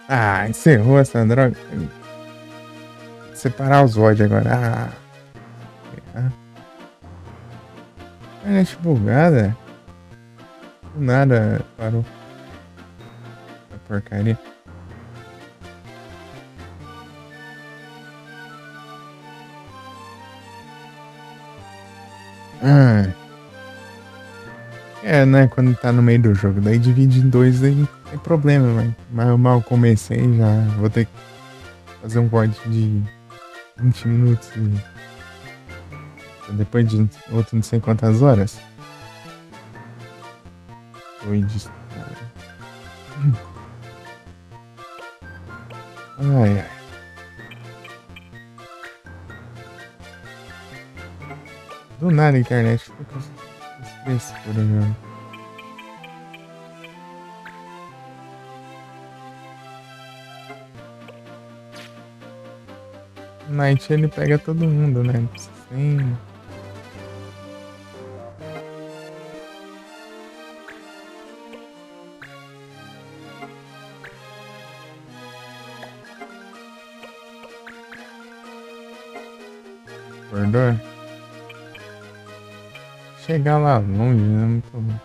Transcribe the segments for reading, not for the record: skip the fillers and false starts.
Ah, encerrou essa droga. Separar os VOD agora. Ah, internet bugada. Do nada parou a porcaria. Ah, né? Quando tá no meio do jogo. Daí divide em dois, aí tem problema, velho. Mas eu mal comecei já. Vou ter que fazer um VOD de 20 minutos. Depois de outro não sei quantas horas. Foi de. Ai, ai. Do nada a internet fica com essa frescura, meu. O Night ele pega todo mundo, né? Não precisa nem. Acordou? Chegar lá longe, né? Muito.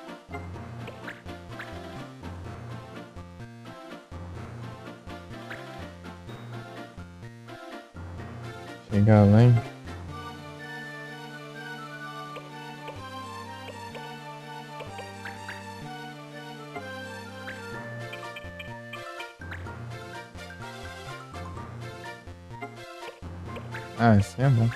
Chegar lá, hein? Ah, isso é bom.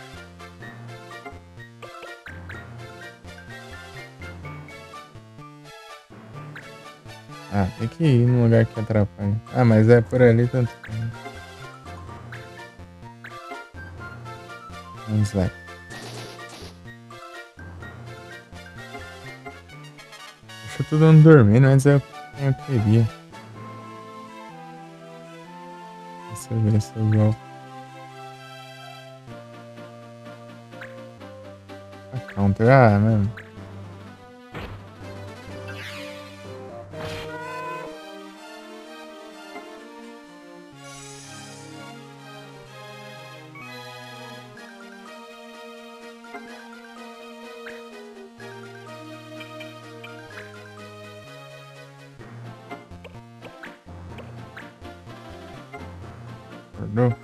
Ah, tem que ir num lugar que atrapalha. Ah, mas é por ali tanto faz. Vamos lá. Deixa todo mundo dormindo, mas eu queria. Deixa eu ver se eu volto. A counter, mano. Acordou?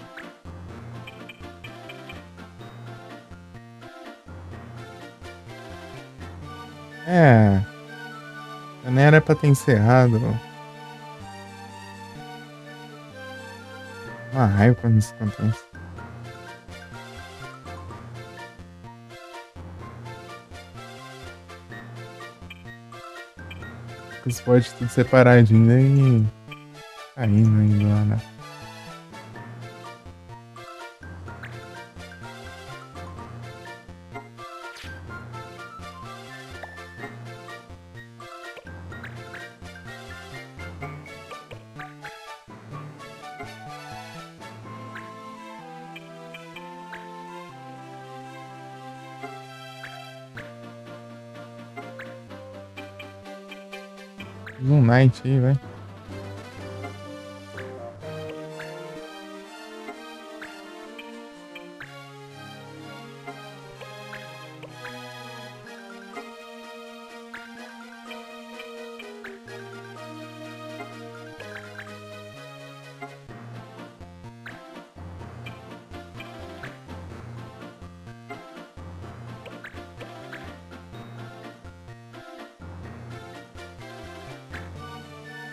É, nem era pra ter encerrado. Uma raiva quando isso acontece. Os pods tudo separadinho aí. Caindo aí lá, né? Zoom Night aí, vai.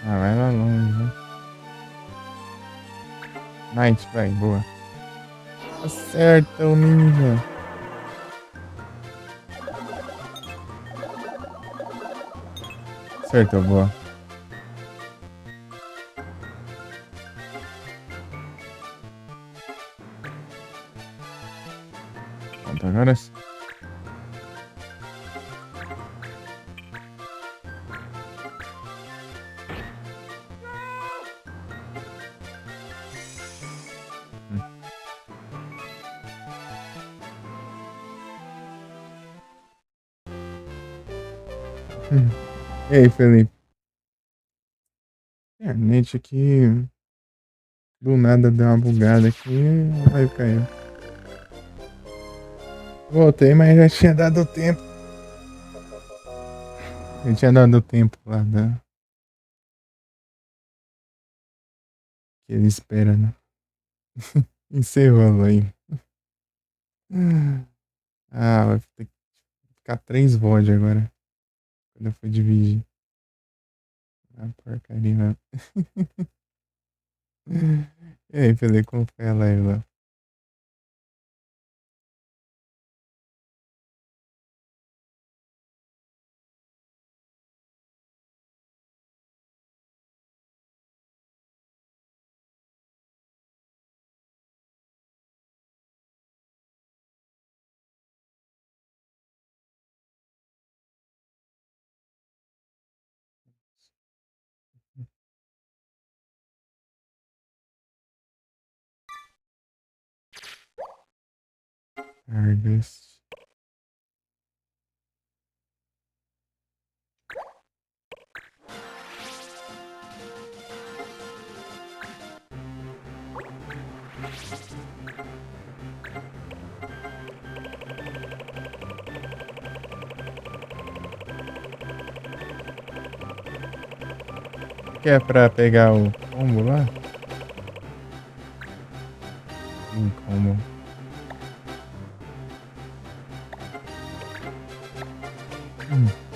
Ah, vai lá longe, né? Night, vai, boa. Acerta o ninja. Acertou, boa. Pronto, agora sim. E aí, Felipe? Internet aqui. Do nada deu uma bugada aqui e aí caiu. Voltei, mas já tinha dado tempo. Já tinha dado tempo lá que ele espera, né? Encerrou aí. Ah, vai ter que ficar 3 VOD agora. Quando eu for dividir. Ah, porcaria, mano. E aí, Felipe, como foi a live lá? Cargas. Que é pra pegar o combo lá? Combo. Hum.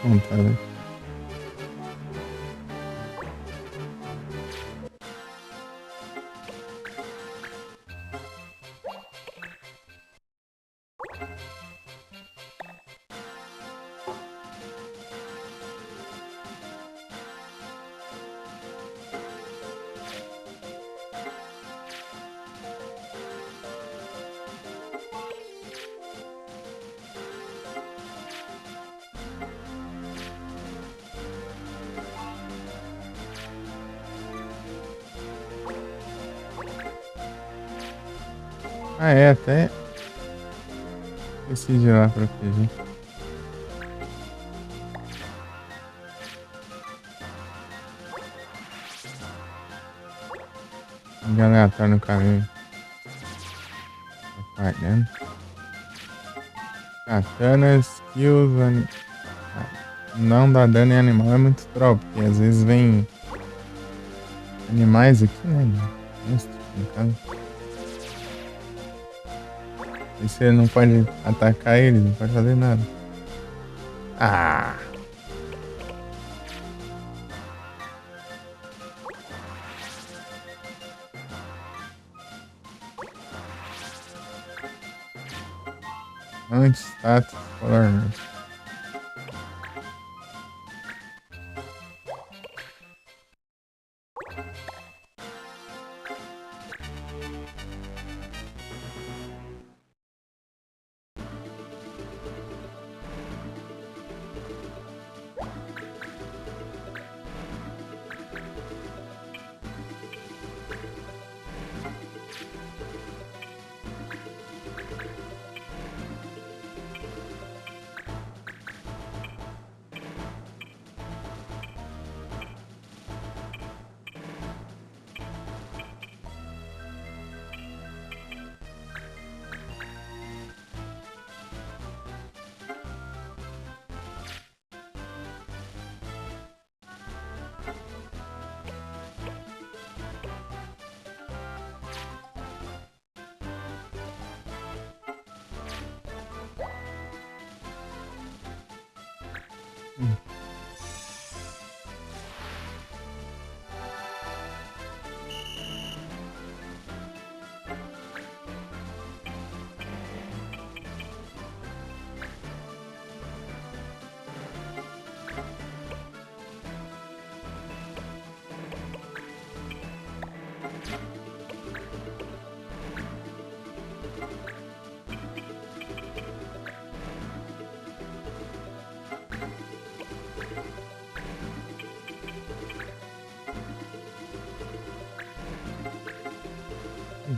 Descontada. Ah, é, até esqueci de ir lá proteger. Um aleatório no caminho. Atrapalhando. Katana, skills, não dá dano em animal é muito troll, porque às vezes vem animais aqui, né? Monstros, no caso. E você não pode atacar eles, não pode fazer nada. Ah! Anti-status color.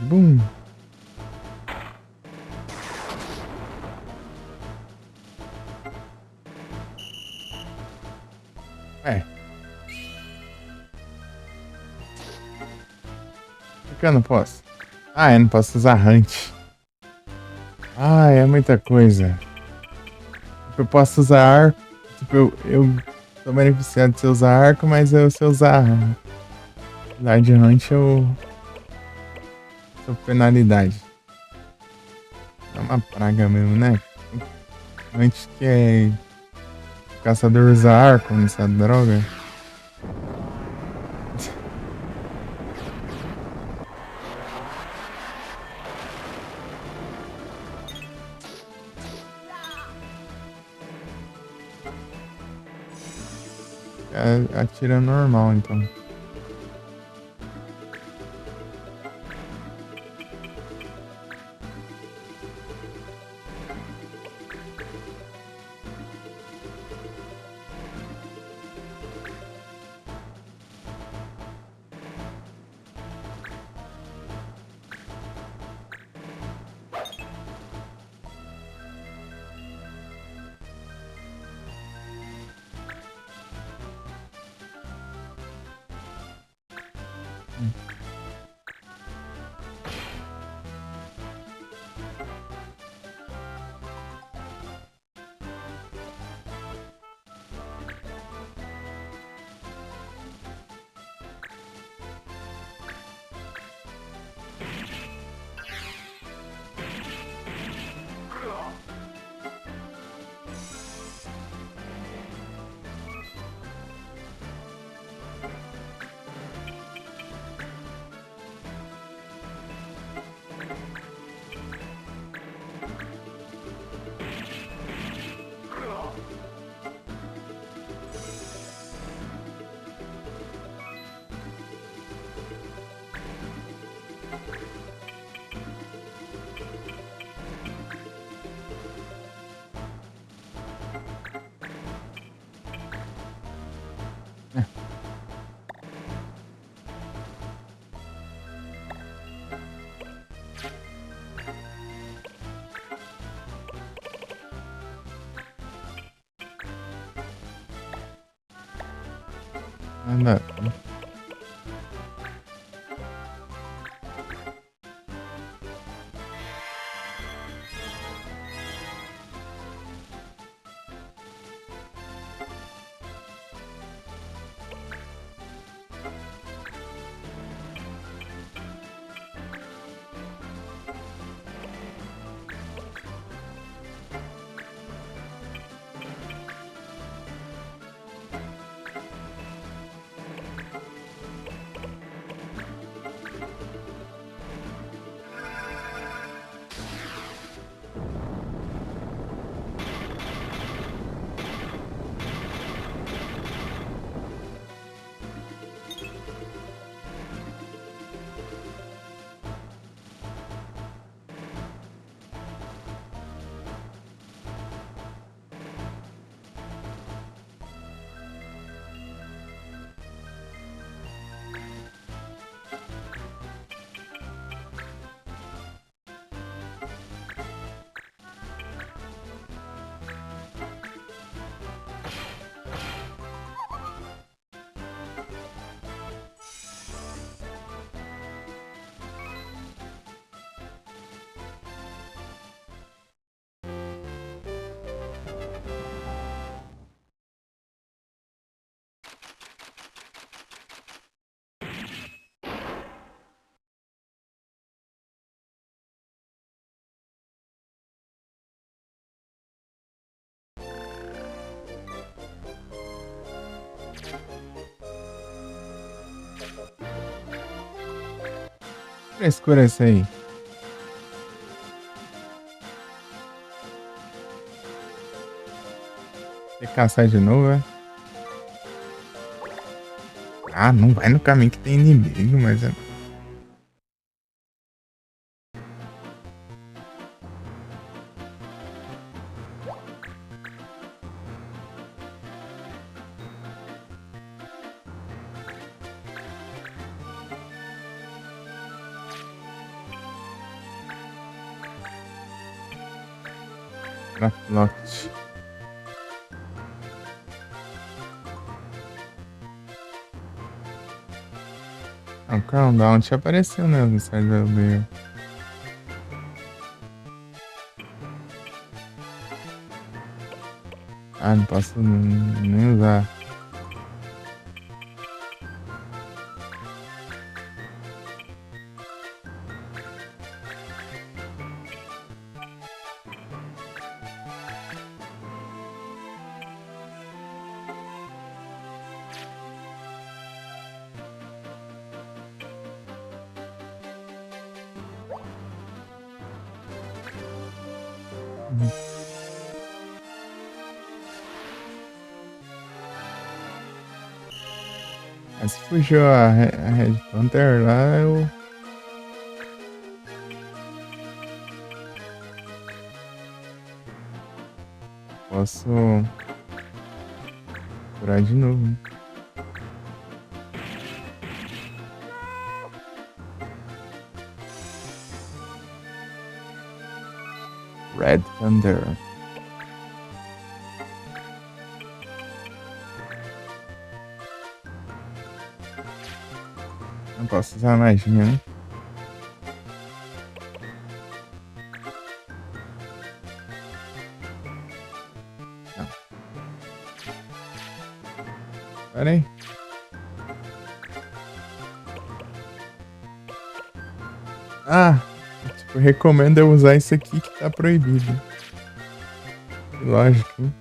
Bum! É. Por que eu não posso? Ah, eu não posso usar Hunt. Ah, é muita coisa. Tipo, eu posso usar arco. Tipo, eu tô beneficiado se eu usar arco, mas se eu usar Lard Hunt, eu sou penalidade. É uma praga mesmo, né? Antes que é o caçador usa arco nessa droga. É, atira normal, então. Nada. Que frescura é essa aí? Tem que caçar de novo, é? Ah, não vai no caminho que tem inimigo, mas é. Lote. Ah, o Countdown te apareceu, né? No site do meu. Ah, não posso nem usar. Uhum. Mas se fugiu a Red Panther lá, eu posso curar de novo, né? Red Thunder. Não posso usar magia, né? Não. Pera aí. Ah, tipo, recomendo eu usar isso aqui que tá proibido. Lógico, hein?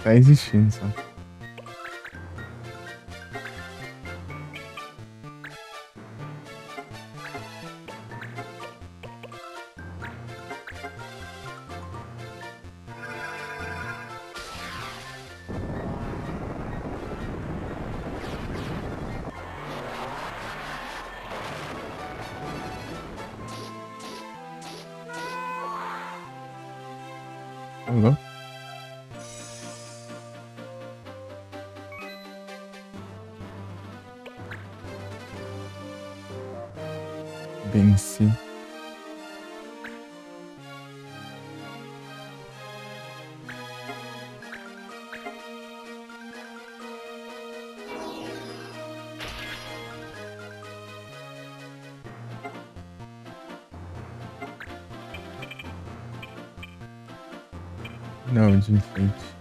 tá existindo, só. Alô? Venci. Não, de enfeite.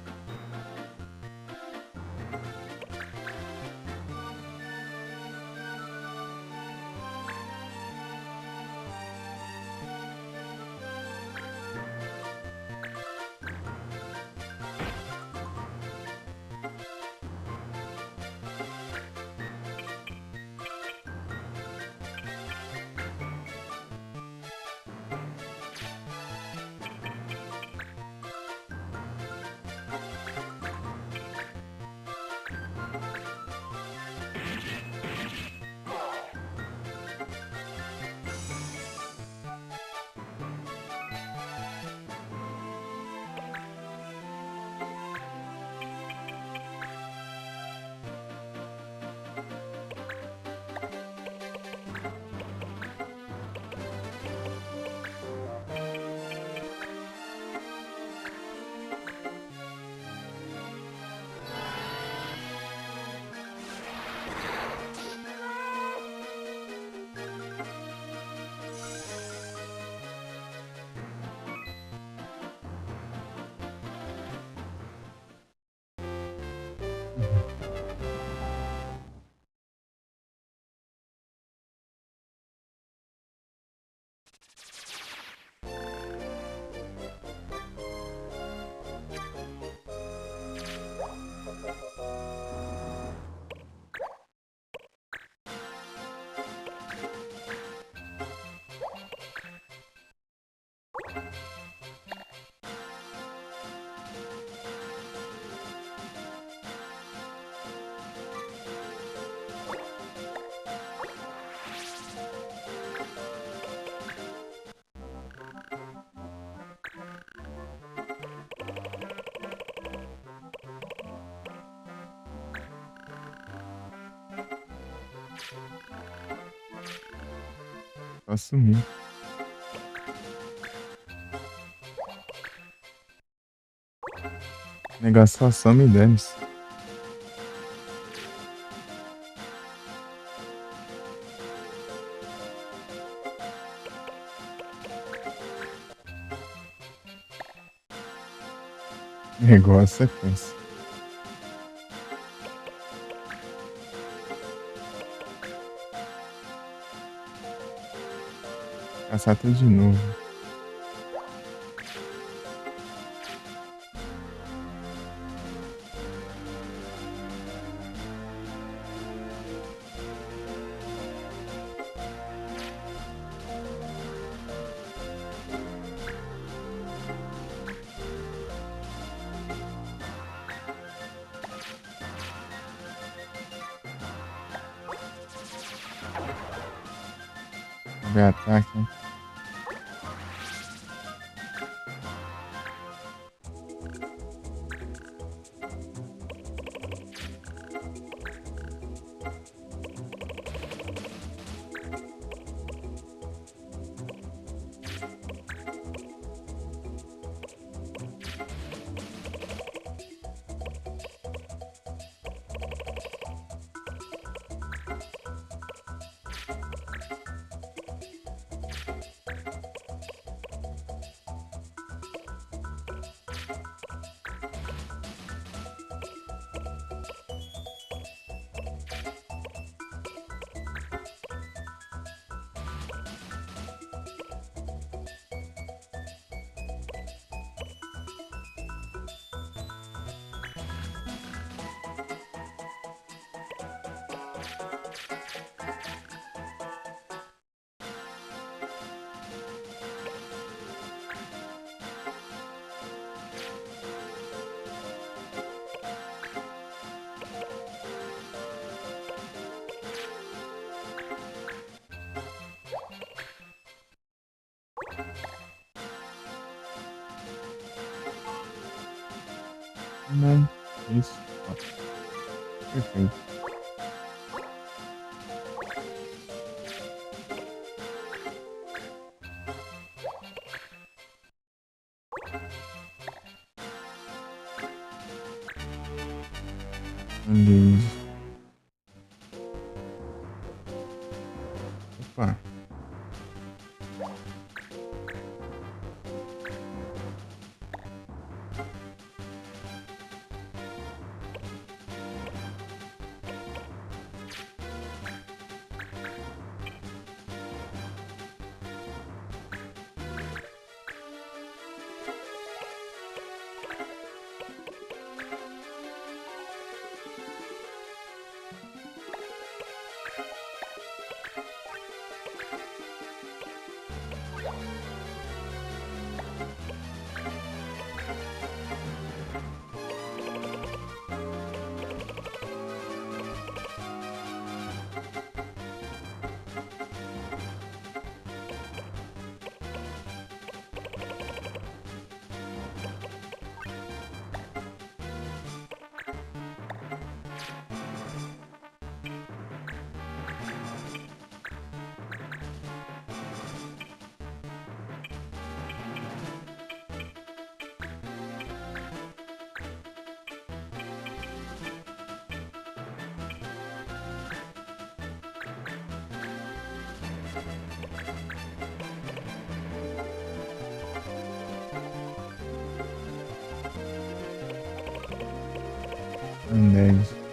Só sumir. O negócio só some e dane-se. Negócio é tenso. Caçar tudo de novo. Ver ataque. Não. Isso. Ó, perfeito. Engage. Opa. Engage.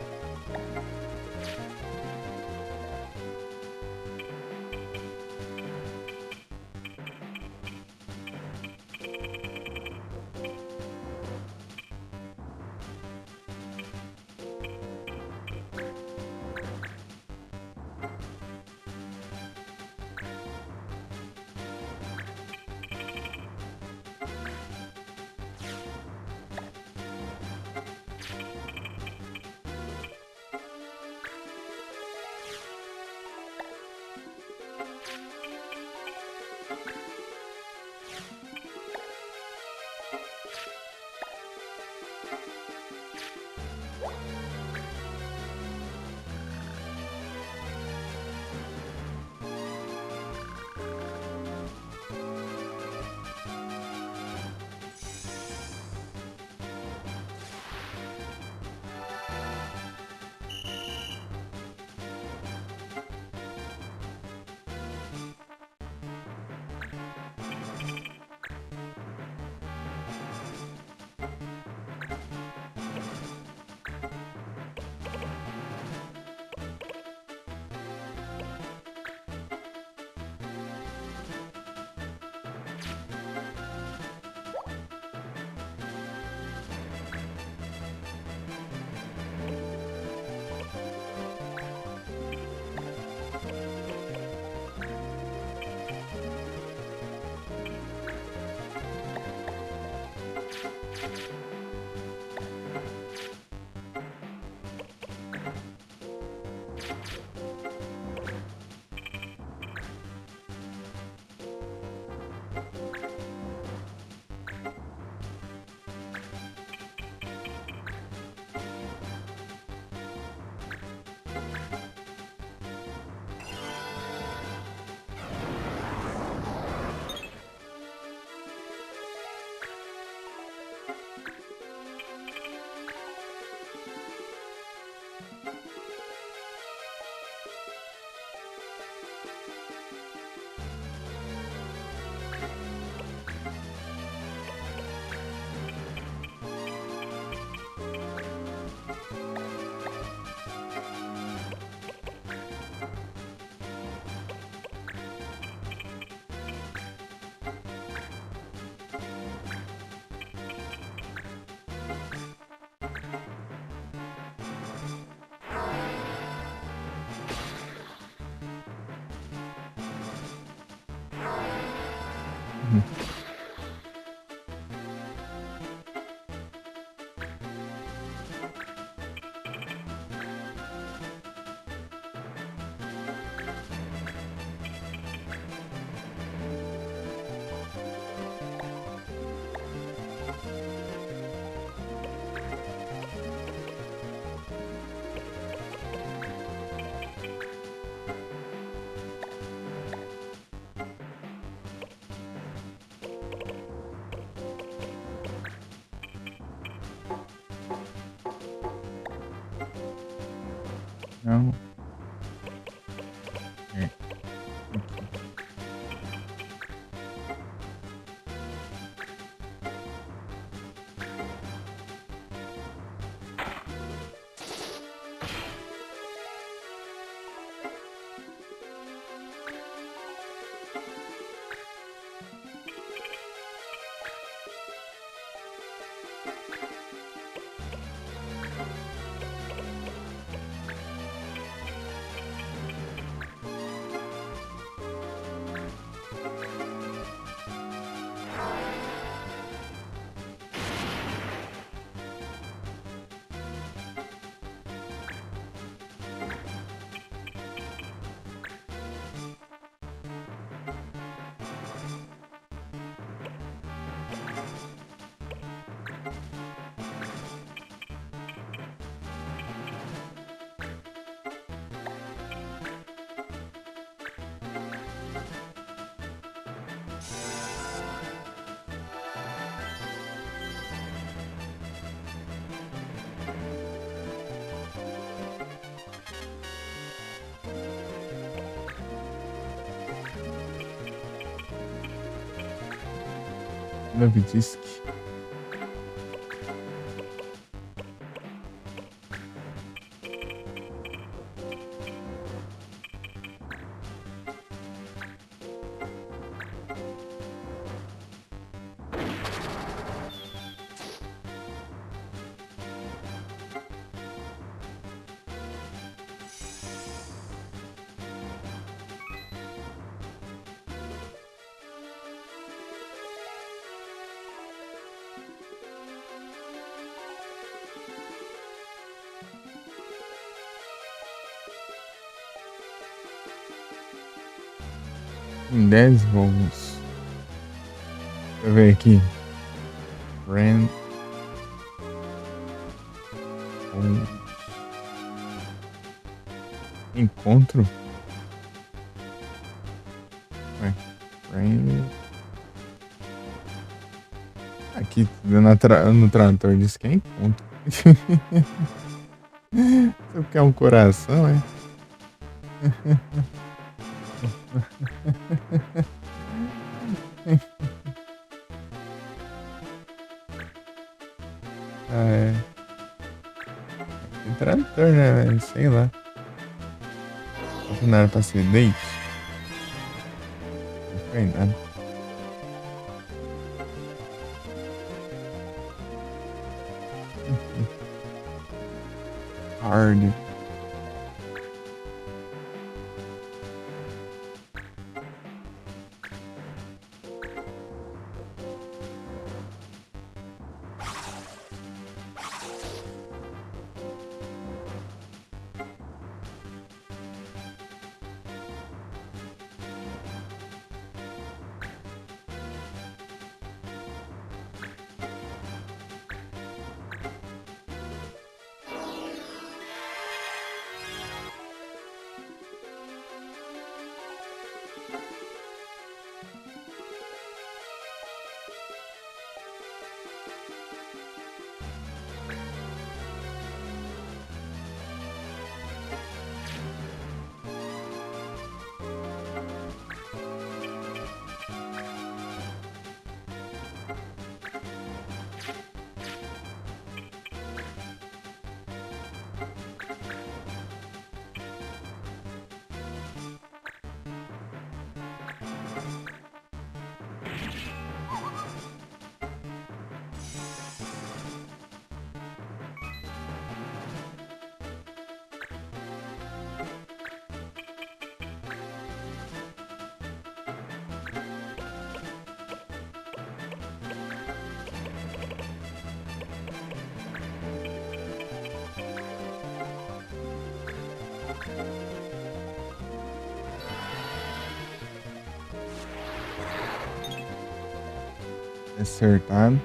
Não. É. Love Disc. Em 10 voos. Deixa eu ver aqui. Friend. Encontro? Ué, friend. Aqui no tradutor diz que é encontro. Você quer um coração, é? Ah, é. Tem tradutor, né, velho? Sei lá. Não era pra ser date? Não foi nada. Hard. Acertado.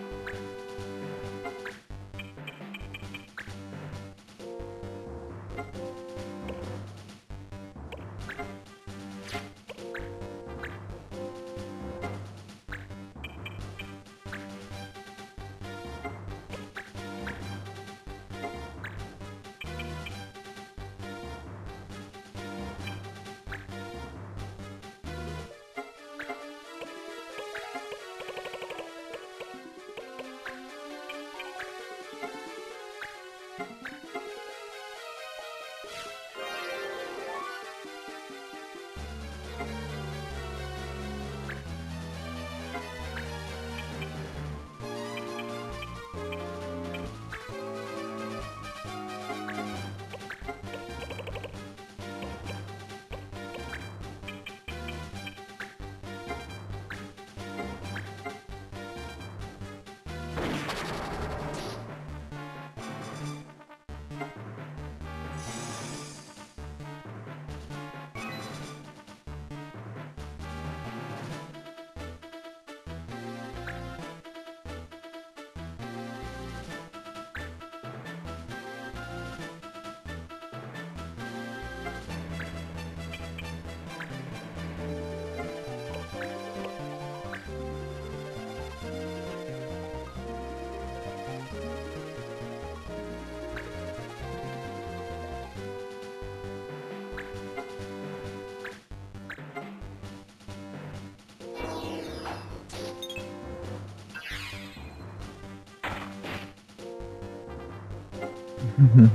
O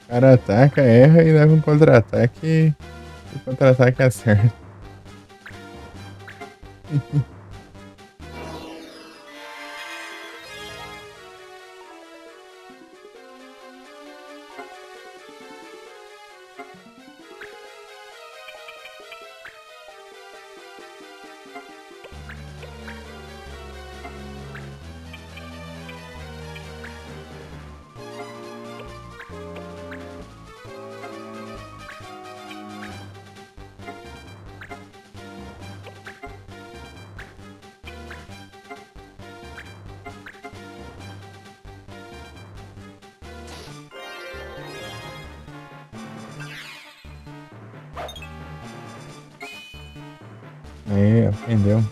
cara ataca, erra e leva um contra-ataque e o contra-ataque acerta. Aí, aprendeu.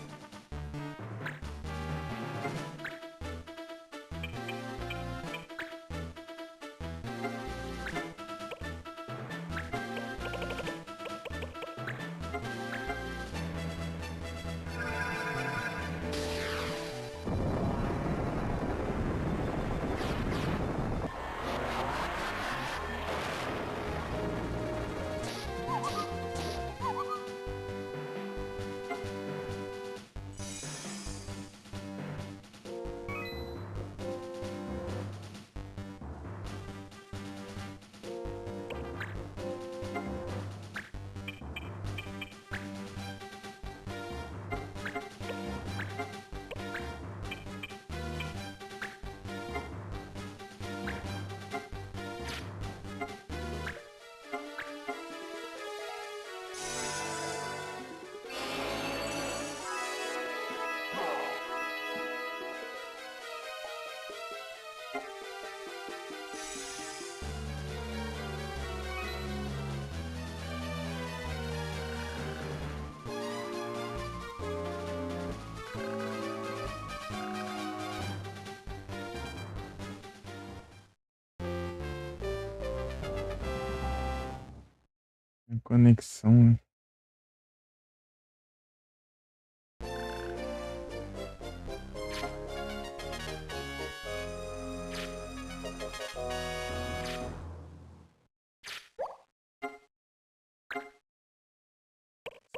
Conexão.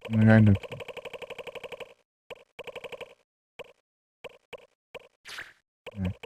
Melhor do que. É.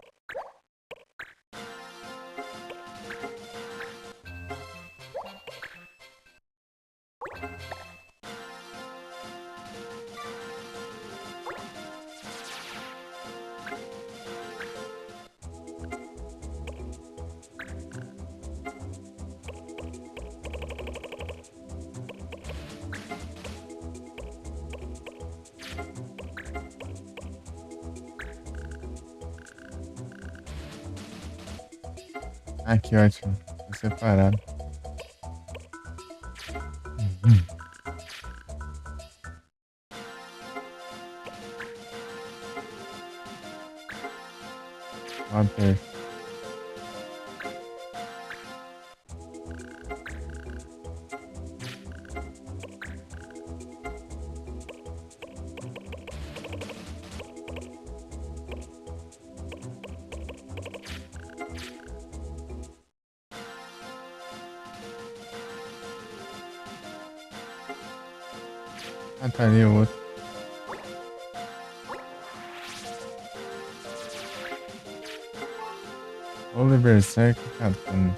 Ah, que ótimo. Tá separado. Uhum. Walter. Ah, tá ali o outro. Oliver Cerco Catana.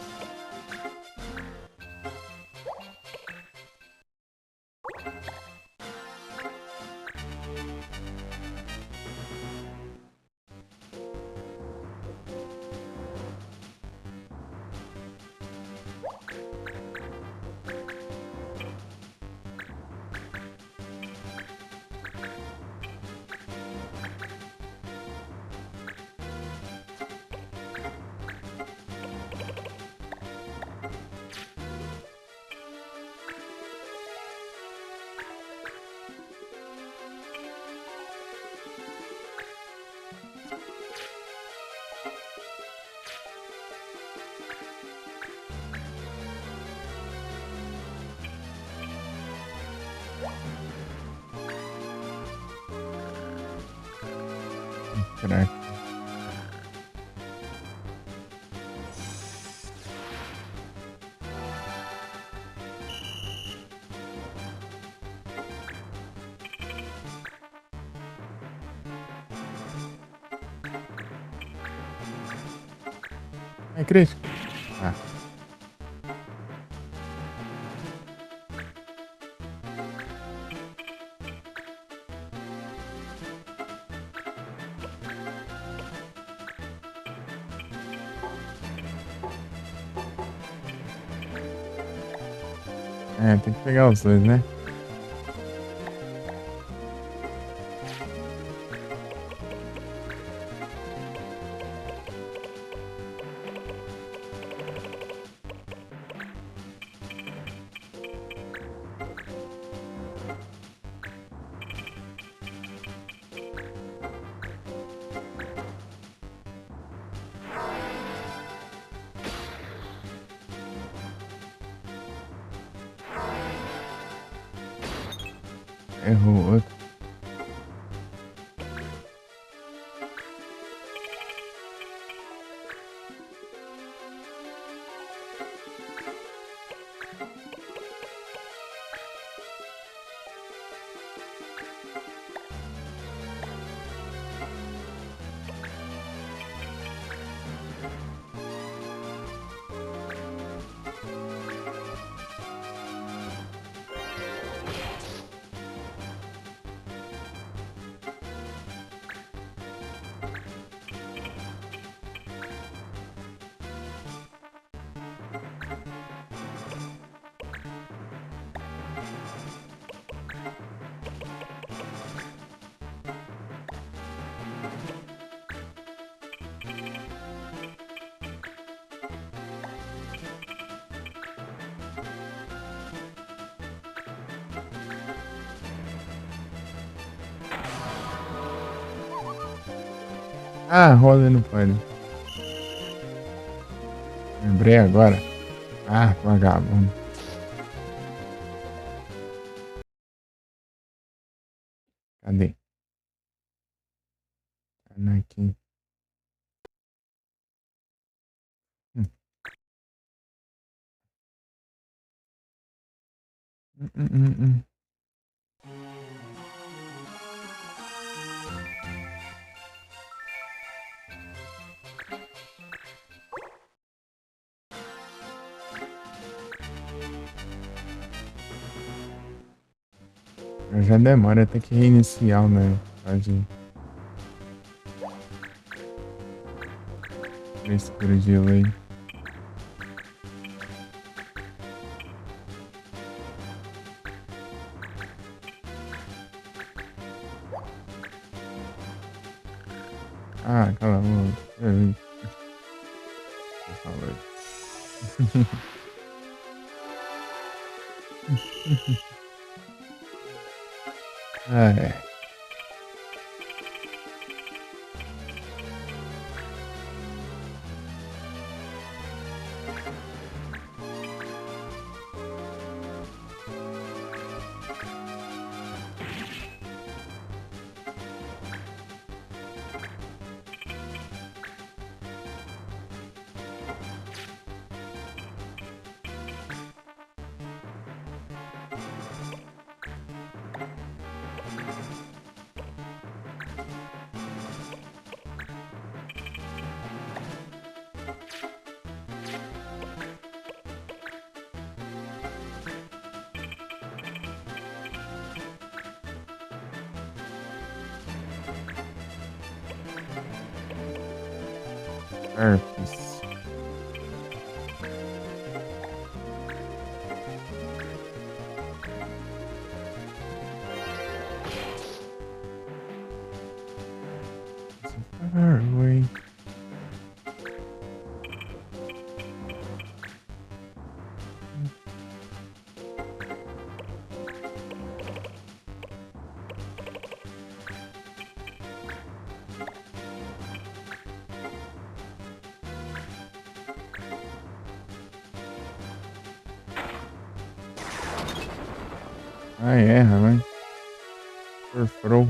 Crack. É crítico? Ah. É, tem que pegar os dois, né? Errou outro. Ah, roda não pode. Lembrei agora. Ah, vagabundo. Cadê? Aqui. Hum. Hum. Já demora até que reiniciar, né? Pode. Frescura de lei. Ah, cala a boca. Por favor. Ah, é. Herpes. So far away. Ah, erra, né? Perfurou.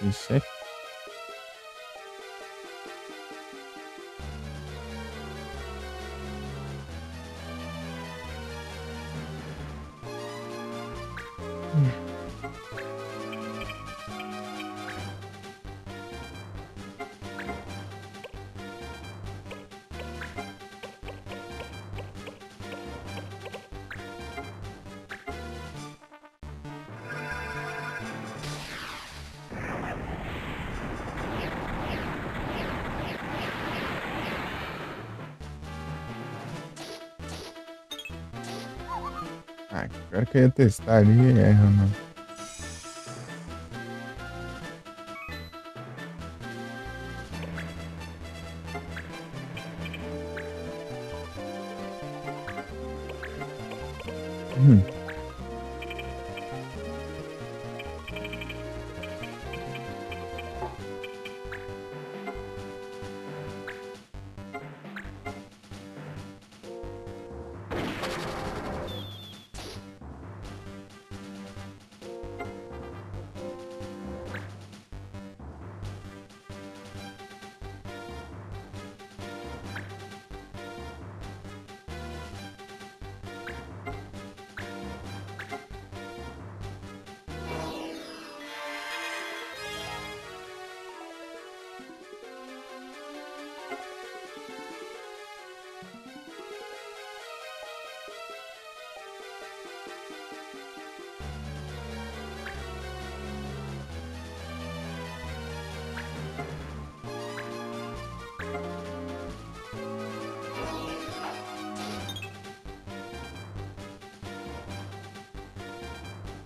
Ixi. Ah, pior que eu ia testar ali e erra, né? Hum.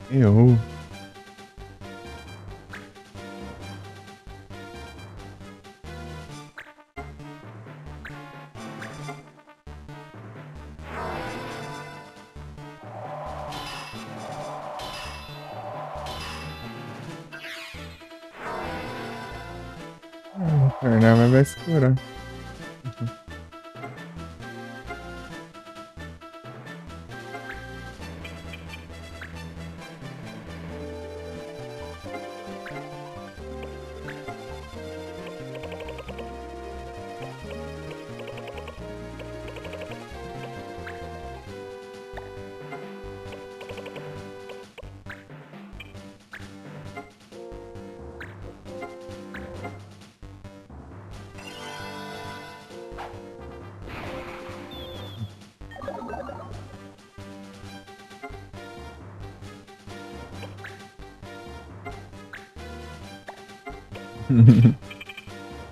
Eu. Tornar mais escura.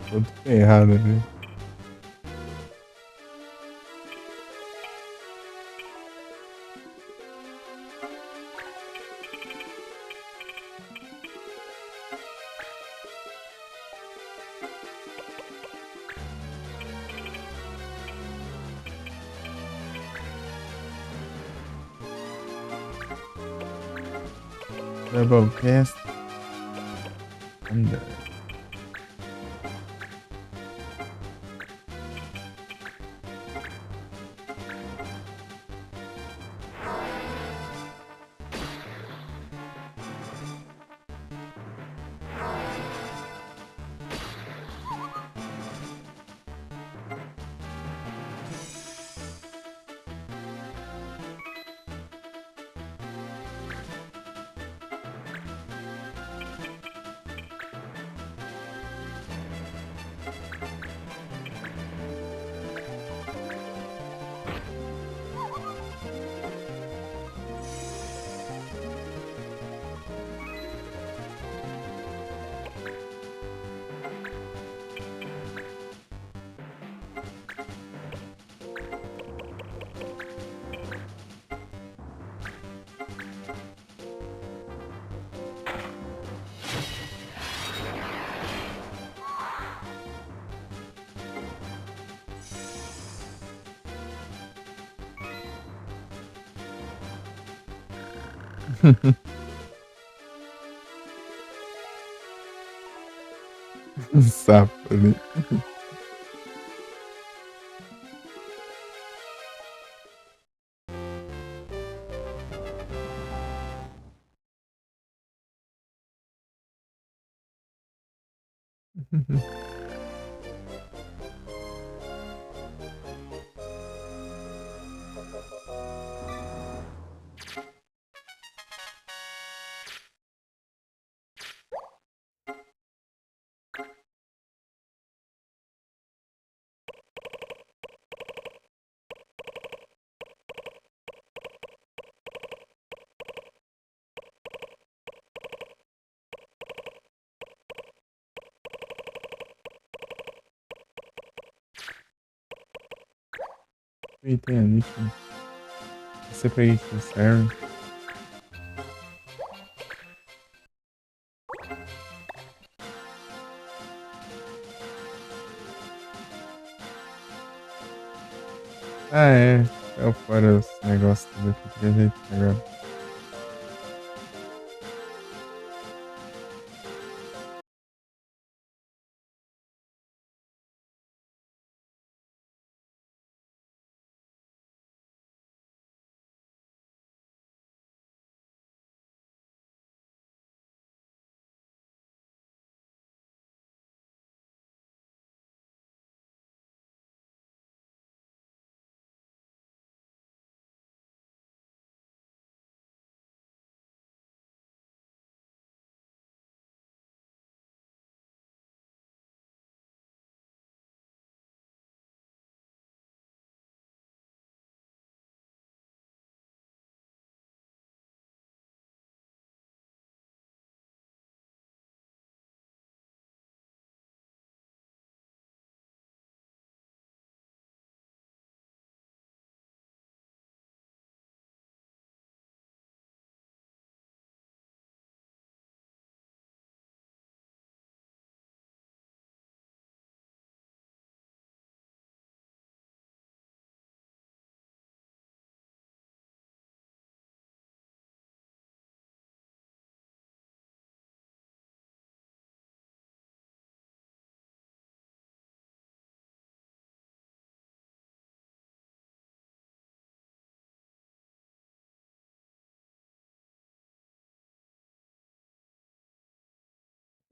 Todo ferrado ali. Doublecast. Anda. Sapo ali. Entendi. sei pra que serve. Ah, é. É fora os negócios tudo aqui que a gente agora.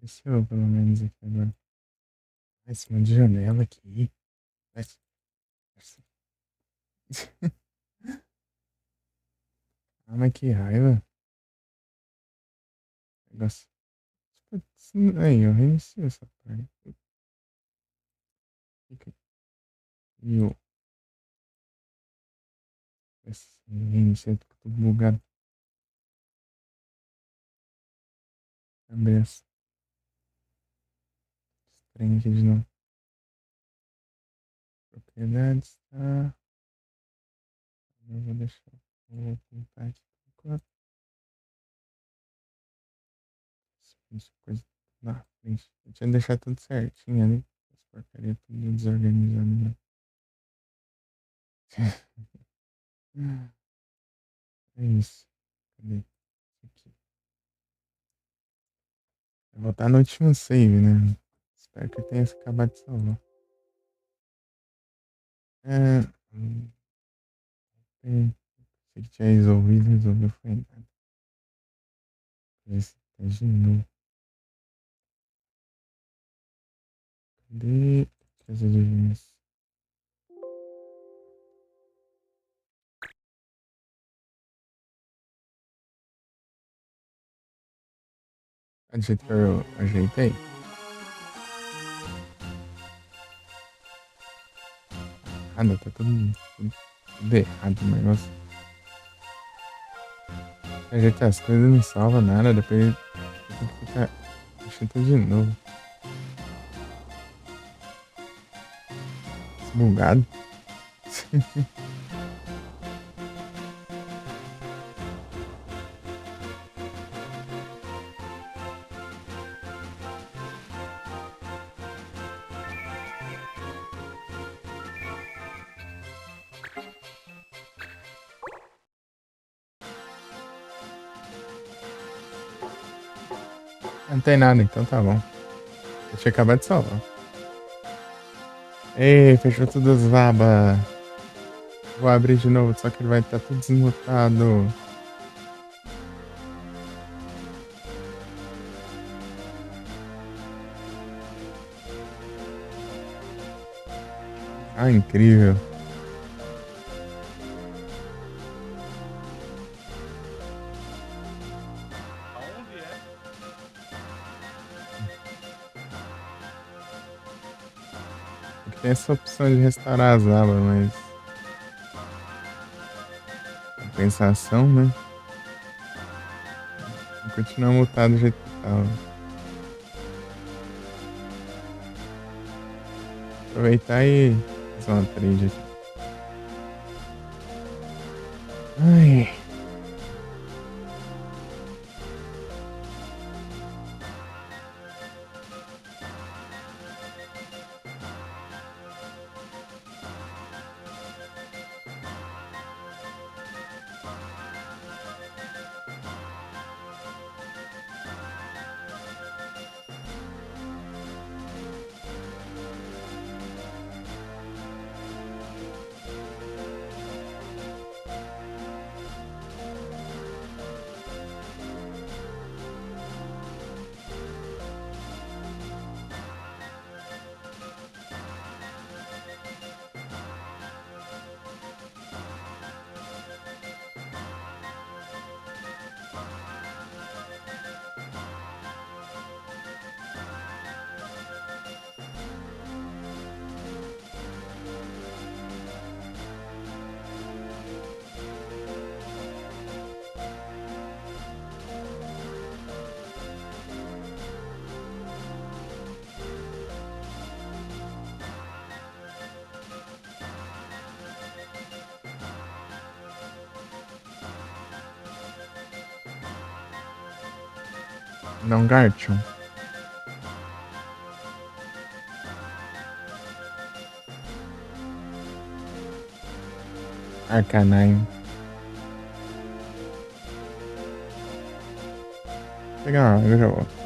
Desceu pelo menos aqui agora. Ai, cima de janela aqui. Ai, ah, mas que raiva. Negócio. Aí, eu reiniciei essa parte. E eu. Reiniciei, tô tudo bugado. Abrir essa trem aqui de novo. Propriedades, tá? Eu vou deixar. Vou voltar aqui por enquanto. Essa coisa na frente. Eu tinha deixado tudo certinho ali. As porcarias tudo desorganizado, né? É isso. Cadê? Isso aqui. Eu vou voltar no último save, né? Espero que eu tenha acabado de salvar. É. Sei que tinha resolveu, foi nada. Ver se tá de novo. Cadê as adivinhas? Ah, do jeito que eu ajeitei? Nada, tá tudo errado o negócio. Ajeitar as coisas não salva nada, depois eu tenho que ficar mexendo tudo de novo. Bugado. Não tem nada, então tá bom. Eu tinha acabado de salvar. Ei, fechou todas as abas. Vou abrir de novo, só que ele vai estar tudo desmutado. Ah, incrível. Aqui tem essa opção de restaurar as abas, mas. Compensação, né? Continua mutado do jeito que tava. Aproveitar e fazer uma trade aqui. Ai. Não, Garchomp. Arcanine. Pegar, eu já vou.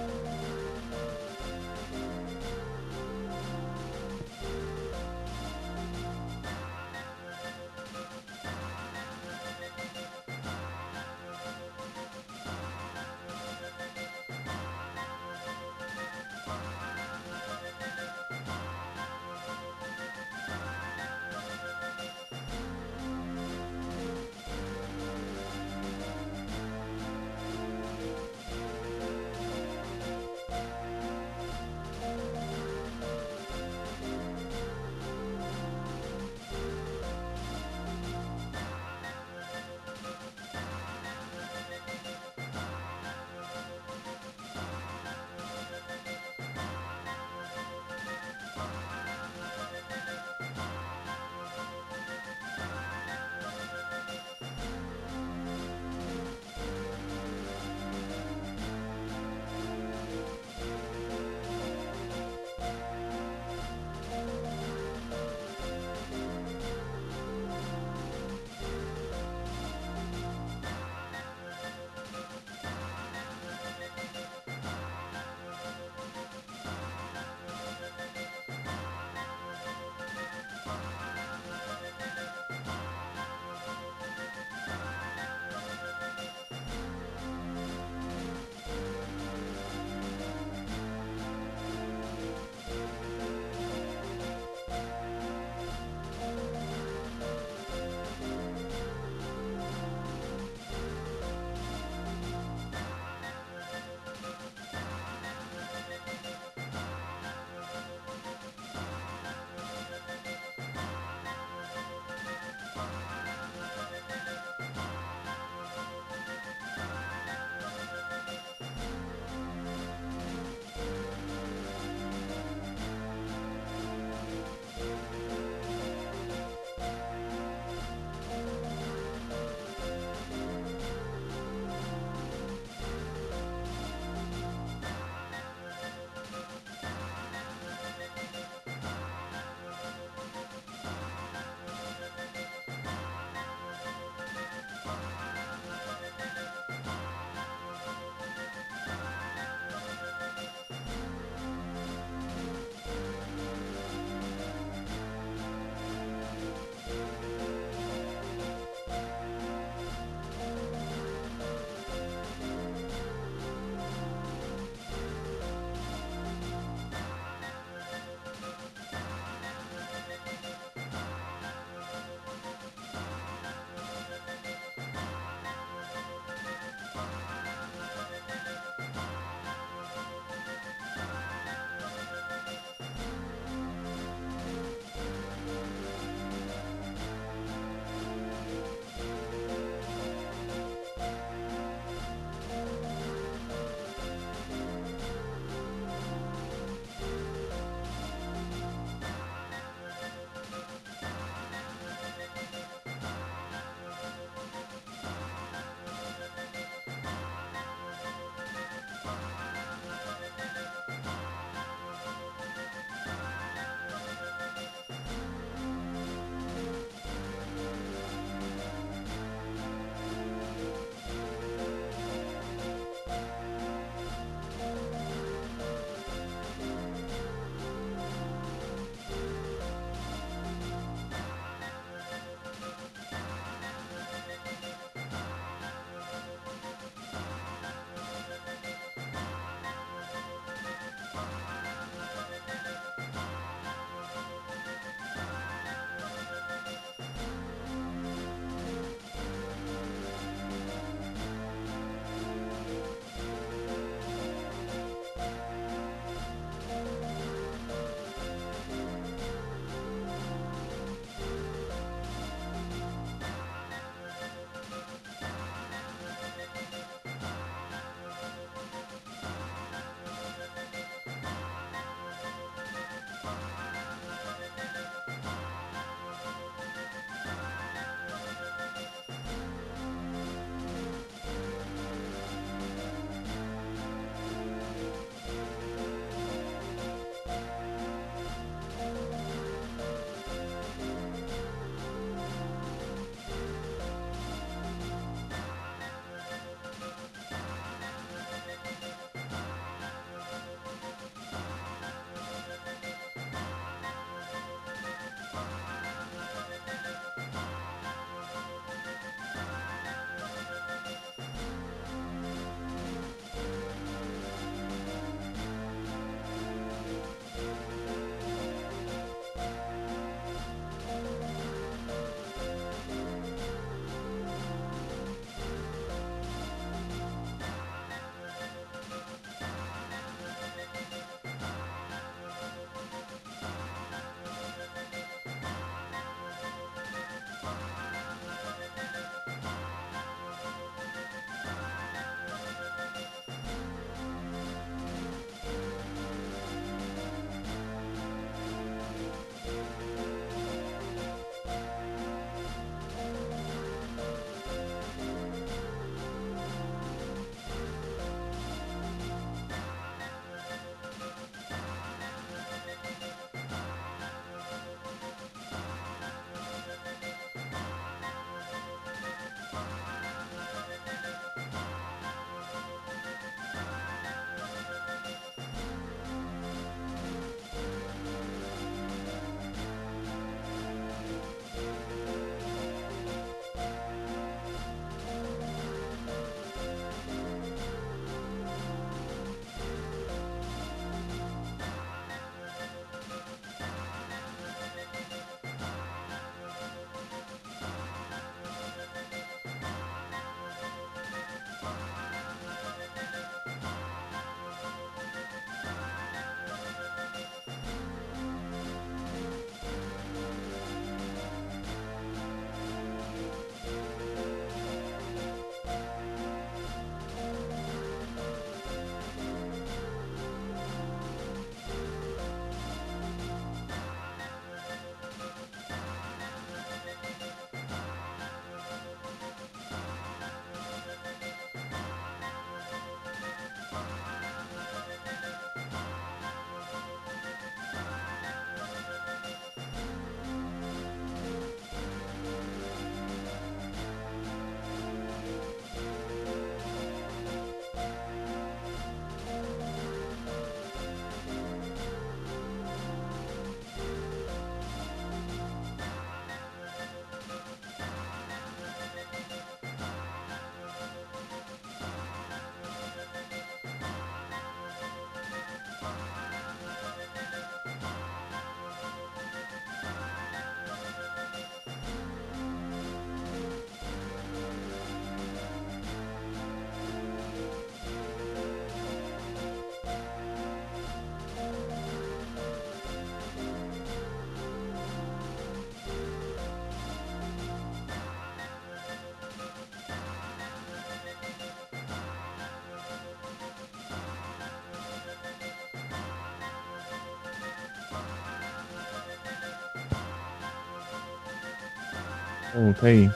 Oh, tá aí.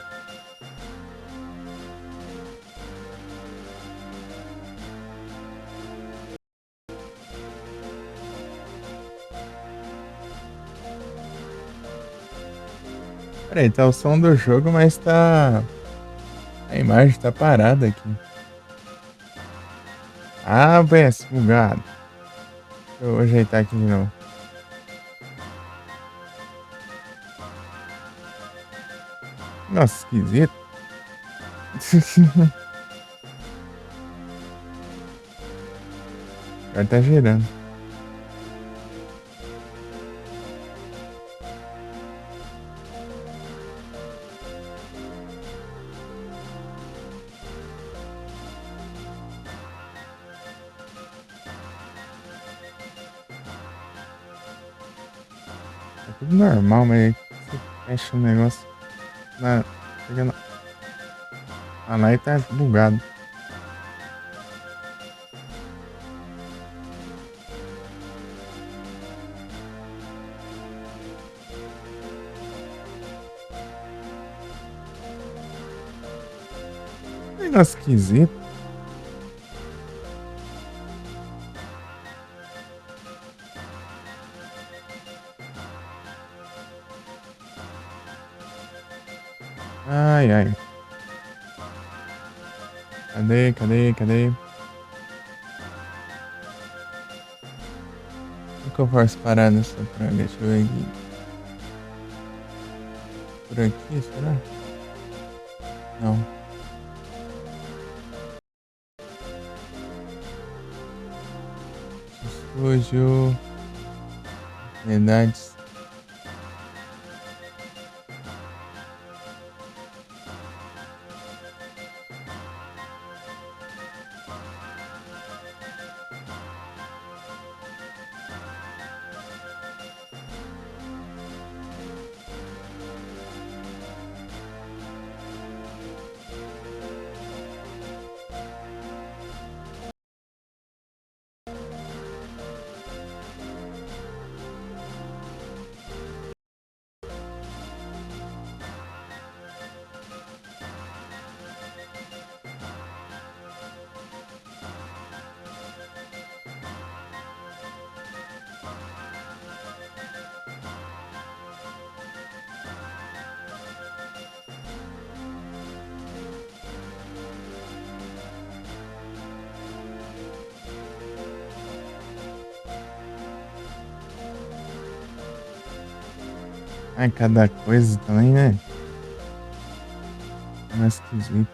Peraí, tá o som do jogo, mas tá. A imagem tá parada aqui. Ah, BS, bugado. Deixa eu ajeitar aqui de novo. Nossa, esquisito. Agora tá girando. Tá tudo normal, mas aí você fecha o negócio. Na, chega na live tá bugado. Negócio esquisito. Ai, ai. Cadê? Como que eu posso parar nessa praga? Deixa eu ver aqui. Por aqui, será? Não. Estúdio. Unidades. Ai, cada coisa também, né? Mais esquisito.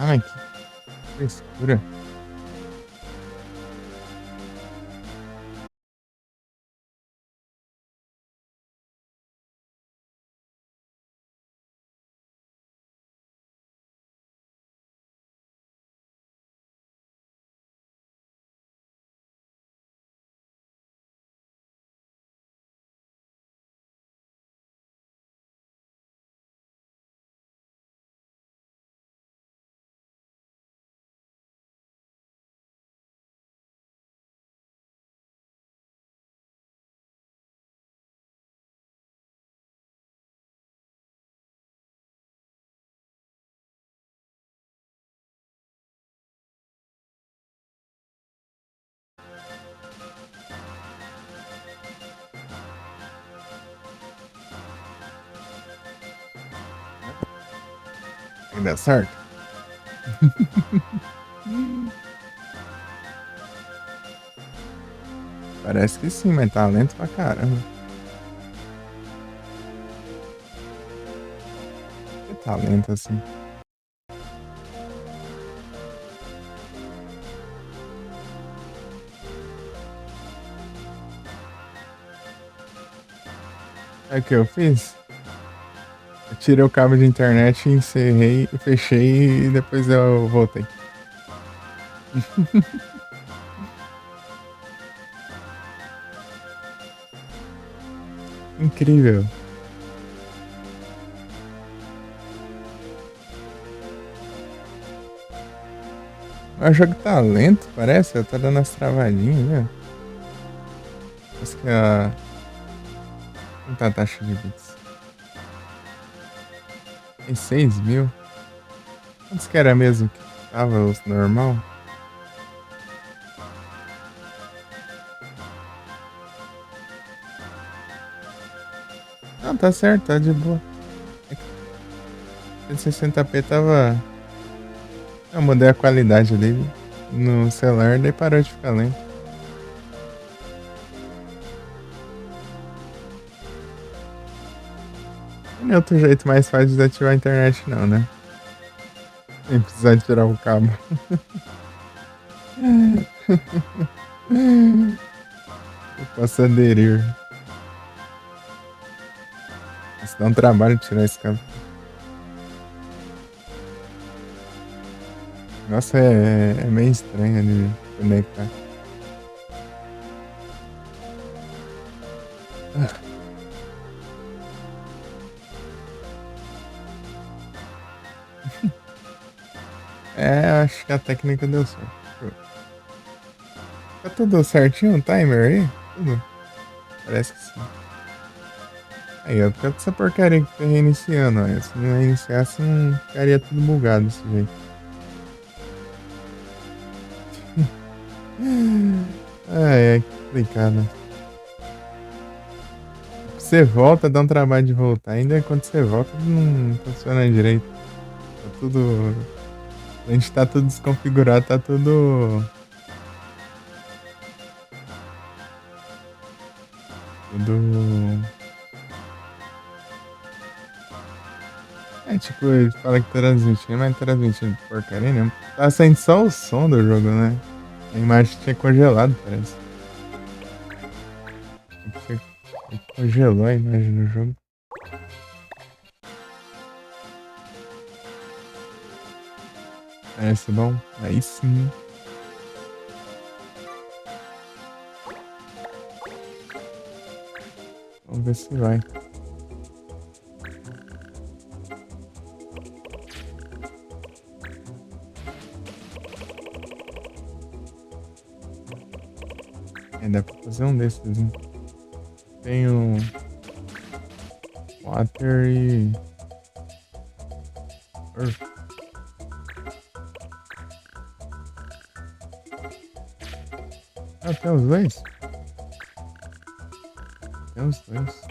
Ai, que frescura. Vai dar certo? Parece que sim, mas tá lento pra caramba. talento assim. É o que eu fiz? Eu tirei o cabo de internet, encerrei, fechei e depois eu voltei. Incrível. O jogo tá lento, parece. Tá dando as travadinhas, viu? Parece que a. Não tá a taxa de bits. Tem 6.000. Quantos que era mesmo que tava os normal? Não, tá certo, tá de boa. É que 160p tava. Eu mudei a qualidade dele no celular, daí parou de ficar lento. Não tem outro jeito mais fácil de desativar a internet, não, né? Sem precisar tirar o cabo. Eu posso aderir. Mas dá um trabalho tirar esse cabo. Nossa, é meio estranho de conectar. É, acho que a técnica deu certo. Tá tudo certinho o timer aí? Tudo? Parece que sim. Aí, é por causa dessa porcaria que fica reiniciando, ó. Se não reiniciasse, não ficaria tudo bugado desse jeito. Ai, é complicado. Você volta, dá um trabalho de voltar. Ainda quando você volta, não funciona direito. Tá tudo. A gente tá tudo desconfigurado, tá tudo. Tudo. É tipo, ele fala que transmitindo, mas transmitindo porcaria nenhuma. Tá saindo só o som do jogo, né? A imagem tinha congelado, parece. Congelou a imagem do jogo. Parece bom. Aí sim. Vamos ver se vai. É, dá pra fazer um desses, hein? Tem o Water e Earth. Ah, tem os dois? Tem os dois.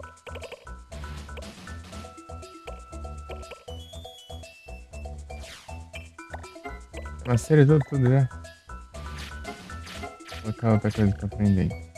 Masterizou tudo já. Vou colocar outra coisa pra aprender aí.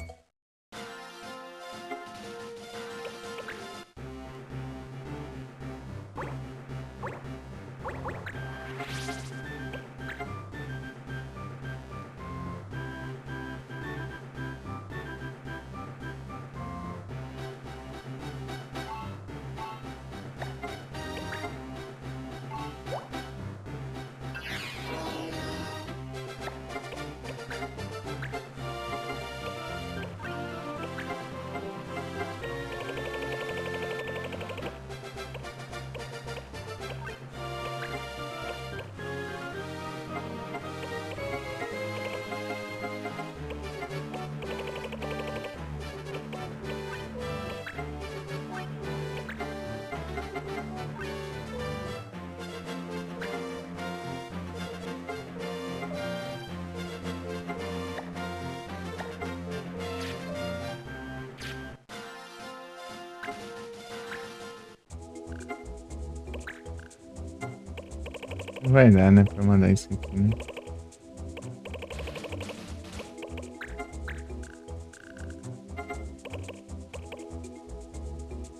Não vai dar, né, pra mandar isso aqui, né?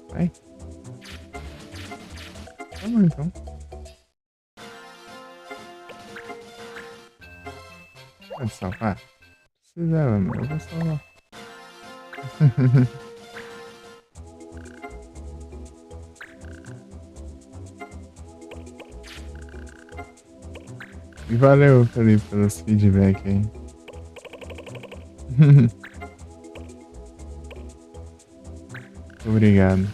Vai? bom, então. Pode salvar? Precisava, meu. Eu vou salvar. E valeu, Felipe, pelos feedback aí. Obrigado.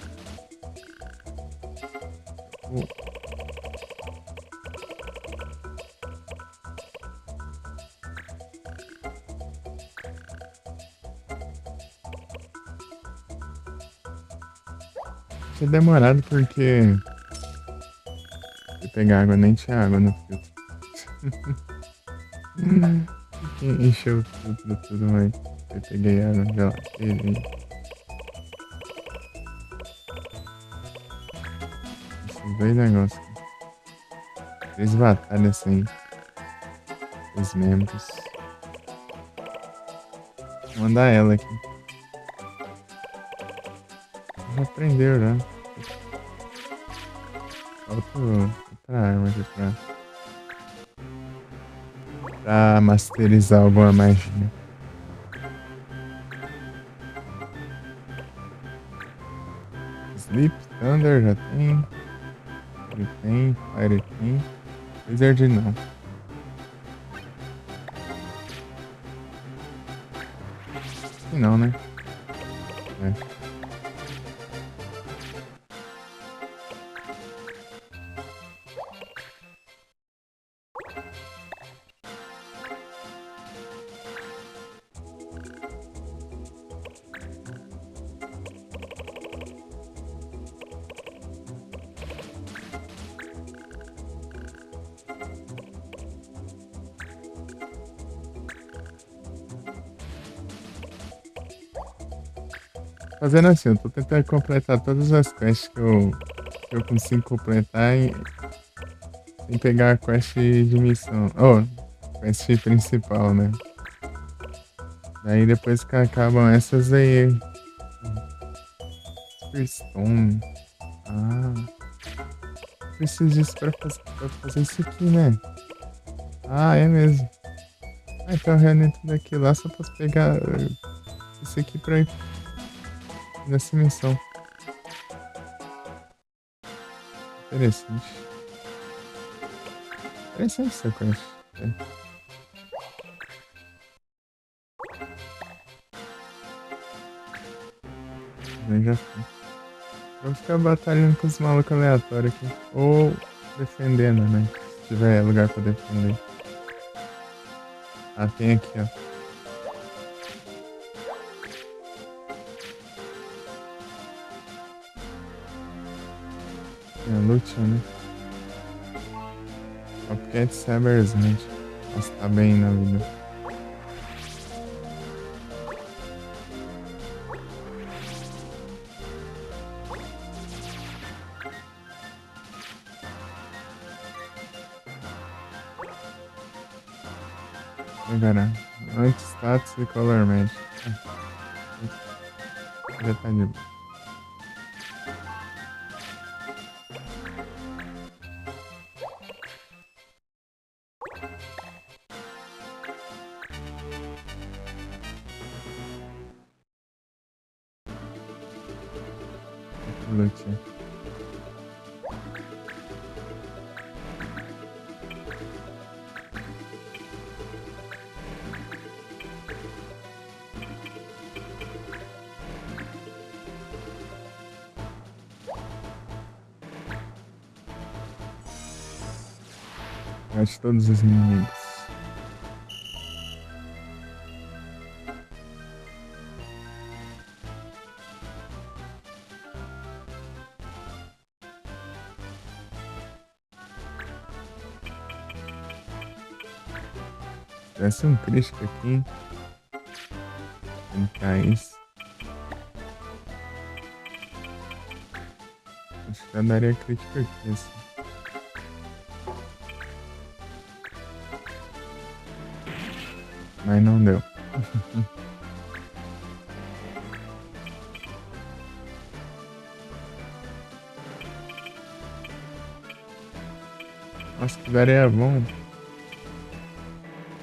Tinha demorado porque eu pegar água, nem tinha água no filtro. Encheu o filtro tudo, mas eu peguei água na geladeira e... Esses dois negócios. 3 batalhas sem os membros. Vou mandar ela aqui. Já aprendeu, já. Falta outra arma aqui pra masterizar alguma magia. Sleep, Thunder já tem. Ele tem, Fire tem. Wizard não. Acho que não, né? É. Fazendo assim, eu tô tentando completar todas as quests que eu consigo completar sem pegar a quest de missão. Oh, quest principal, né? Daí depois que acabam essas aí. Superstone. Ah. Preciso disso pra fazer isso aqui, né? Ah, é mesmo. Ah, então reunindo tudo aqui lá, só posso pegar isso aqui pra ir nessa missão. Interessante. Interessante essa quest. É. Eu já fui. Vou ficar batalhando com os malucos aleatórios aqui. Ou defendendo, né? Se tiver lugar pra defender. Ah, tem aqui, ó. Tem a Lutia, né? Copcat Cyberzard. Nossa, tá bem na vida. Agora, anti-status e color match. Já tá de boa. Lutia. Mate todos os inimigos. Tivesse um crítico aqui. Tentar isso. Acho que eu daria crítico aqui, assim. Mas não deu. Nossa, que daria bom.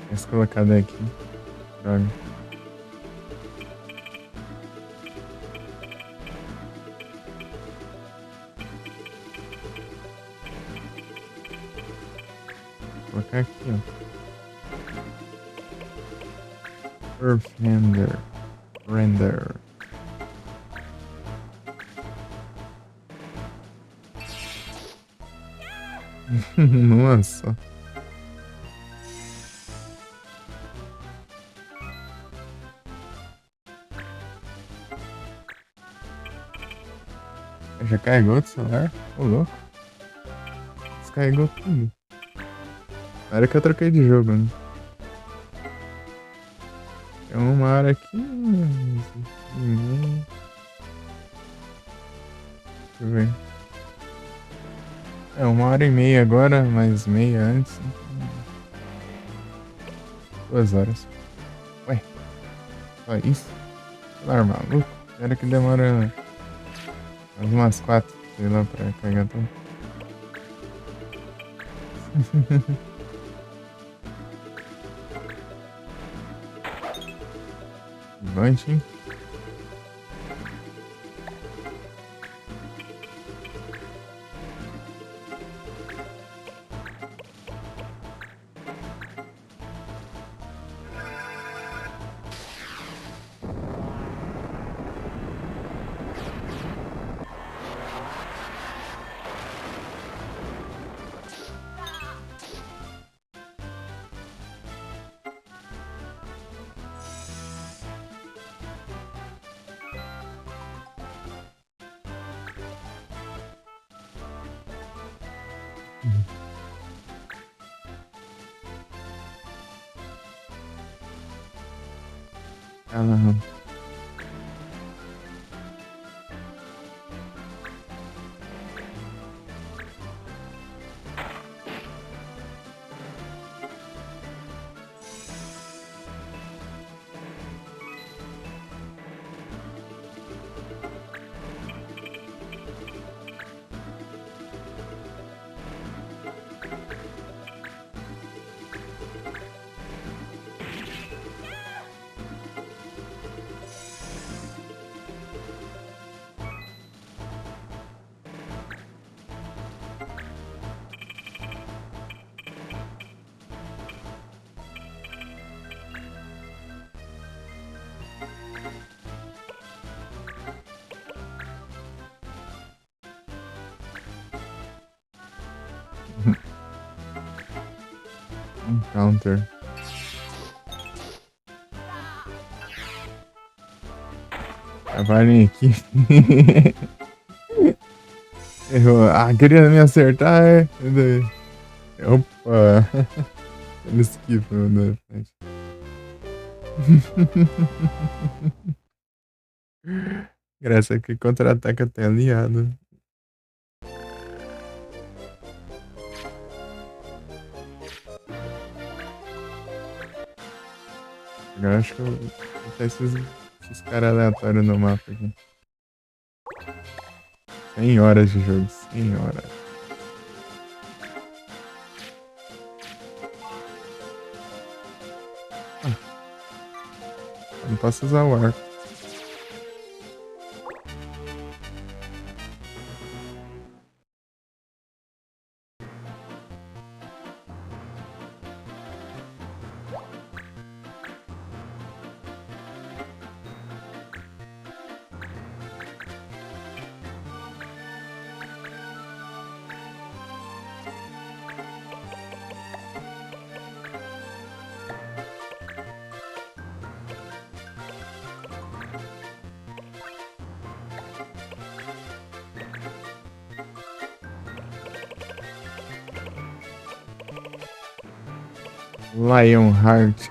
Vamos colocar daqui. Droga. Vou colocar aqui, ó. Earth Render. Render. Nossa. Já carregou o celular? Ô, louco. Descarregou tudo. Na hora que eu troquei de jogo, né? Tem uma hora aqui. Deixa eu ver. É 1h30 agora, mais meia antes. 2 horas. Ué, só isso? Celular maluco? Espera que demora umas 4, sei lá, pra carregar tudo. Gigante, hein? Ela... Counter. Trabalhem aqui. Errou. Ah, queria me acertar, é? E daí? Opa! Ele esquivou da frente. Graças que contra-ataca até aliado. Agora acho que eu vou botar esses caras aleatórios no mapa aqui. 100 horas de jogo, 100 horas. Não posso usar o arco. Lionheart.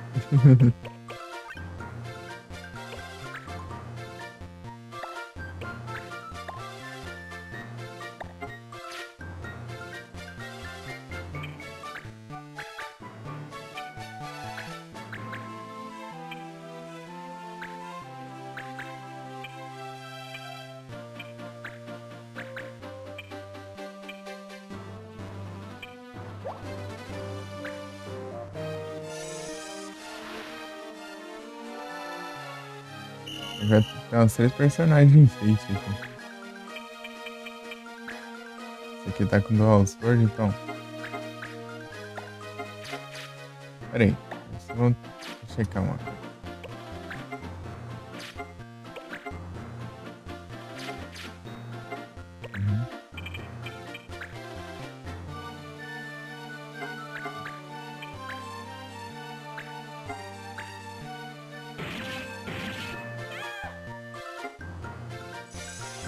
Já tem uns 3 personagens enfeites aqui. Esse aqui tá com dual sword, então. Pera aí. Vou checar uma coisa. Uhum.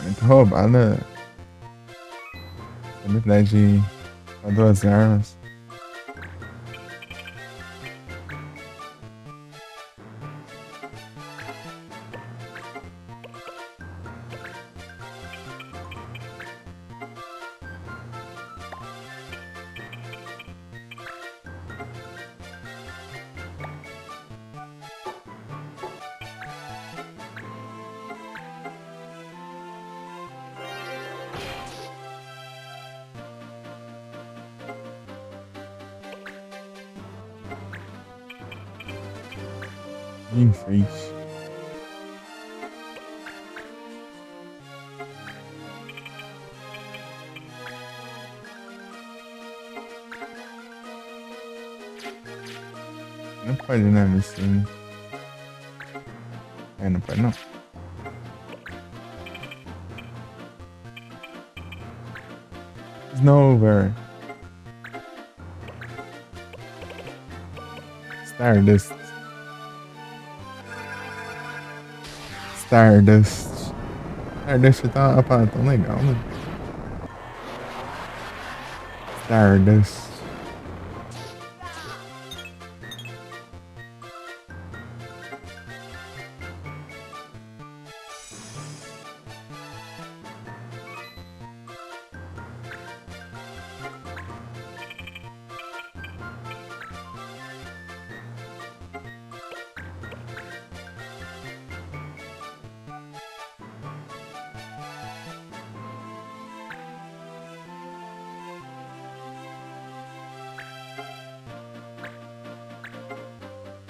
Muito roubada a habilidade para 2 armas. Enfeite. Não pode, né, Messina? Não pode não. Snowbird. Stardust. Stardust. Stardust tá uma parada tão legal, né? Stardust.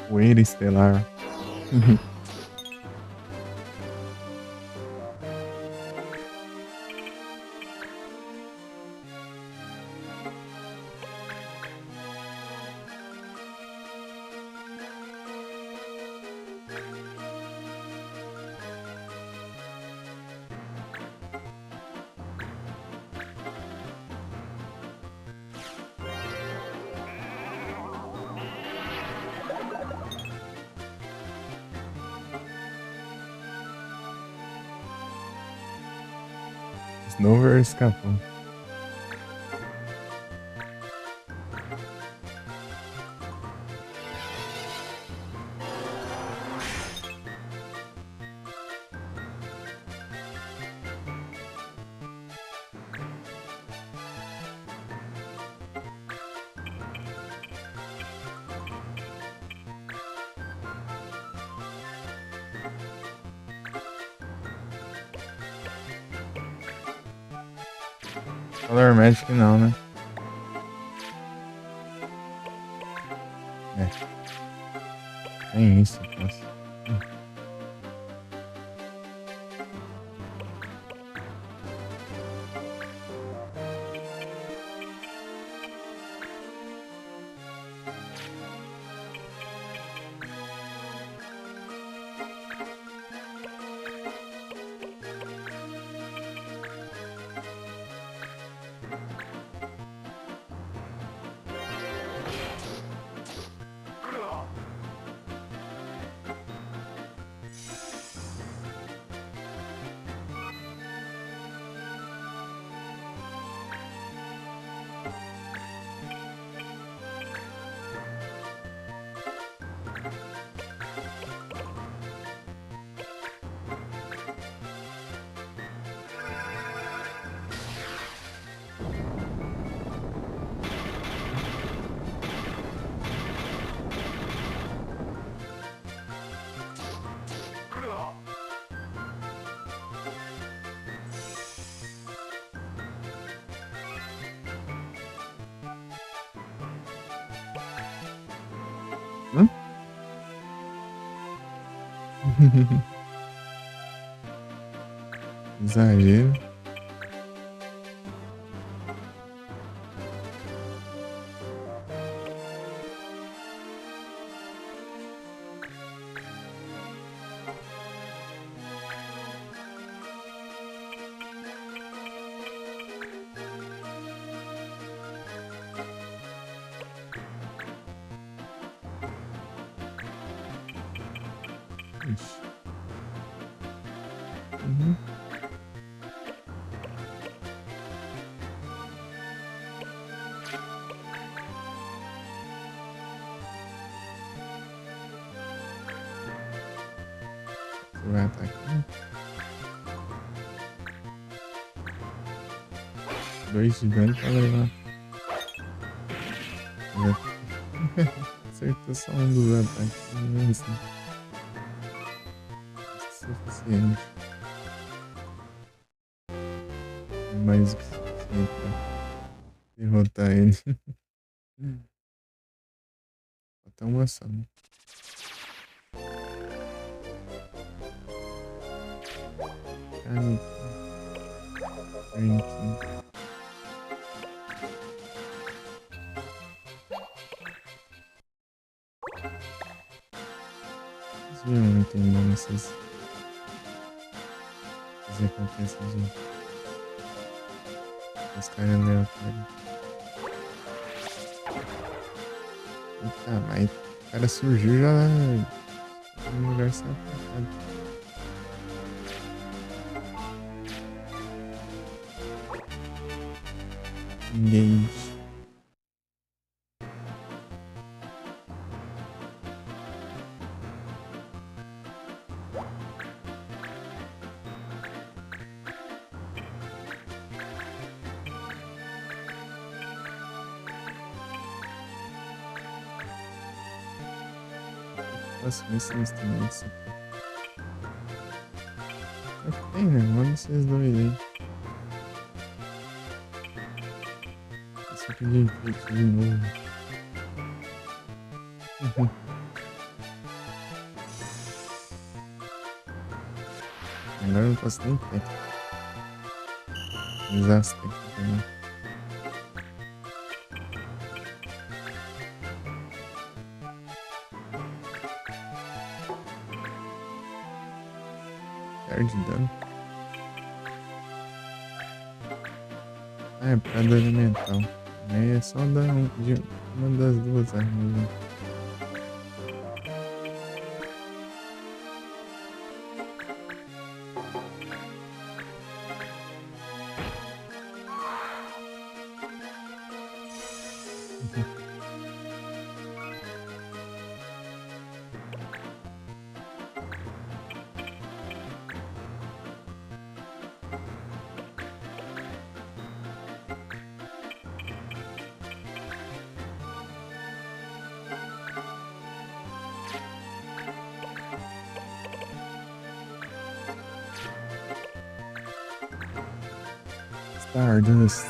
Poeira estelar. Snover escapou. Color Magic não, né? Tem isso, nossa. Exagero. Ixi. Uhum. Você vai atacar? 2 de dano pra levar. Acertou só um dos ataques. Mesmo assim. Isso é suficiente. É mais do que suficiente pra derrotar ele. Até uma ação. Canequinho. Canequinho. Vocês viram um item bom nessas recompensas de os caras aleatórios. Eita, mas o cara surgiu já no lugar certo. Engage. Nossa, mas esses instrumentos. Ok, né? Manda esses dois aí. Esse aqui de enfeite de novo. Agora eu não posso nem ter. Desastre aqui também. Perde dano. Ah, é pra dano mental. Aí é só dar de uma das duas armas. Né? Stardust.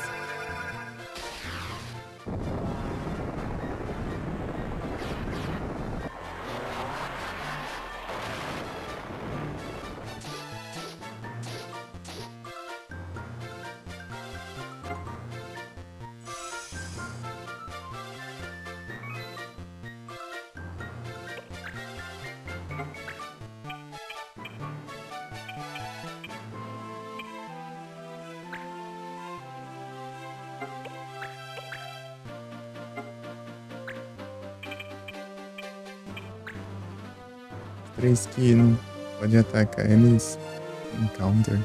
Três que não pode atacar eles. Encounter.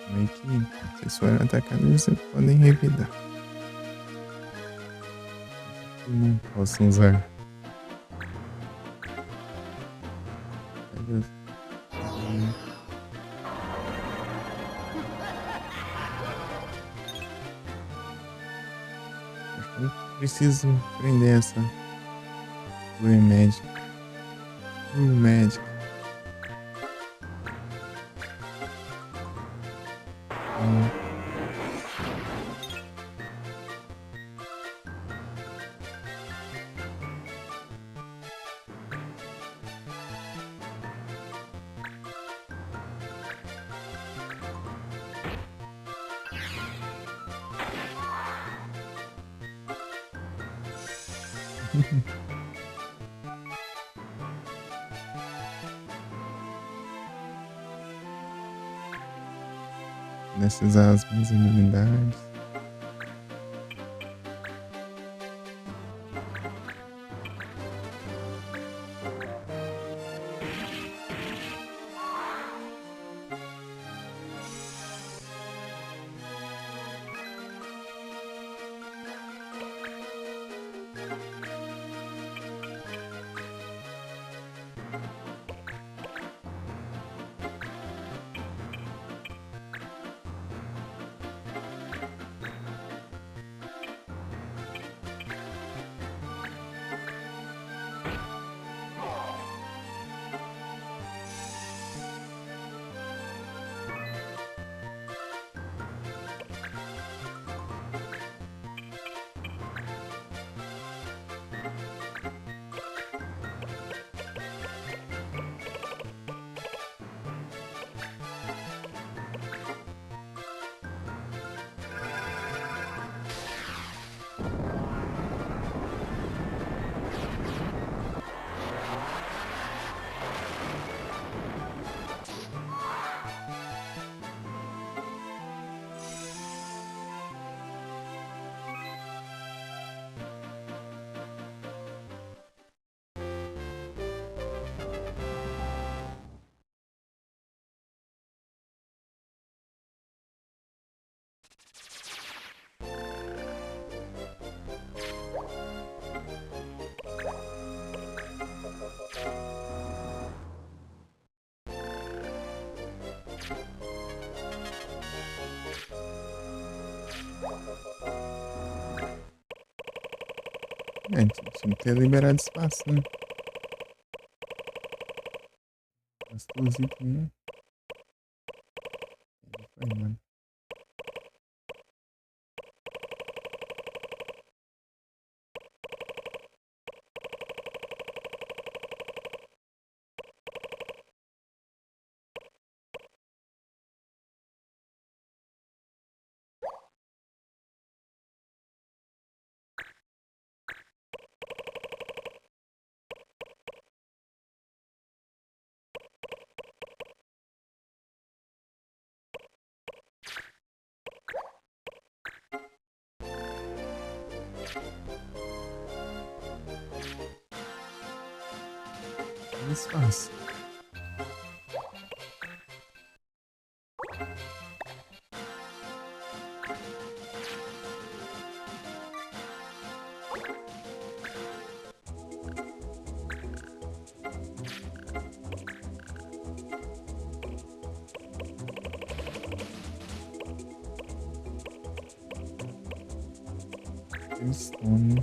Meio que se vocês forem atacados, vocês podem revidar. Não posso usar. Eu preciso prender essa Blue Magic. Blue Magic. Nessas as minhas habilidades. É, tinha que ter liberado espaço, né? Gastou os itens, né? Foi, mano. Espaço. Stone.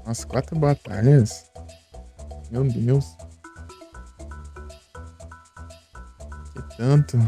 Nossa, 4 batalhas? Meu Deus. Que tanto.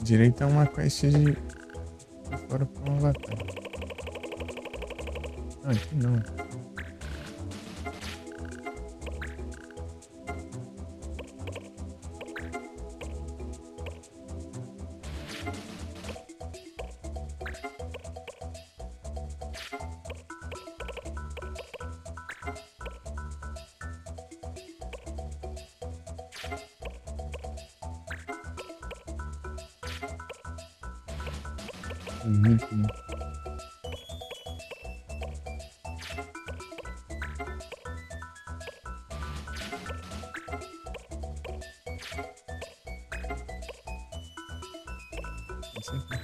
Direito a uma quest de fora pra uma batalha. Não, aqui não. Muito. Isso aqui.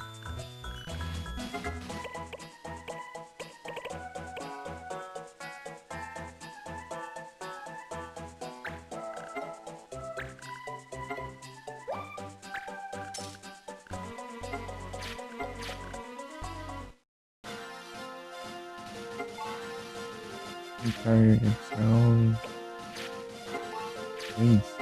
Tchau. É isso.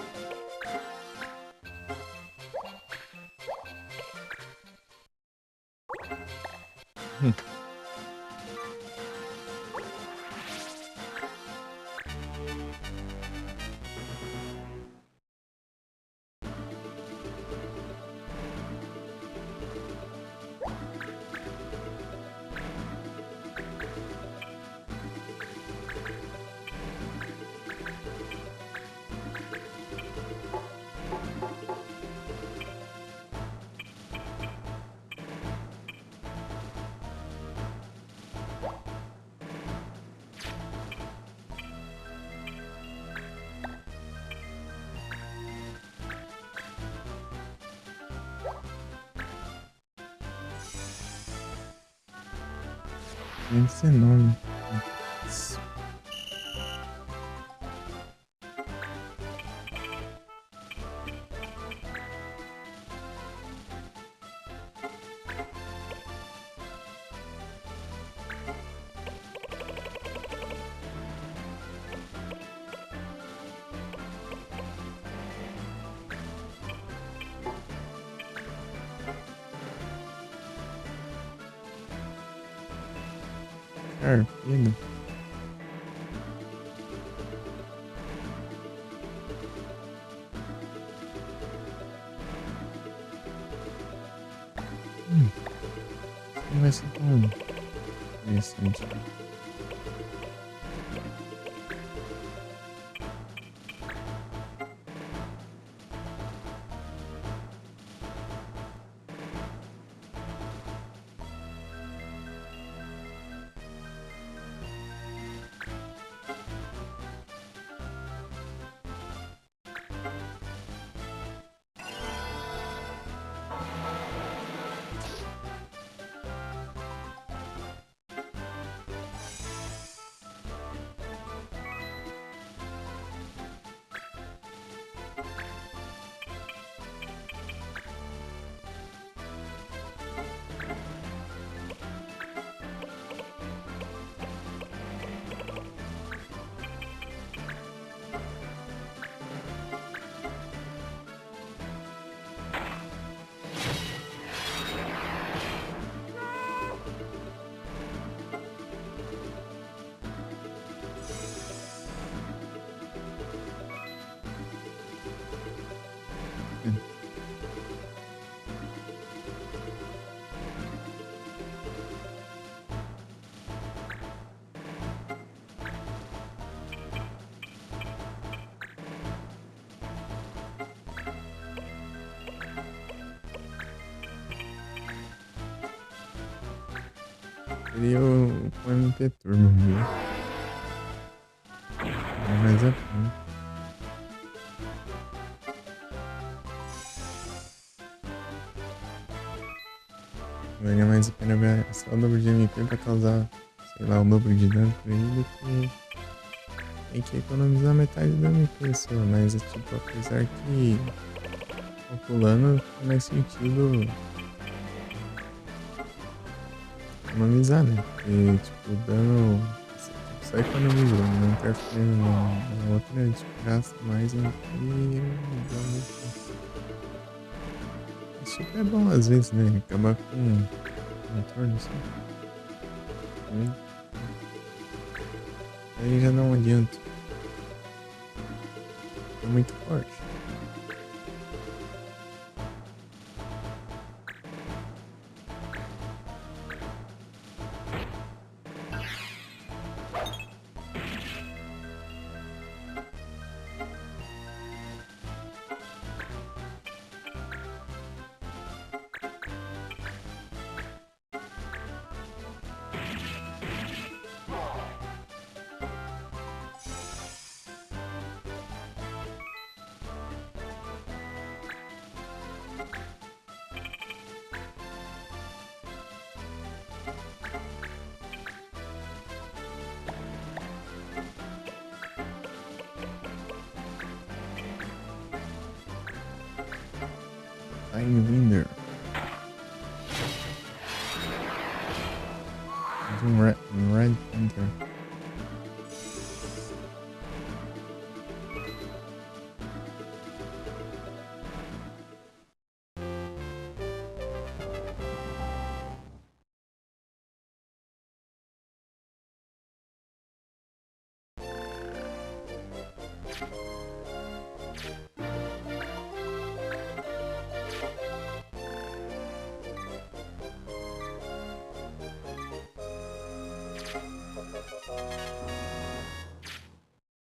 Tem esse nome. Carpino. Não vai ser tão interessante. Seria o MP Turbo mesmo. Mas é bom. Valia mais a pena gastar o dobro de MP pra causar, sei lá, o dobro de dano pra ele do que tem que economizar metade do MP só. Mas, tipo, apesar que calculando faz mais sentido economizar, né? Porque, tipo, o dano só economiza, não interferindo na outra, a gente gasta mais MP e o dano. Isso é bom às vezes, né? Acabar com um torno assim. Aí já não adianta. É muito forte. Winder. De um Red Panther.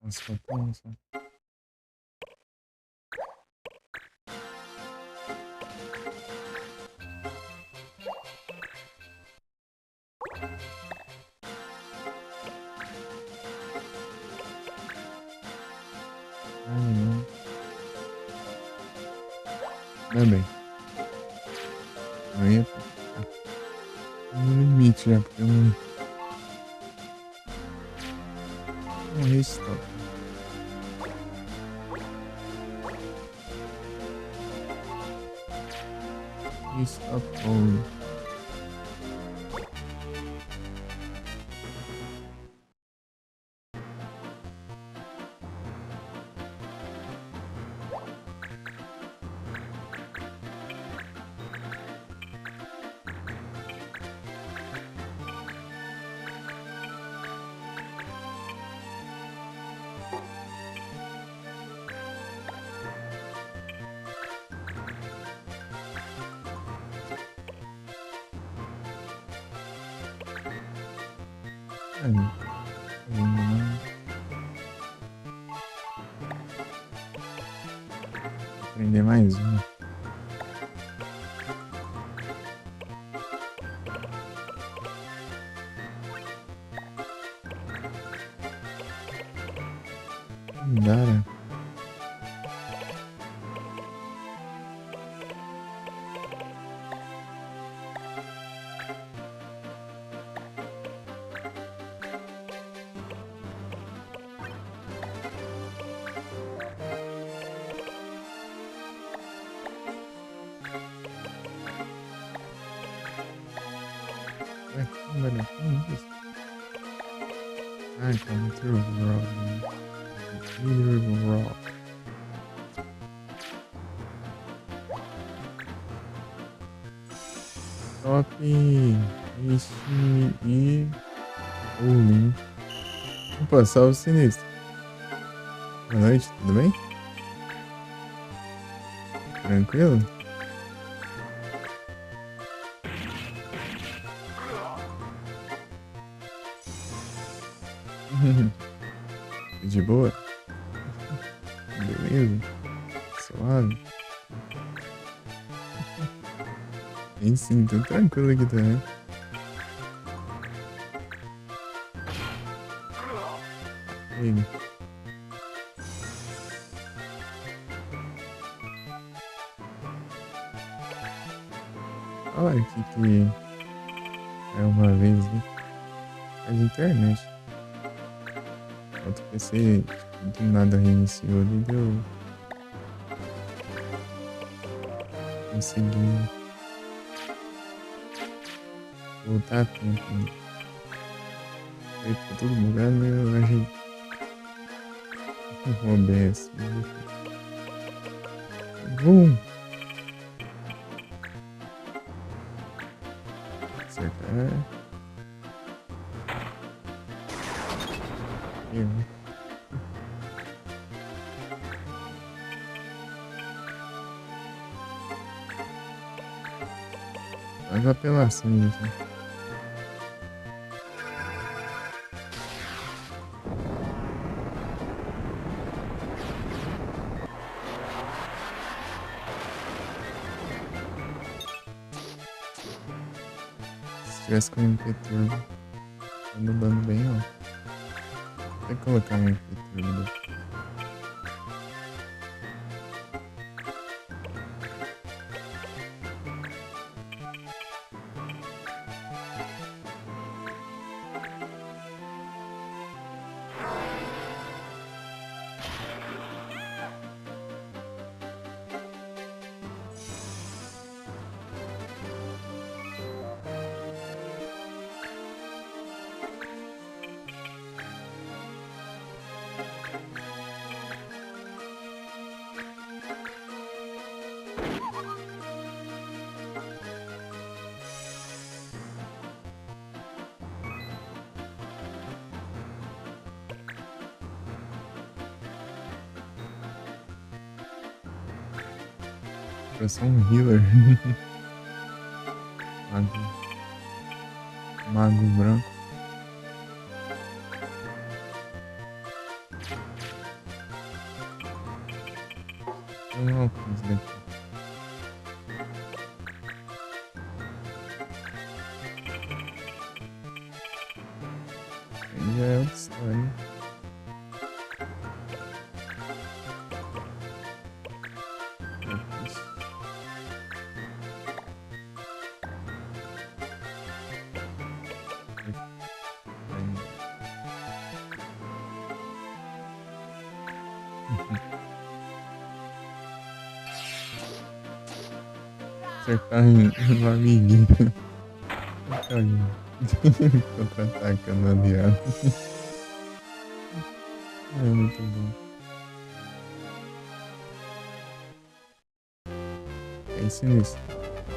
Nossa, faltou um só. Ai, não. Ainda bem. Eu ia ficar no limite já, porque eu não restop. Restopou. Ai, não. Vou aprender mais uma. Não dá, né? Ué, não vai dar como isso? Ah, então, muito raw. Muito raw. Top. Ixi, e... Pulling. Opa, salve sinistro. Boa noite, tudo bem? Tranquilo? De boa? Beleza? Suave? Sim, tô tranquilo aqui também. Ele. Olha aqui que é uma vez, né? É de internet. Outro PC do nada reiniciou e deu. Consegui voltar a tempo. Né? Aí ficou tudo bugado, eu achei. O OBS. Vum! Acertar. Erro. As apelações, né? Se tivesse com MP Turbo, tá dando bem, ó. Vou colocar um MP Turbo. Eu sou um healer. Mago. Mago branco. Eu não alcanço daqui. Aí já é outra história. Acertar no amiguinho. Contra-atacando o aliado. É muito bom. É isso nisso.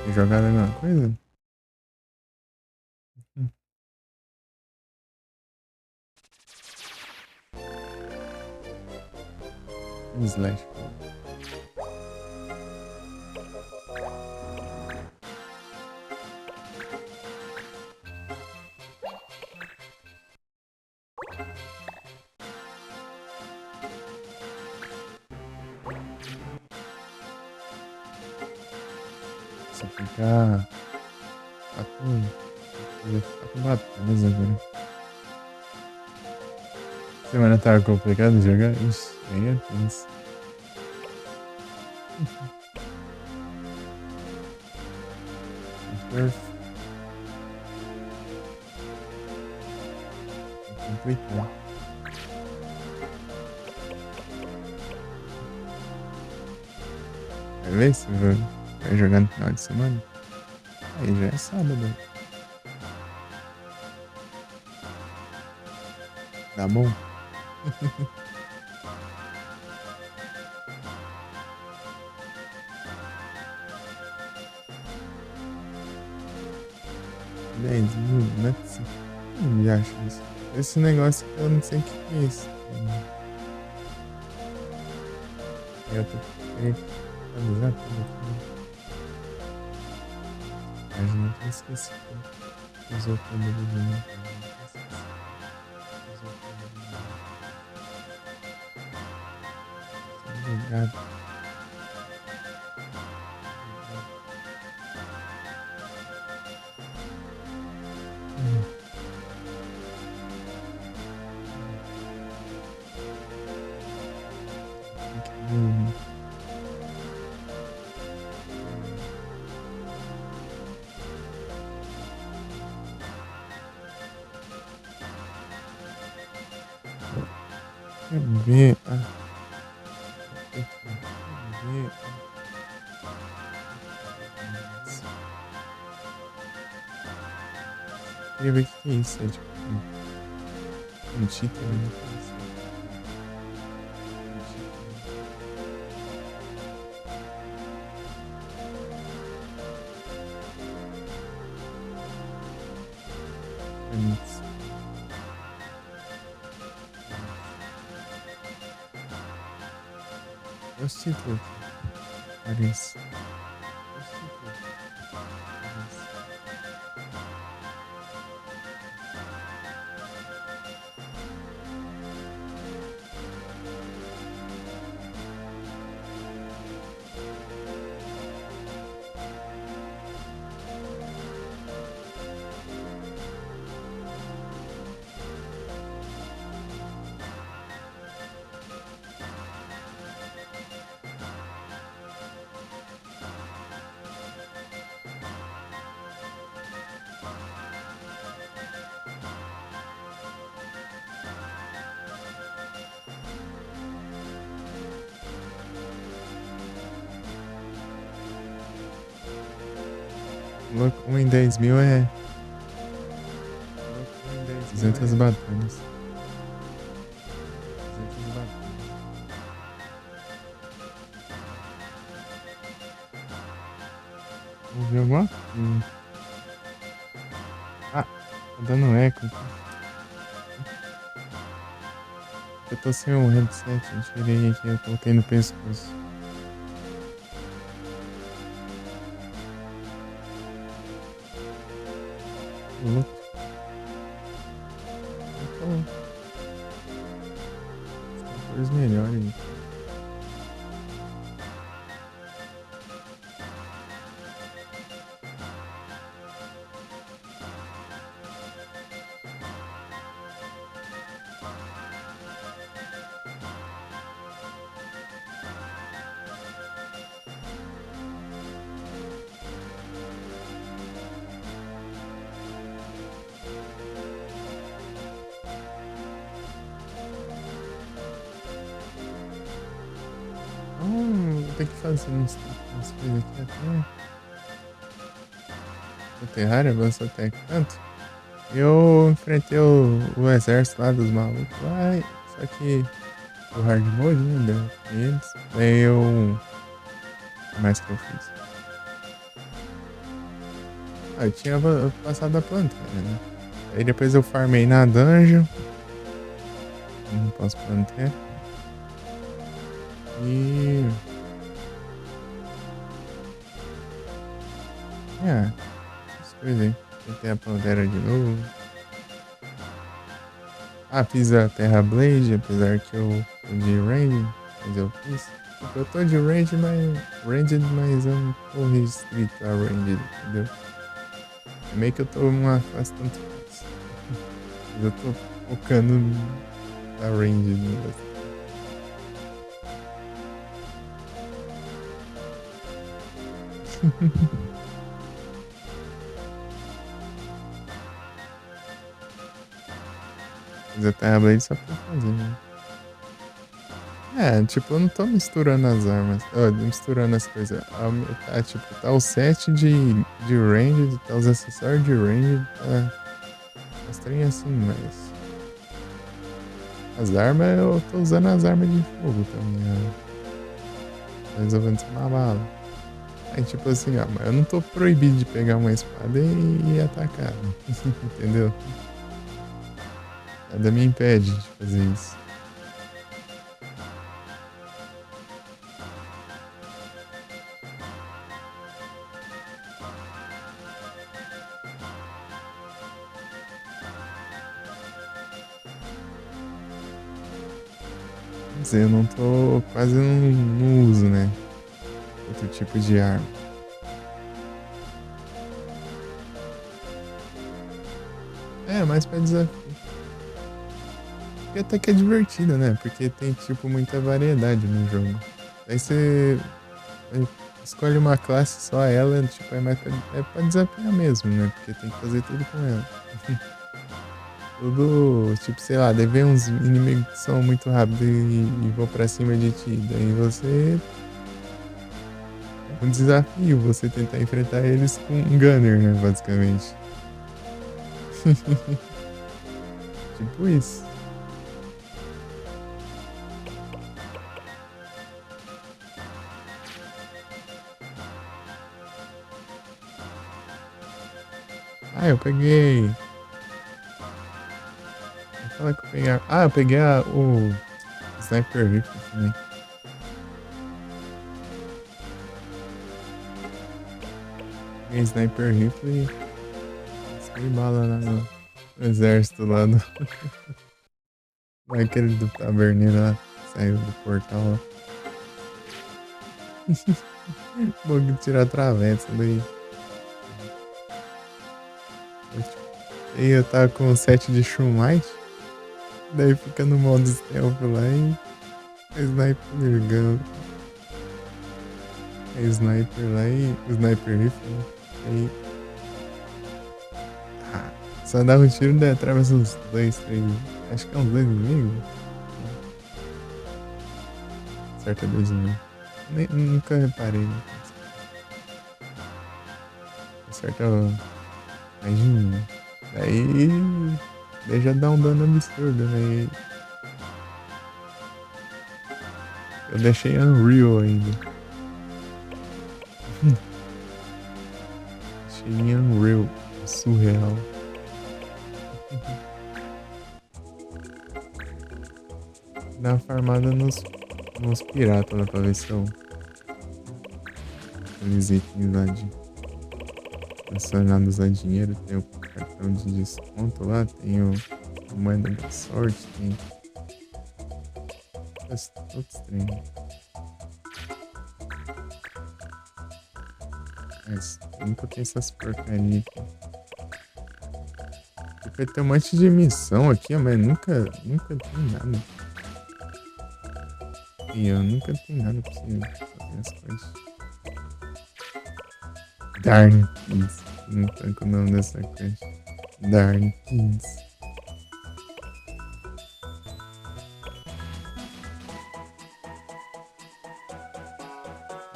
Tem jogado alguma coisa? Slash. Você ficar 4 batalhas agora. Semana tava complicado de jogar? Ixi, nem é tenso. Perfeito. É complicado. Vai ver se vai jogar no final de semana? Aí já é sábado. Tá bom? $10.000, não é possível. Não acho isso. Esse negócio que eu não sei o que é isso. Eu tô querendo atualizar tudo aqui. Mas não tô esquecido. Usou o câmbio do vídeo. Usou o câmbio do vídeo. Obrigado. Quero ver. Queria ver o que é isso. É tipo um título. Os títulos. Parece. Os títulos. Parece. Louco, 1 em 10.000 é. 200 batalhas. 200 batalhas. Vamos ver alguma? Ah, tá dando eco. Eu tô sem um headset, eu tirei aqui, eu coloquei no pescoço. Louco. As cores melhores. ter que fazer umas coisas aqui até. O Terraria avançou até canto. Eu enfrentei o exército lá dos malucos lá, só que o hard mode, né? Deu pra eles. Daí eu. O que mais que eu fiz? Ah, eu tinha passado a plantaria, né? Aí depois eu farmei na dungeon. Não posso plantar. E. Ah, essas coisas aí. Tentei a Pantera de novo. Ah, fiz a Terra Blade, apesar que eu tô de range, mas eu fiz. Tipo, eu tô de range, mas eu não tô restrito a range, entendeu? É meio que eu tô numa classe tanto faz. Mas eu tô focando na range do negócio. Fiz a Terra Blade só pra fazer, né? É, tipo, eu não tô misturando as armas, misturando as coisas. Tá, tipo, tá o set de range, tá os acessórios de range, tá as trem assim, mas as armas, eu tô usando as armas de fogo também, né? Tô resolvendo ser uma bala. Aí, tipo assim, ó, mas eu não tô proibido de pegar uma espada e atacar, entendeu? Nada me impede de fazer isso. Quer dizer, eu não tô, quase não uso, né? Outro tipo de arma. É, mais pra desafio. E até que é divertido, né? Porque tem, tipo, muita variedade no jogo. Aí você escolhe uma classe só ela, tipo, é pra desafiar mesmo, né? Porque tem que fazer tudo com ela. Tudo, tipo, sei lá, daí vem uns inimigos que são muito rápidos e vão pra cima de ti. Daí você. É um desafio você tentar enfrentar eles com um gunner, né? Basicamente. Tipo isso. Ah, eu peguei. Vou falar que eu peguei. Ah, eu peguei o Sniper Rifle também. Peguei Sniper Rifle e dei bala lá no exército lá do. Aquele do taberneiro lá. Saiu do portal lá. Bom que tirar a travessa daí. E eu tava com o set de Shroomlight. Daí fica no modo stealth lá e a sniper gun. A sniper lá e o sniper rifle. Aí. Ah, só dá um tiro e atravessa uns dois, três. Acho que é uns dois inimigos. Acerta dois inimigos. Nunca reparei. Né? Acerta mais de um. Daí já dá um dano absurdo, né? Eu deixei Unreal ainda. Deixei em Unreal. Surreal. Dá uma farmada nos piratas lá pra ver se eu. Aqueles itens lá de. Adicionados a dinheiro. Tem o cartão de desconto lá. Tem o moeda da sorte. Tem. Outros treinos. Mas nunca tem essas porcarias aqui. Vai ter um monte de missão aqui, mas nunca tem nada. E eu nunca tenho nada pra você fazer as coisas. Darn Kids. Não tanco o nome dessa coisa. Darn Kids.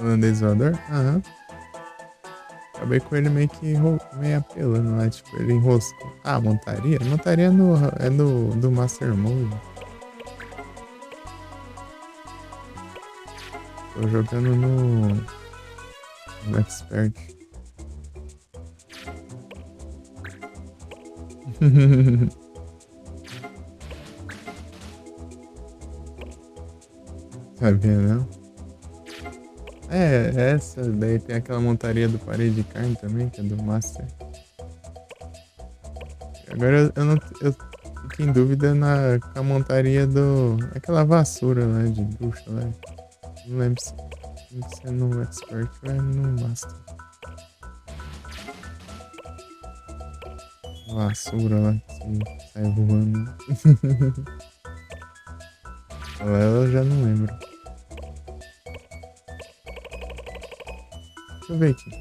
Holandês voador? Aham. Acabei com ele meio apelando lá, tipo, ele enroscou. Ah, montaria? Montaria é do Master Mode. Tô jogando no Expert. Sabia não? Essa daí tem aquela montaria do Parede de Carne também, que é do Master. Agora eu não. Eu fico em dúvida com a montaria do. Aquela vassoura lá de bruxa lá. Não lembro se é no Expert ou é no Master. Vassoura lá que sai voando. Ela eu já não lembro. Deixa eu ver aqui.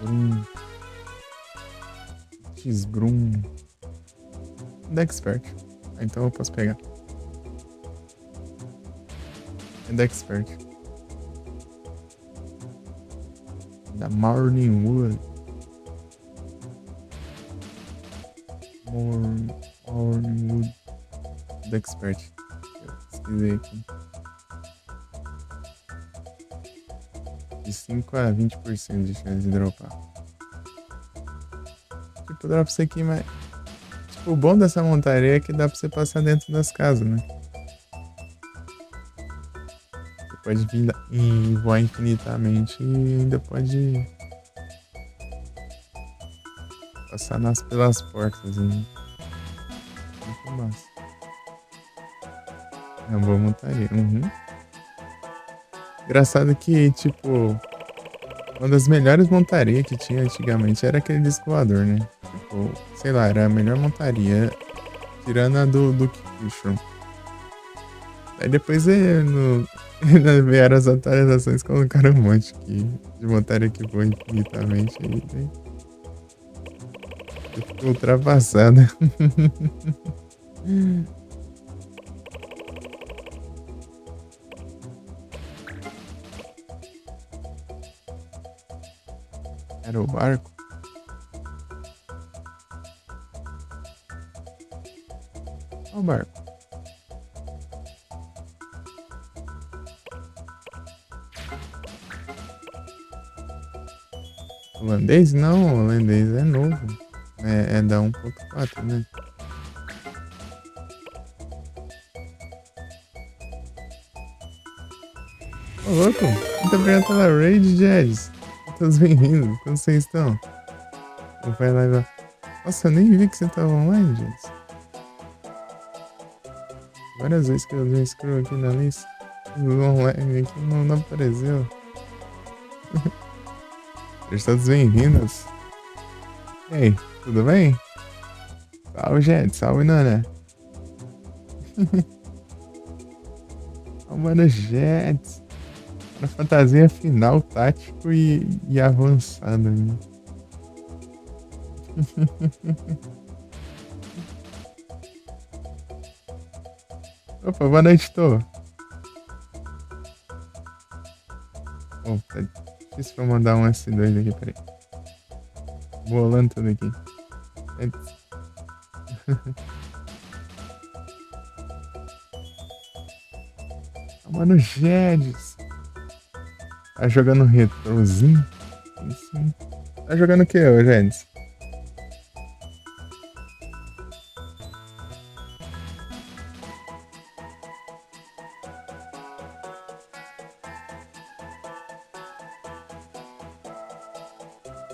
Brum. X-Brum. Da Expert. Ah, então eu posso pegar. É da Expert. Da Morning Wood. Morning Wood. Da Expert. Eu pesquisei aqui. De 5 a 20% de chance de dropar. Tipo, dropa isso aqui, mas. Tipo, o bom dessa montaria é que dá pra você passar dentro das casas, né? Você pode vir e voar infinitamente e ainda pode passar pelas portas. Hein? Muito massa. É uma boa montaria. Uhum. Engraçado que, tipo, uma das melhores montarias que tinha antigamente era aquele disco voador, né? Tipo, sei lá, era a melhor montaria, tirando a do Kikushon. Aí depois vieram as atualizações, colocaram um monte de montaria que voa infinitamente. Aí ficou ultrapassada. Era o barco. Olha o barco. Holandês? Não, holandês é novo. É da 1.4, né? Ô, louco! Muito obrigado pela raid, Jazz. Todos bem-vindos. Como vocês estão? Vai lá e vai. Nossa, eu nem vi que você tava online, Jazz. Várias vezes que eu dei um scroll aqui na lista. Online aqui não apareceu. Sejam todos bem-vindos. E aí, tudo bem? Salve, gente. Salve, Nana. Mano, Jets. Na fantasia final, tático e avançado. Né? Opa, boa noite, Tô. Opa, difícil pra mandar um S2 aqui, peraí. Bolando tudo aqui. Mano, Jedes. Tá jogando retrozinho? Sim. Tá jogando o que, ô Jedes?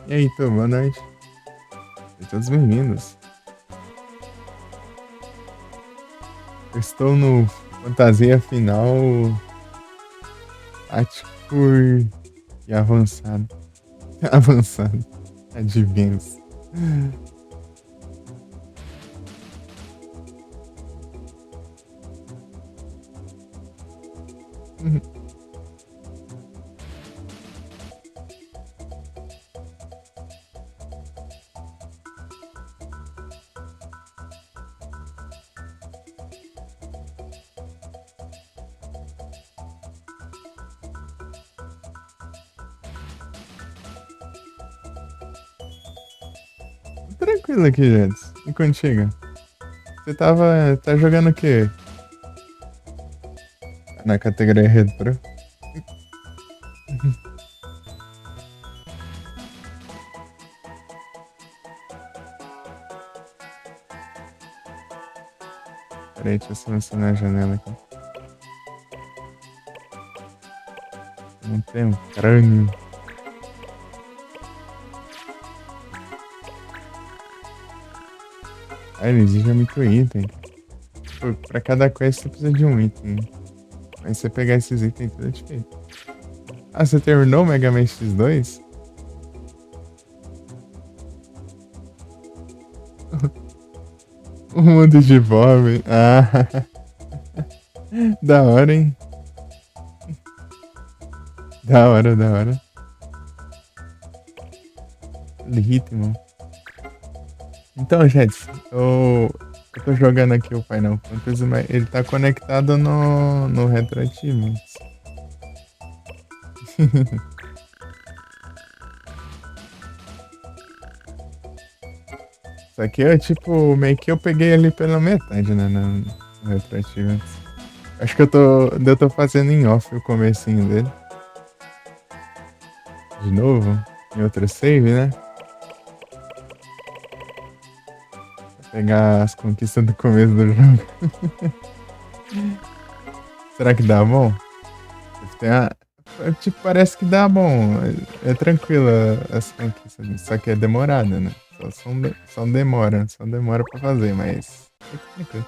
E aí, Tô, boa noite. Sejam todos bem-vindos. Eu estou no fantasia final tático e avançado. Avançado. Advance. Tranquilo aqui, gente. E contigo? Você tá jogando o quê? Na categoria retro? Peraí, deixa eu selecionar a janela aqui. Não tem um crânio. Ah, ele exige muito item. Pô, pra cada quest você precisa de um item. Mas você pegar esses itens, tudo é difícil. Ah, você terminou o Mega Man X2? O mundo de Bob. Ah, da hora, hein? Da hora, da hora. Ritmo. Então, gente, eu tô jogando aqui o Final Fantasy, mas ele tá conectado no Retroachievements. Isso aqui é tipo, meio que eu peguei ali pela metade, né, no Retroachievements. Acho que eu tô fazendo em off o comecinho dele. De novo, em outro save, né? Pra pegar as conquistas do começo do jogo. Será que dá bom? Tem a, tipo, parece que dá bom. É tranquilo as conquistas. Só que é demorada, né? Só demora pra fazer, mas. É tranquilo.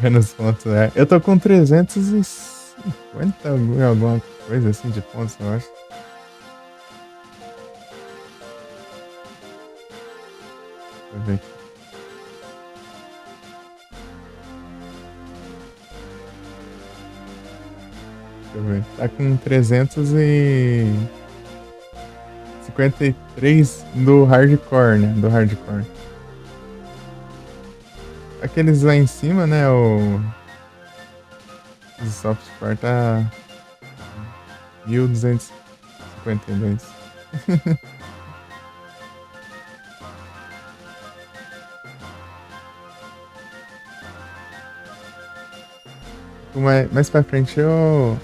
Menos pontos, é. Eu tô com 350 alguma coisa assim de pontos, eu acho. Deixa eu ver aqui. Deixa eu ver. Tá com 353 do hardcore, né? Do hardcore. Aqueles lá em cima, né? O softcore tá 1252. Mais pra frente acho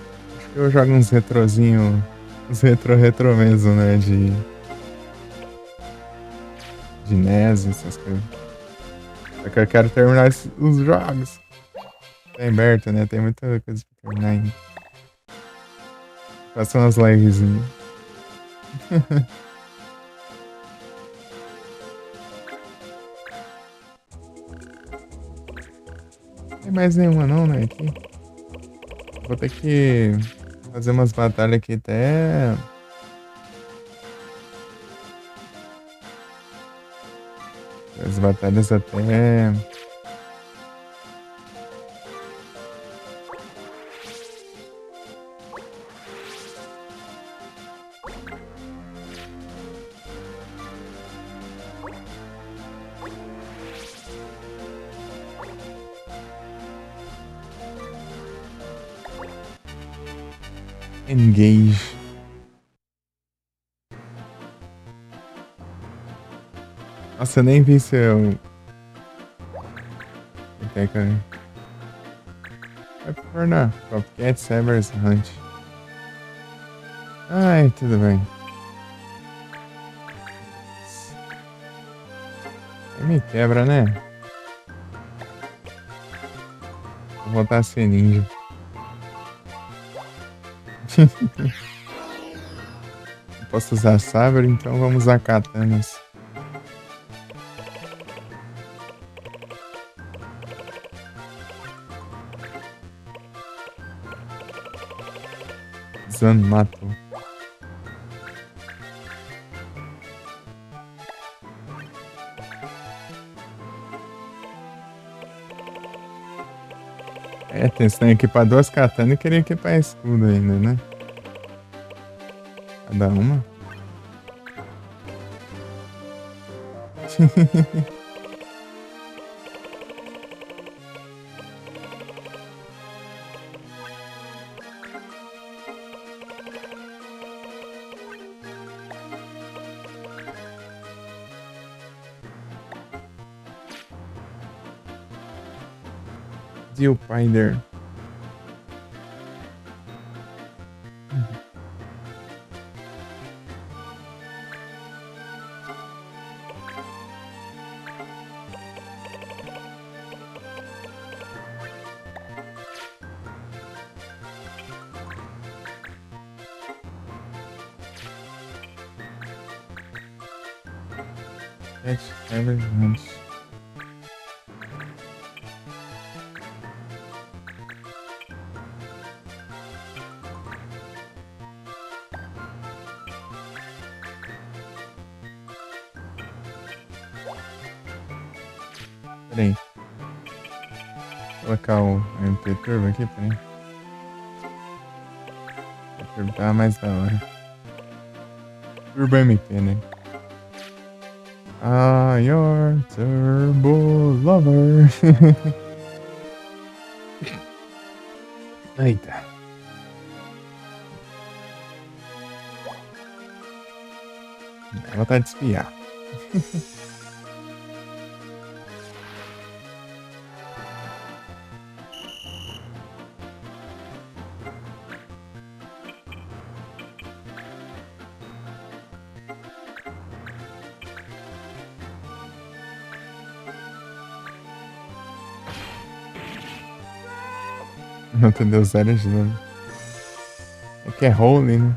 que eu jogo uns retrozinho. Uns retro mesmo, né? De NES, essas coisas. Só que eu quero terminar os jogos. Tá aberto, né? Tem muita coisa pra terminar ainda. Faça umas livezinhas. Não tem mais nenhuma não, né? Aqui. Vou ter que fazer umas batalhas aqui até. As batalhas até. Engage. Nossa, eu nem vi se eu. Até, cara. Vai tornar Copycat Cyber's Hunt. Ai, tudo bem. Aí me quebra, né? Vou voltar a ser ninja. Eu posso usar sabre, então vamos usar katanas. Zanmato. É, tem que equipar duas katanas e queria equipar escudo ainda, né? Cada uma. Zilpider. Antes. Peraí. Vou colocar o MP Turbo aqui, peraí. O Turbo tá mais da hora. Turbo MP, né? Ah, your Turbo Lover. Eita. Dá vontade de espiar. Não entendeu zero de novo. É que é Holy, né?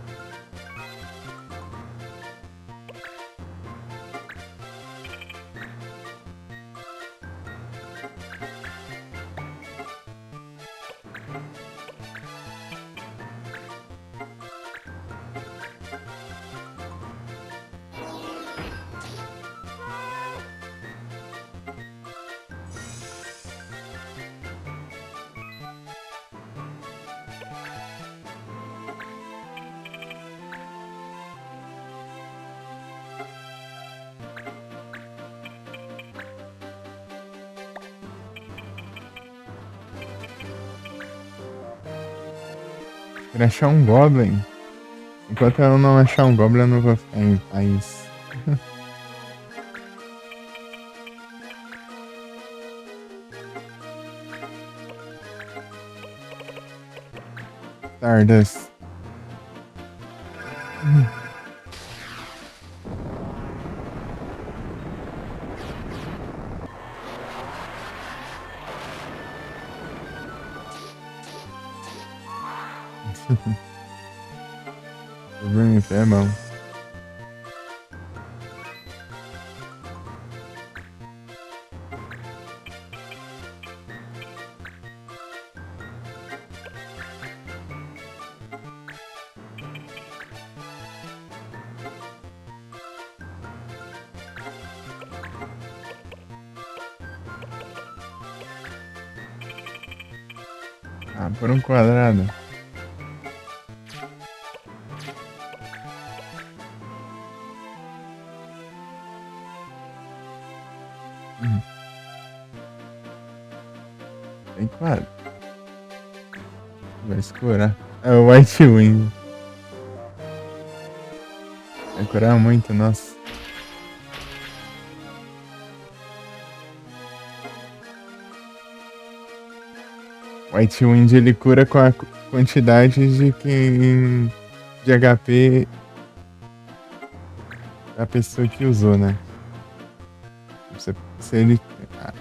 Queria achar um Goblin. Enquanto eu não achar um Goblin, eu não vou ficar em paz. Stardust. O Brim é bom. Ah, por um quadrado. Tem quadro. Vai escurar. É o White Wind. Vai curar muito, nossa. White Wind ele cura com a quantidade de HP da pessoa que usou, né? Se ele.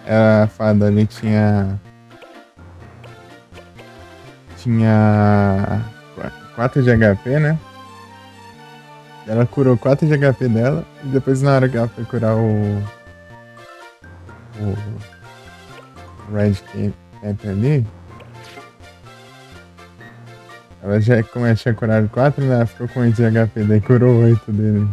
A fada ali tinha 4 de HP, né? Ela curou 4 de HP dela e depois na hora que ela foi curar o Red Cap ali, ela já, como ela tinha curado 4, né? Ela ficou com 8 de HP, daí curou 8 dele.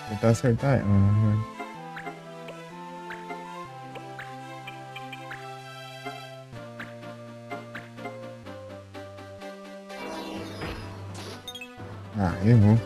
Tentar acertar ela, né? Ah, errou.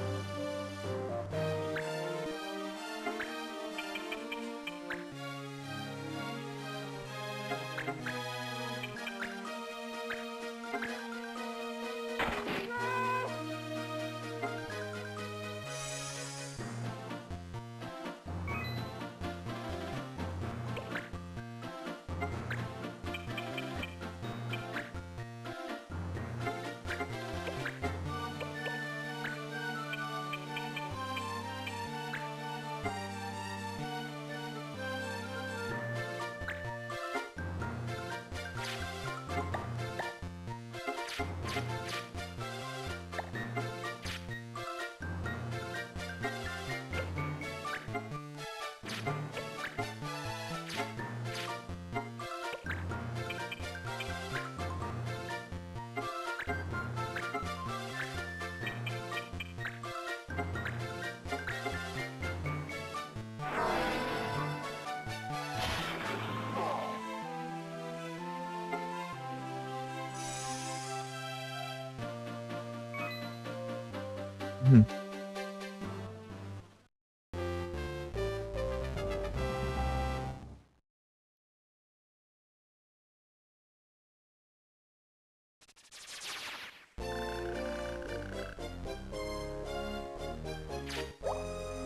Uhum.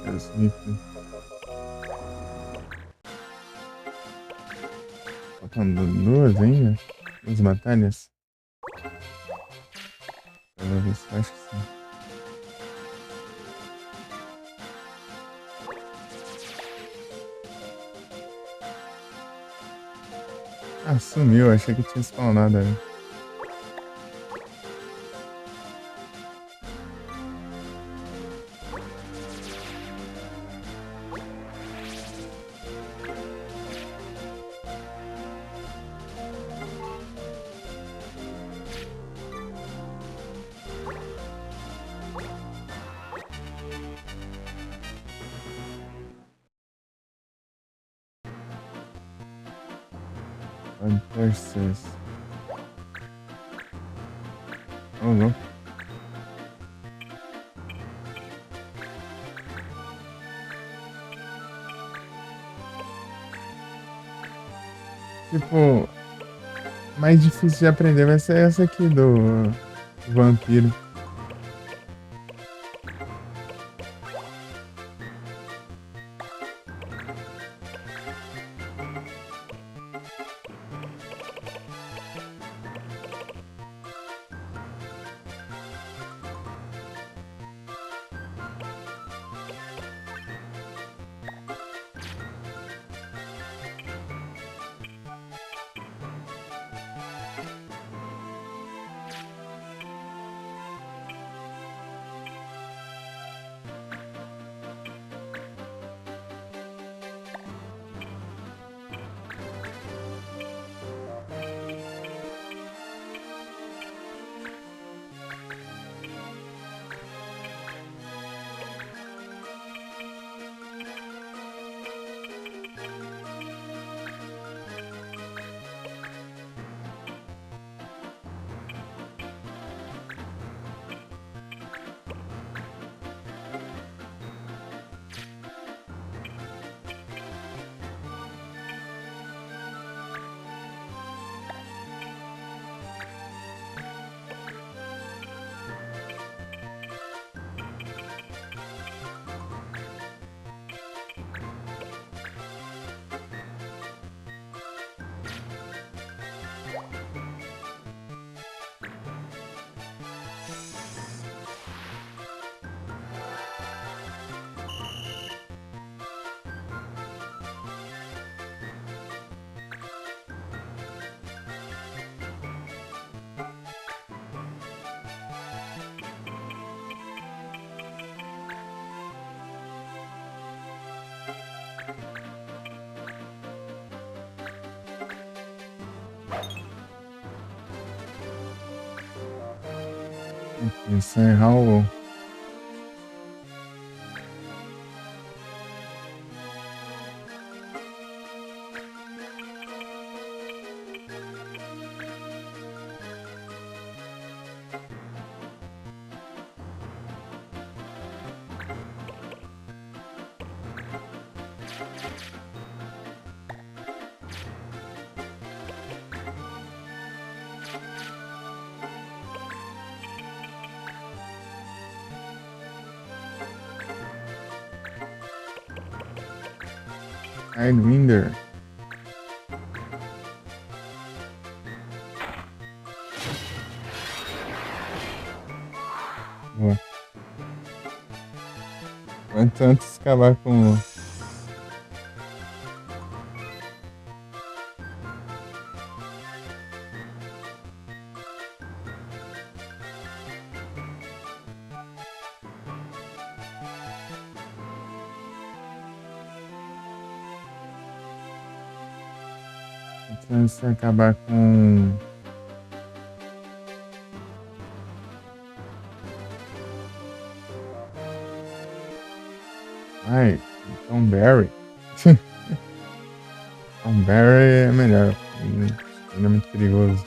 Deus me livre. Faltando duas ainda? Duas batalhas? Pelo visto, acho que sim. Ah, sumiu. Achei que tinha spawnado ali. Hunters. Oh, louco. Tipo, mais difícil de aprender vai ser essa aqui do vampiro. Encerrar o. Sidewinder. Boa. Quanto antes acabar com... Antes de acabar com... Ai, Tom Barry. Tom Barry é melhor. Ele é muito perigoso.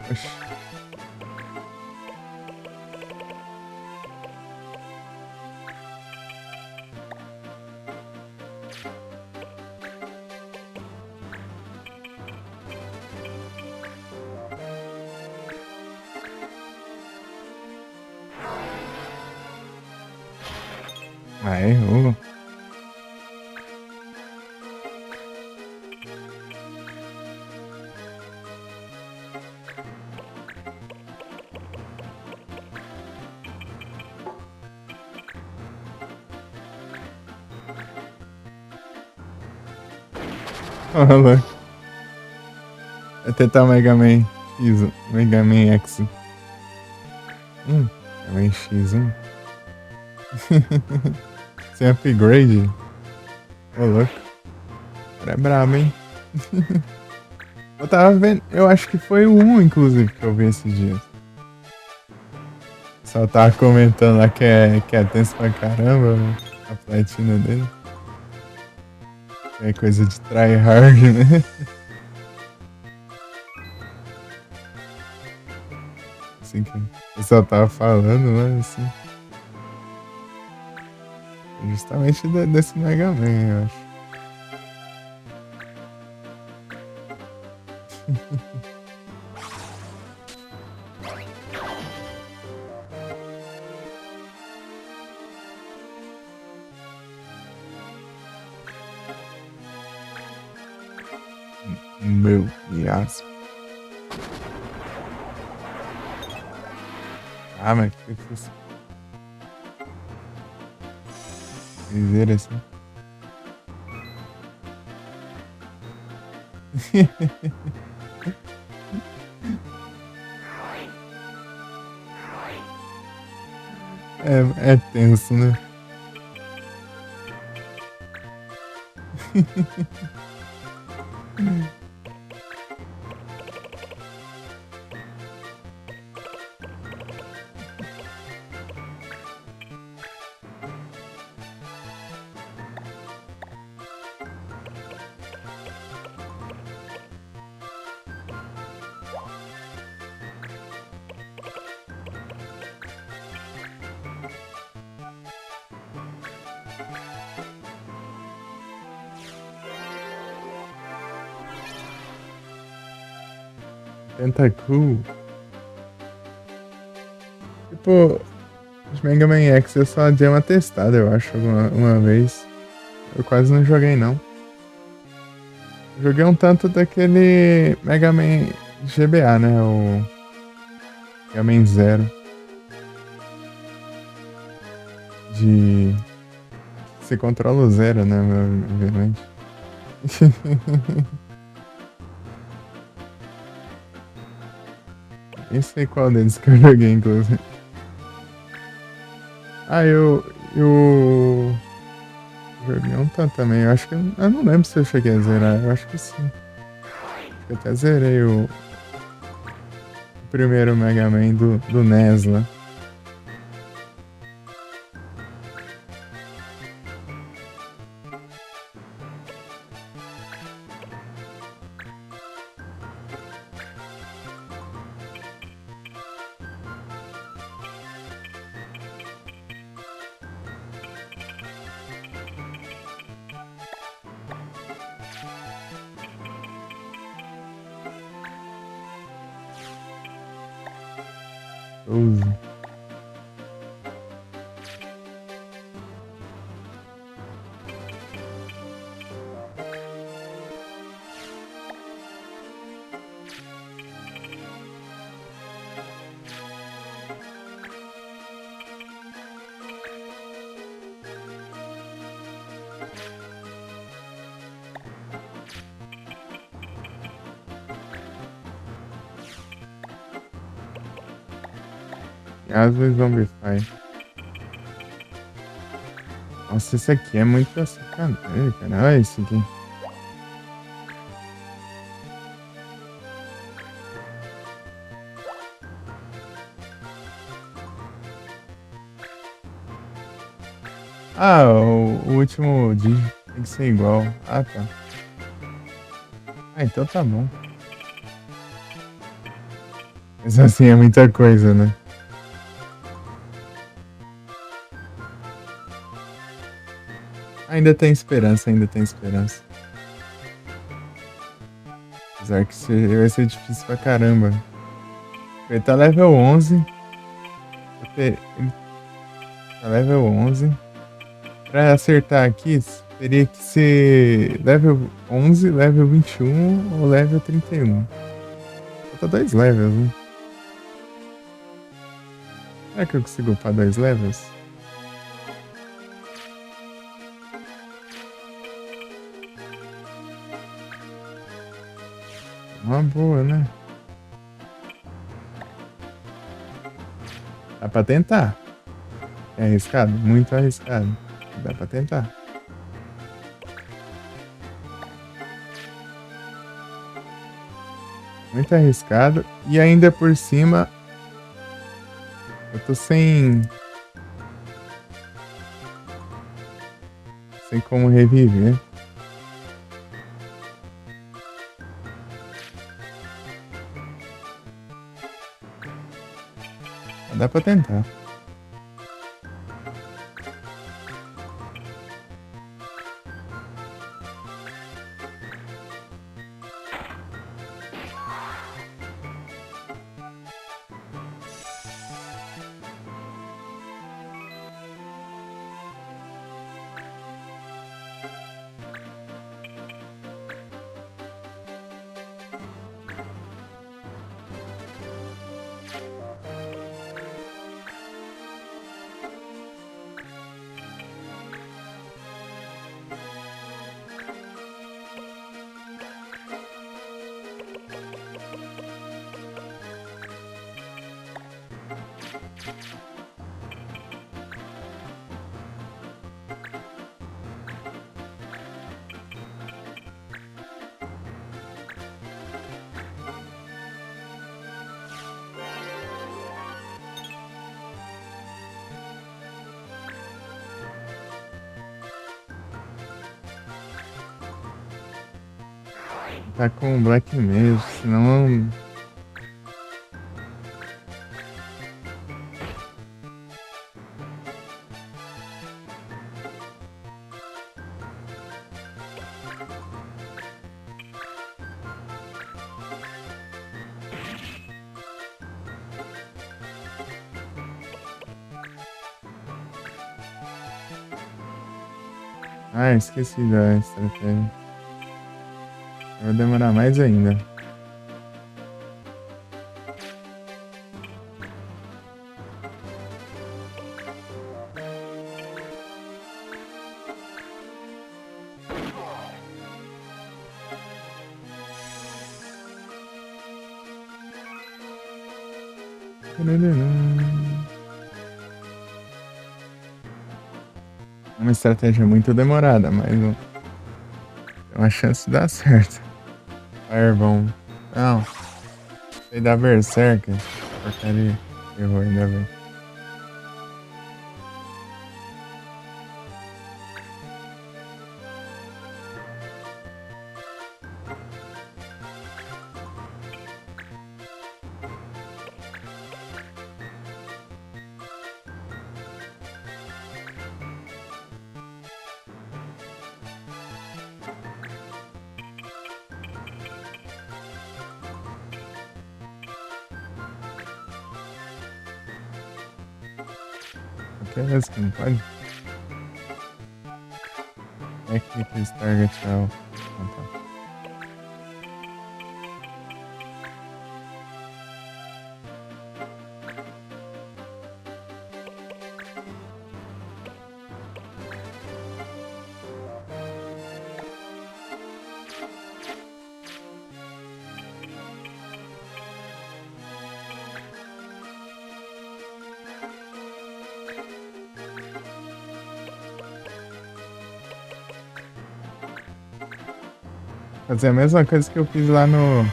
Oxi. Ah, errou. Olha. Vai tentar o Mega Man X, Mega Man X. Mega Man X1. Sem upgrade. Ô, louco. O cara é brabo, hein? Eu tava vendo, eu acho que foi o 1, inclusive, que eu vi esses dias. Só tava comentando lá que é tenso pra caramba, né? A platina dele. É coisa de tryhard, né? Assim que o pessoal tava falando, né? Assim. Justamente desse Mega Man, eu acho. Meu fiasco. Ah, mas que isso? Viver assim. É tenso, né? Tentacool. Tipo, os Mega Man X eu só dei uma testada, eu acho, uma vez. Eu quase não joguei, não. Joguei um tanto daquele Mega Man GBA, né? O Mega Man Zero. Você controla o Zero, né, obviamente. Nem sei qual deles que eu joguei, inclusive. Ah, eu joguei um tanto também. Eu acho que. Eu não lembro se eu cheguei a zerar. Eu acho que sim. Acho que eu até zerei o primeiro Mega Man do NES lá. Doze. Asas Zombify. Nossa, esse aqui é muito sacanagem, cara. Olha esse aqui. Ah, o último dígito tem que ser igual. Ah, tá. Ah, então tá bom. Mas assim, é muita coisa, né? Ainda tem esperança, ainda tem esperança. Apesar que vai ser difícil pra caramba. Ele tá level 11. Ele tá level 11. Pra acertar aqui, teria que ser level 11, level 21 ou level 31. Falta 2 levels, né? Será que eu consigo upar 2 levels? Uma boa, né? Dá pra tentar. É arriscado? Muito arriscado. Dá pra tentar. Muito arriscado. E ainda por cima, eu tô sem como reviver. Dá pra tentar. Tá com Black mesmo, senão. Ah, esqueci da estratégia. Vai demorar mais ainda. Uma estratégia muito demorada, mas tem uma chance de dar certo. Firebomb. Não. Sei da Berserker. Porcaria. Errou, ainda bem. Que é esse que não pode? É que esse target é o... Ah, tá. Fazer a mesma coisa que eu fiz lá no...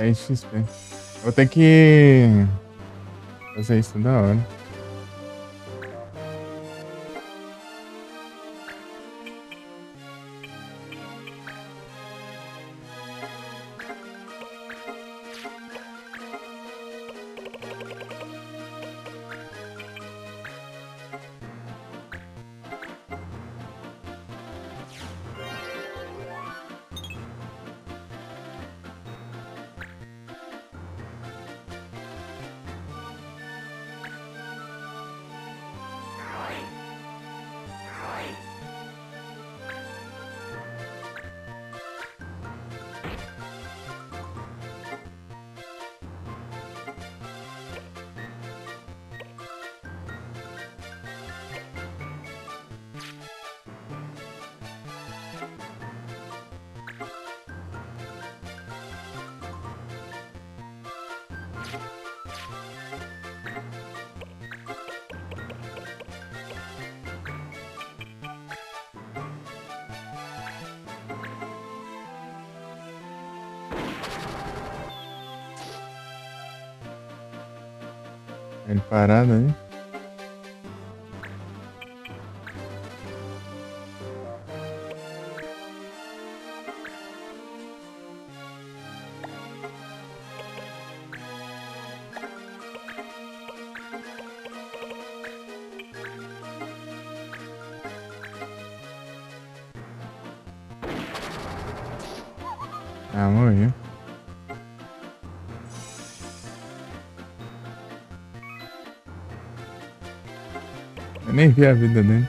É XP. Vou ter que fazer isso da hora. Ele parado aí. Ah, morreu. Eu nem vi a vida dele.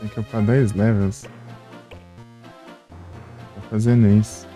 Tem que upar 2 levels. Tô fazendo isso.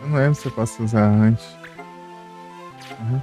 Eu não lembro se eu posso usar antes. Uhum.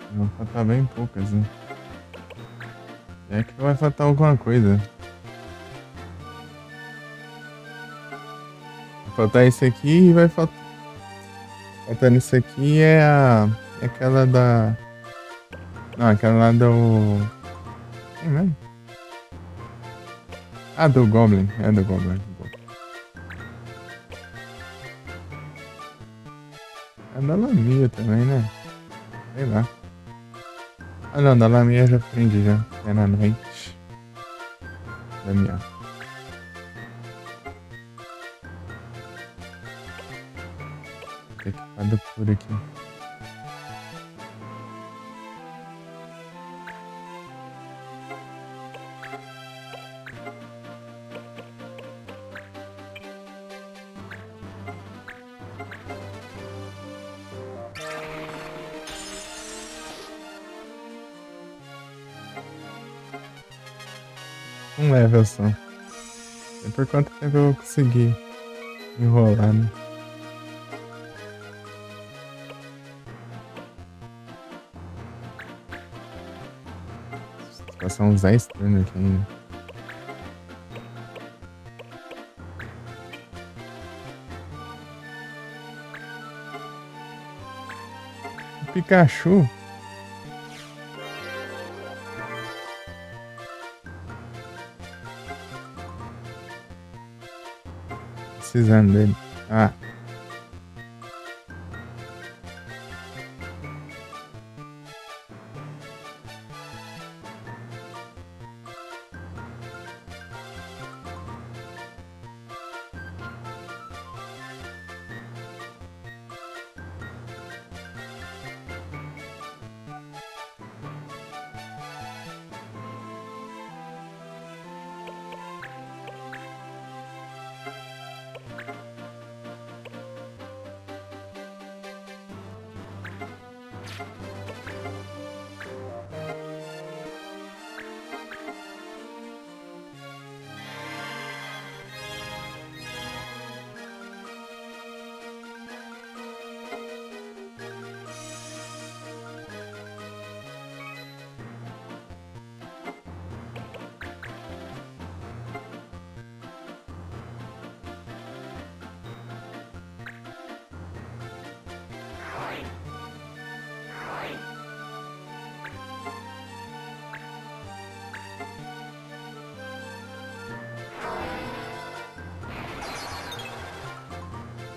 Vai faltar bem poucas, né? É que vai faltar alguma coisa. Vai faltar esse aqui e vai faltar. Faltando isso aqui é a. É aquela da. Não, aquela lá do. Quem mesmo? Ah, do Goblin. É do Goblin. É da Lamia também, né? Sei lá. Ah não, da Lamia eu já aprendi já. É na noite. Lamia. Tem que ficar do por aqui. Um level só. E por quanto tempo eu vou conseguir enrolar, né? Passar uns 10 turnos aqui ainda. O Pikachu. Precisando dele. Ah.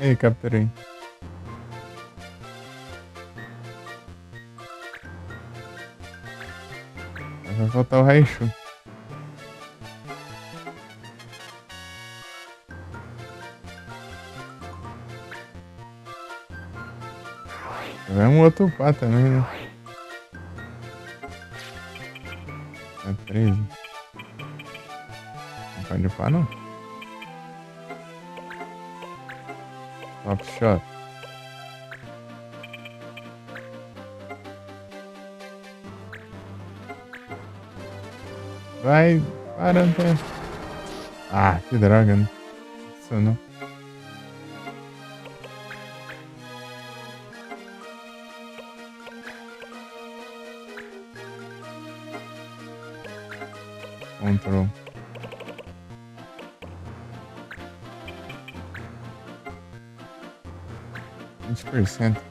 Ei, capturei. Vai faltar o Raichu. Vai um outro upar também, né? É 13. Não pode upar, não. Top shot. Vai parando. Ah, que droga, né? Isso não. Control. 20%.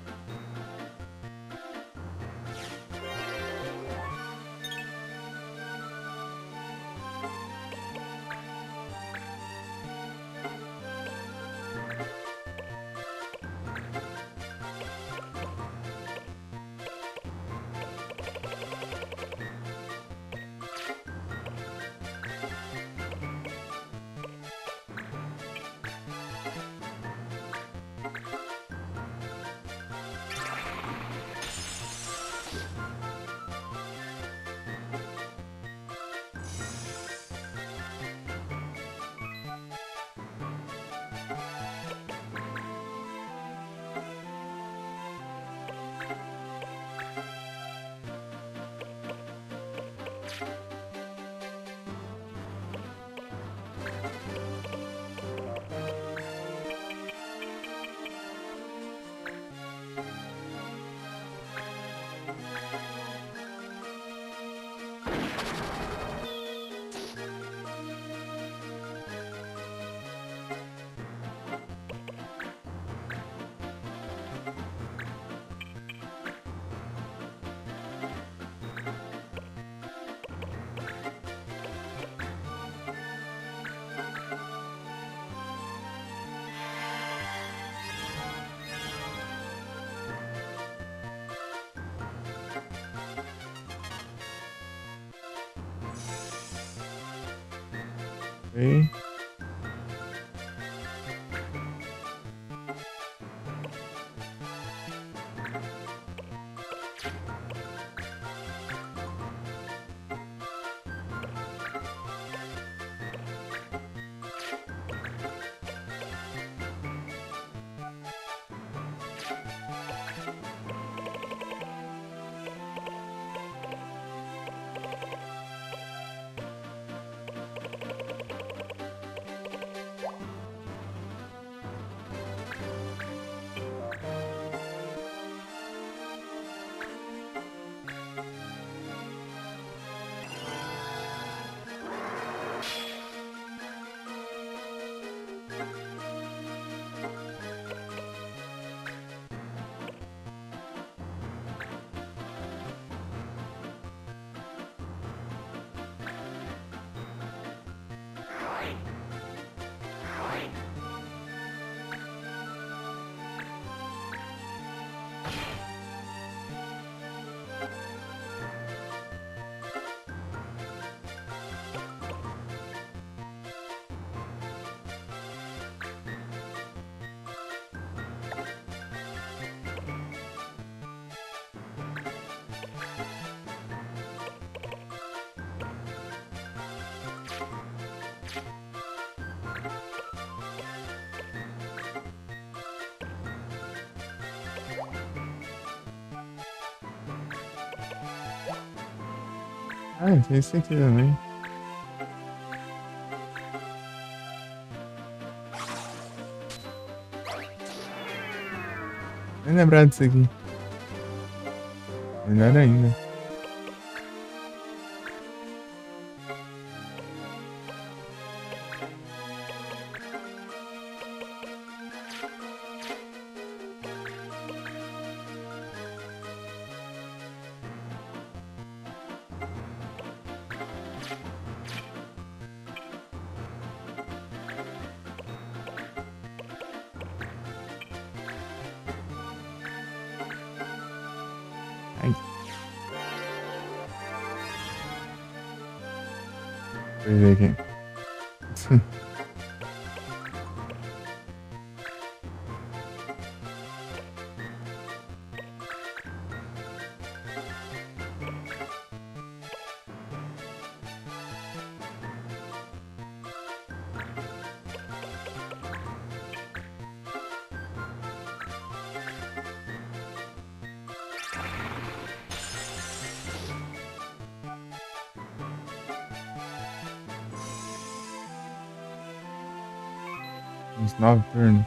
Ok. Ah, tem esse aqui também. Nem lembrar disso aqui. Melhor ainda. eu ver aqui. Uns 9 turnos.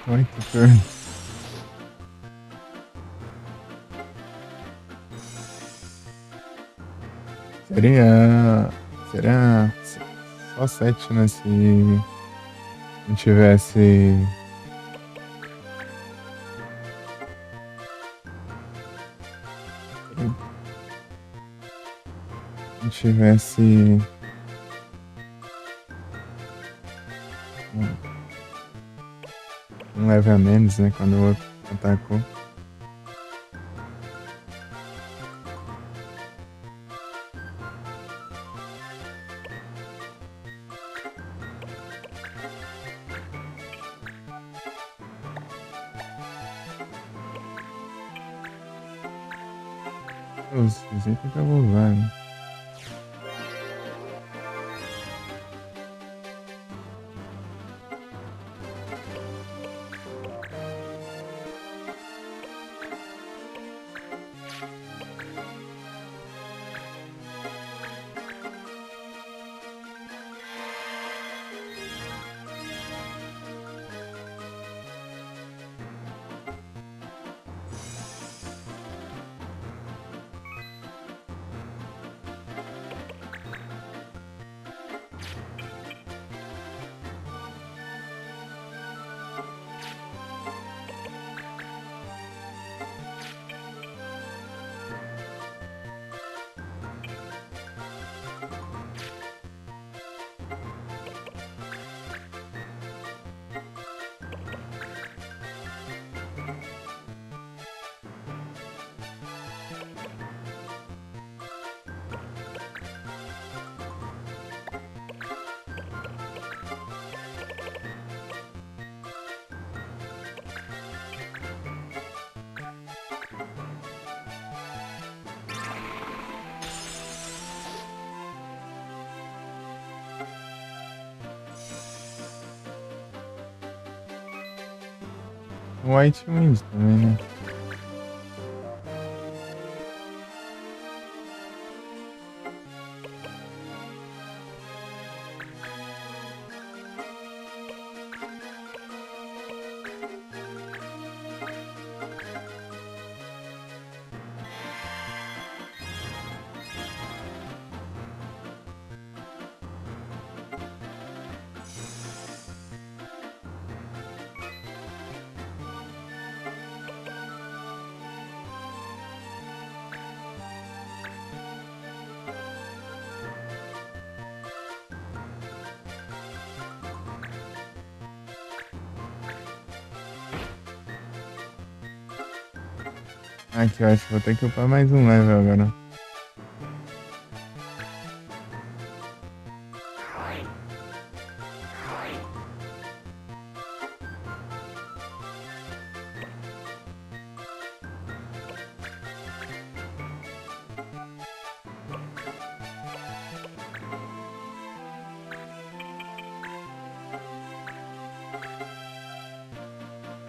Oito turnos. Seria só 7, né? Se não tivesse. Não tivesse. Um leve a menos, né? Quando o outro atacou. Os itens que eu vou usar, né? White Wind também, né? Aqui, eu acho que vou ter que upar mais um level agora.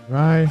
Vai.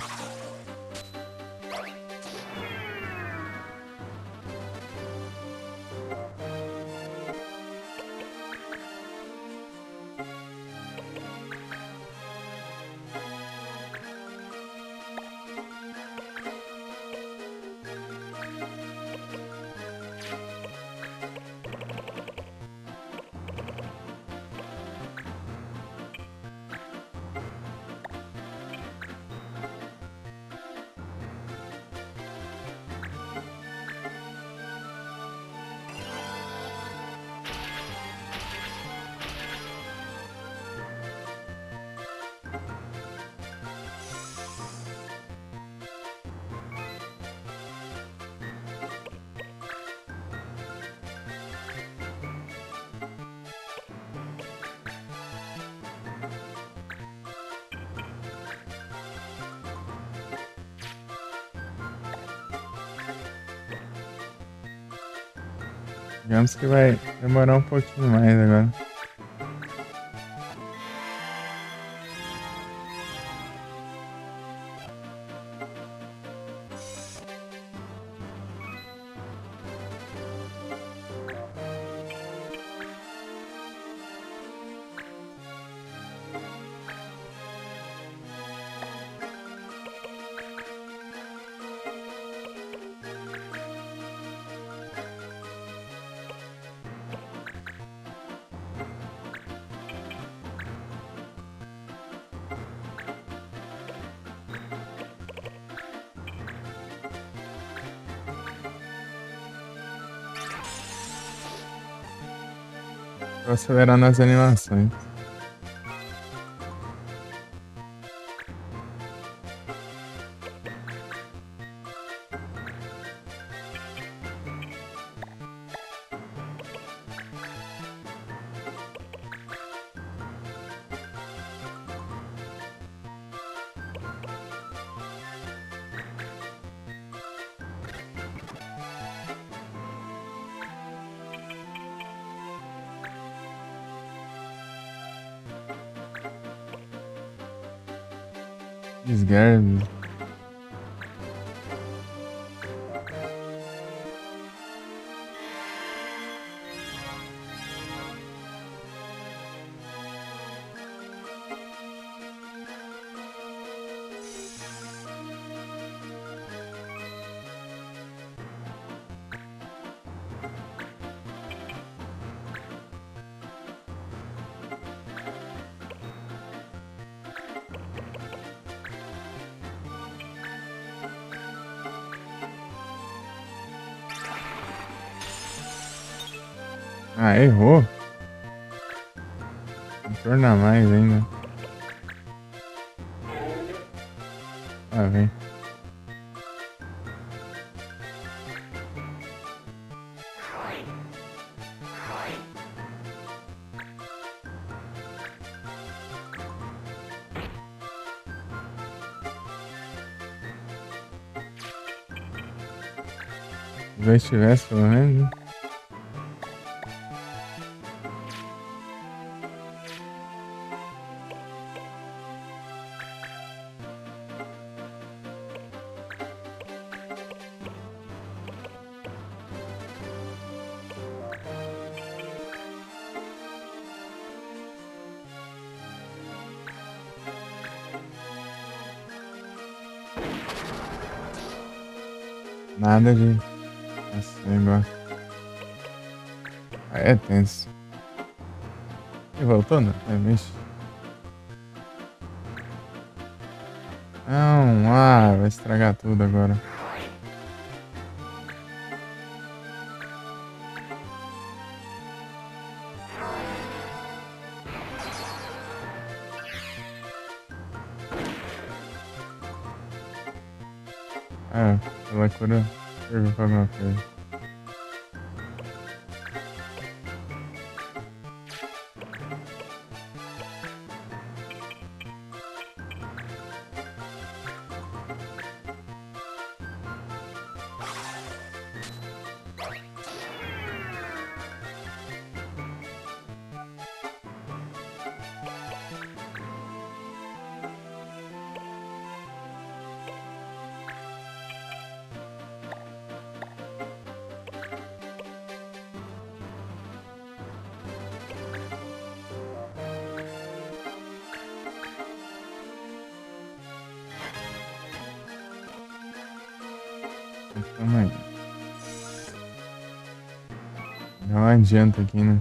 Digamos que vai demorar um pouquinho mais agora. Tô acelerando as animações. Desgarbe. Ah, errou. Torna mais ainda. Ah, vem. Se dois tivesse, pelo menos, né? Nada de. Nossa, negócio. Ah, é tenso. E voltou, não? É, mexe. Não, vai estragar tudo agora. Ah, ela cura. Serviu pra alguma coisa. Calma aí. Não adianta aqui, né?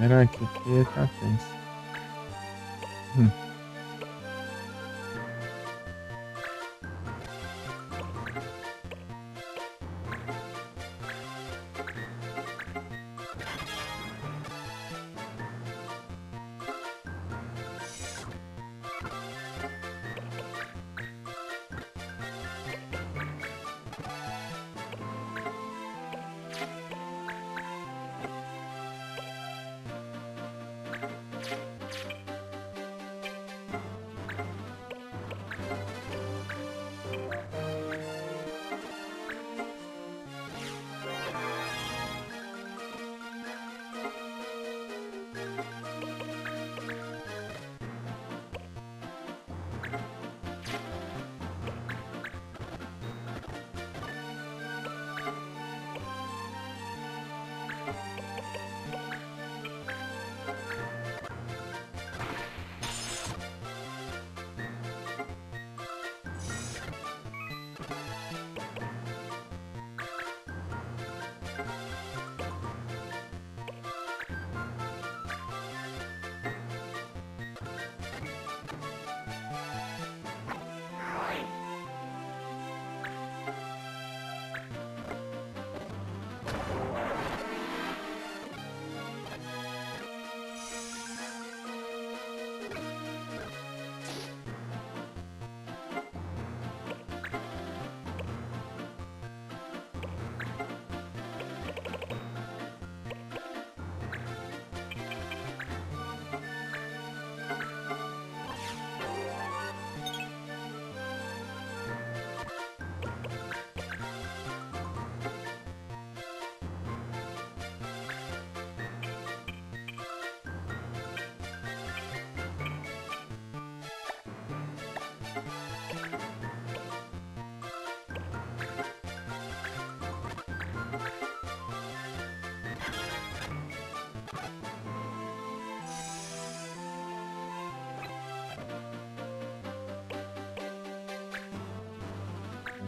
Era que tá tenso.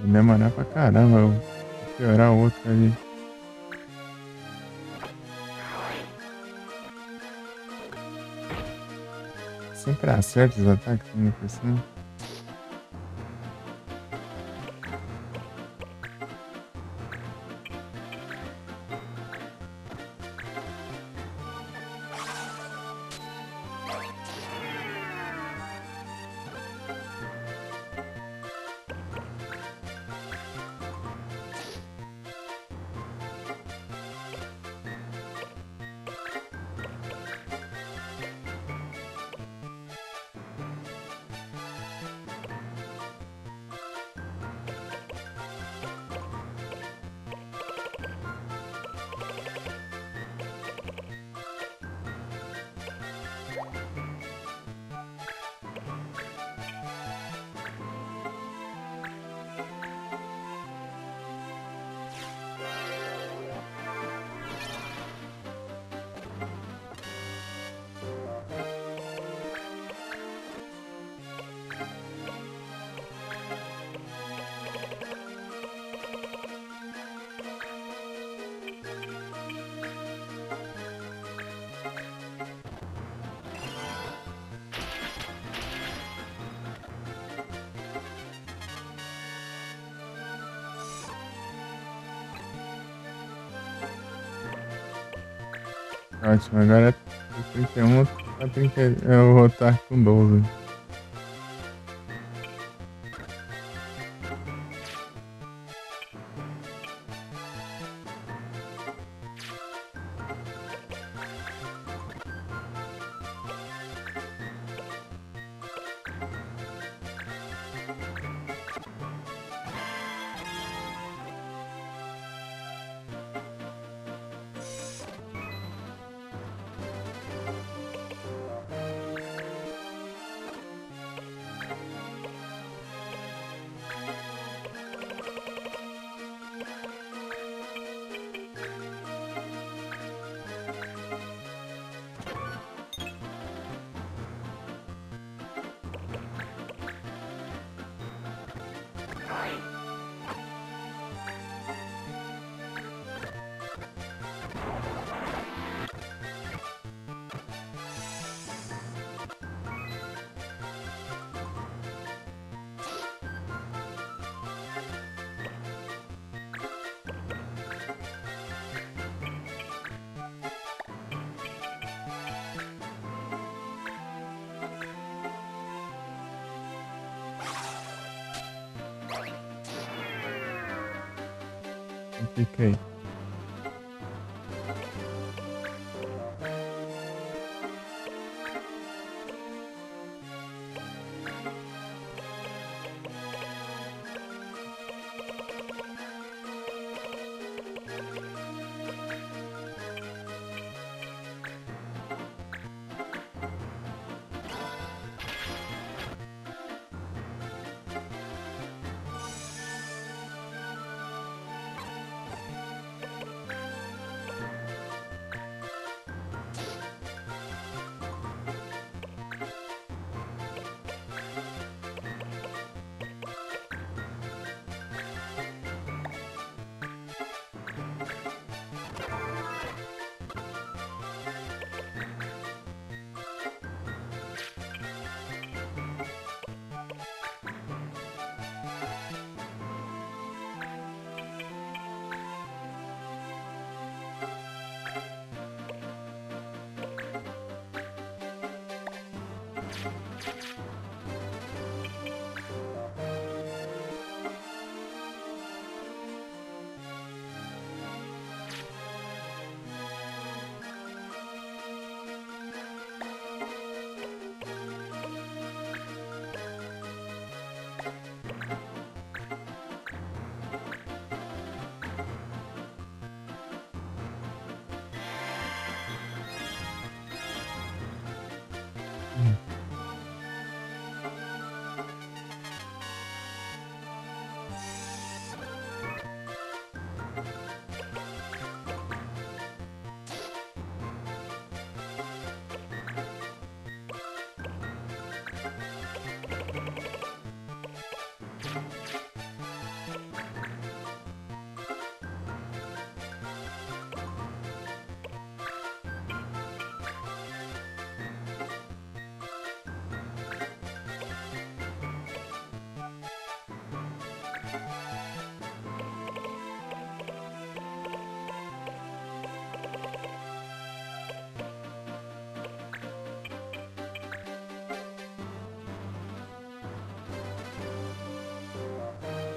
Vai demorar pra caramba eu piorar o outro ali. Sempre acerta os ataques ainda por cima. Ótimo, agora é 31 a 30. Eu vou estar com 12. Fiquei.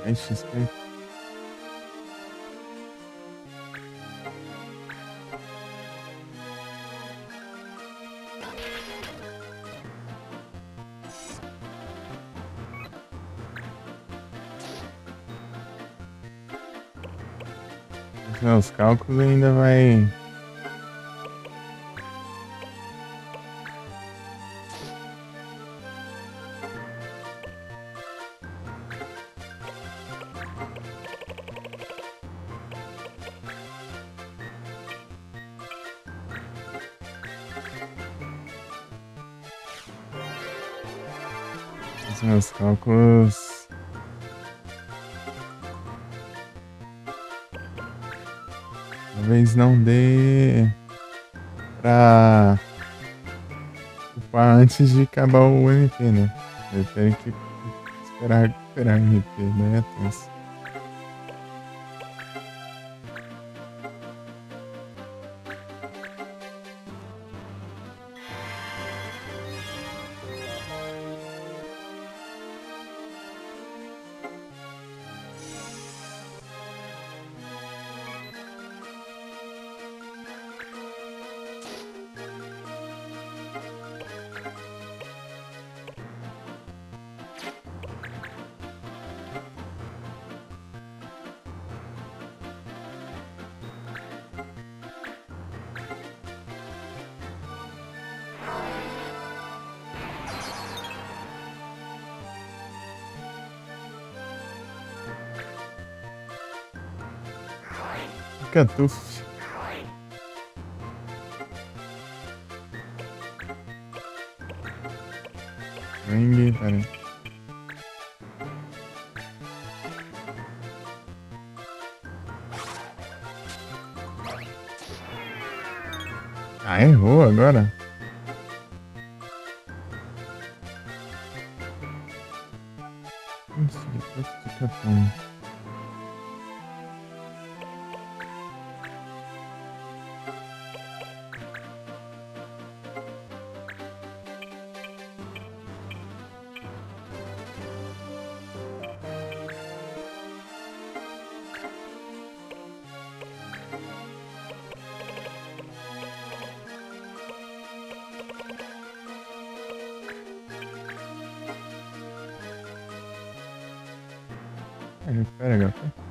É XP. Os cálculos ainda vai. Os meus cálculos. Talvez não dê pra upar antes de acabar o MP, né? Eu tenho que esperar recuperar o MP, né? Tenso. Catuf. Ring, peraí. Ah, errou agora? Isso, depois fica bom. Recupera HP.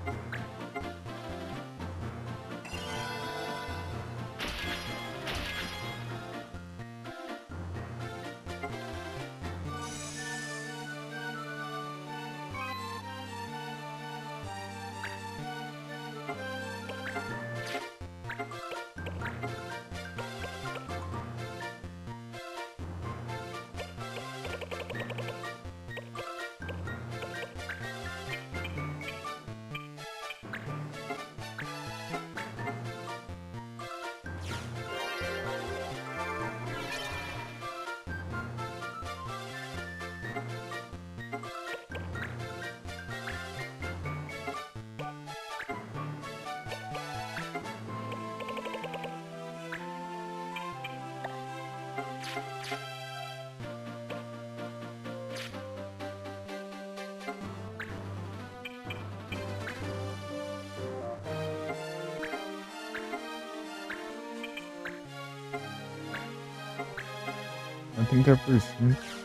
A 30%.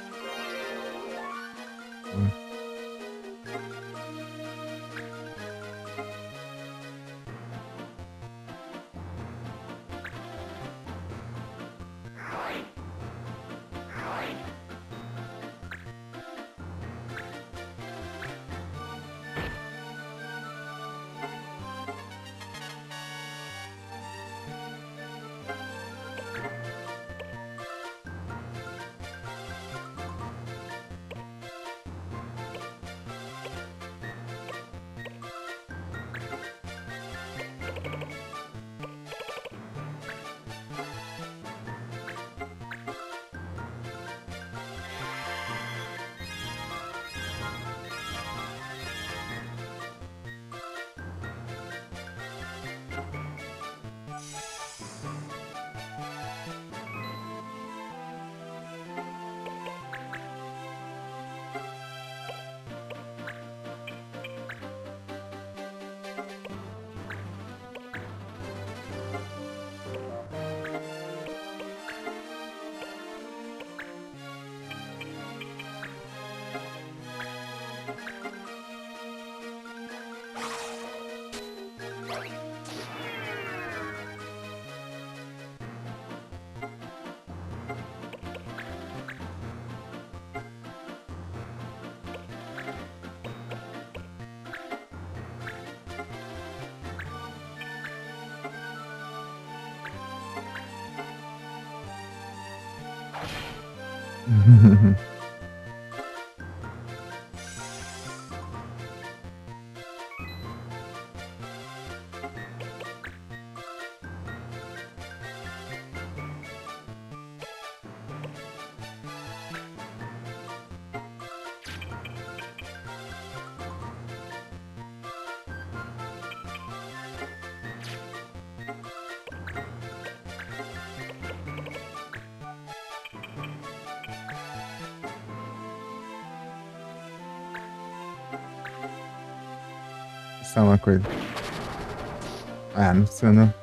Isso é uma coisa. Ah, não precisa não.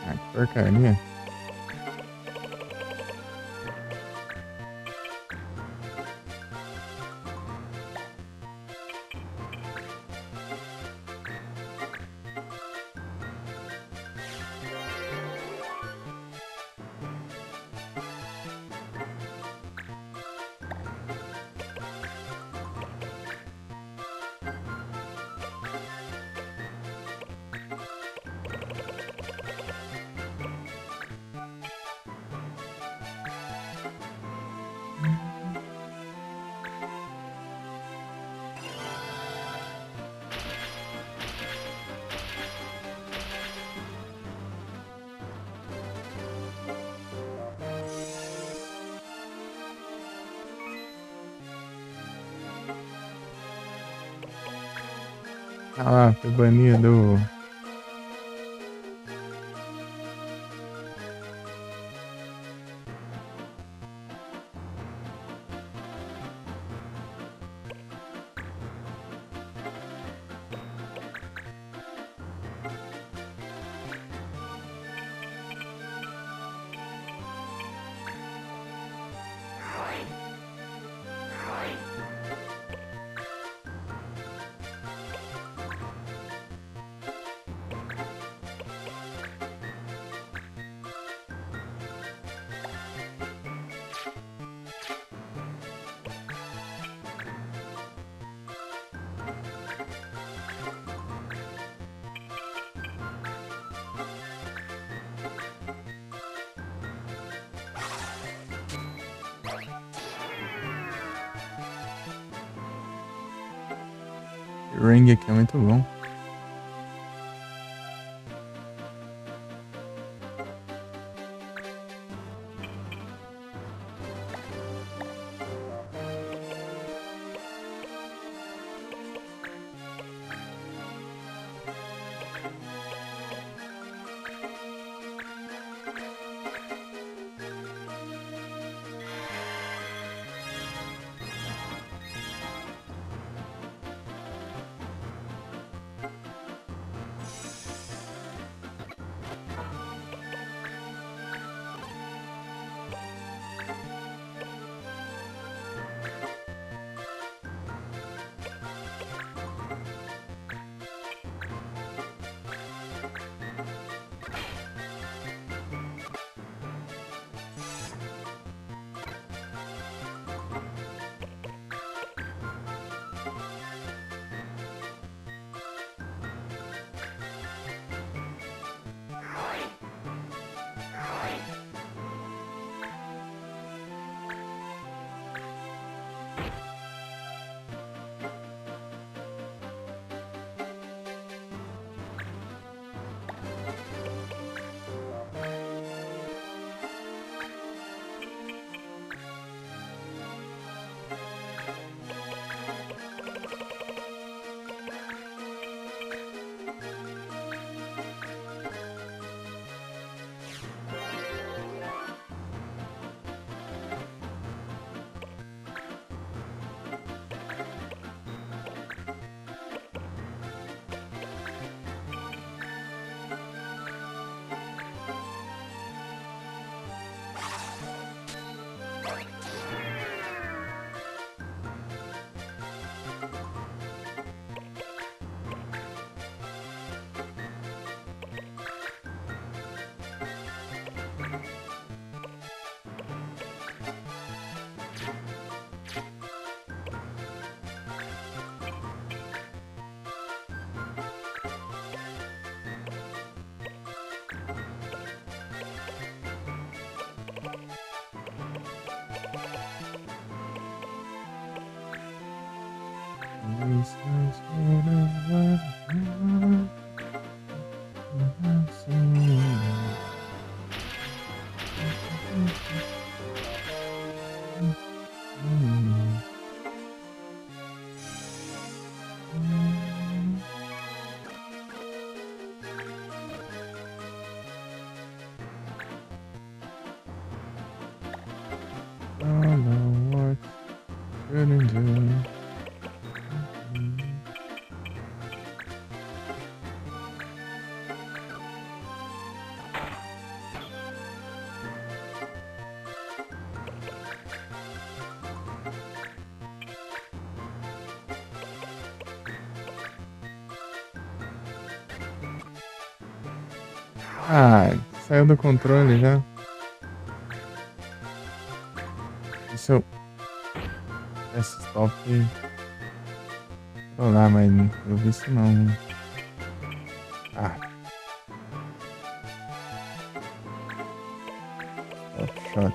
Ah, que porcaria. Ah lá, foi banido. O ring aqui é muito bom. Ah, saiu do controle já. Isso eu. Esse stop. Sei lá, mas eu vi isso não. Ah. Stop shot.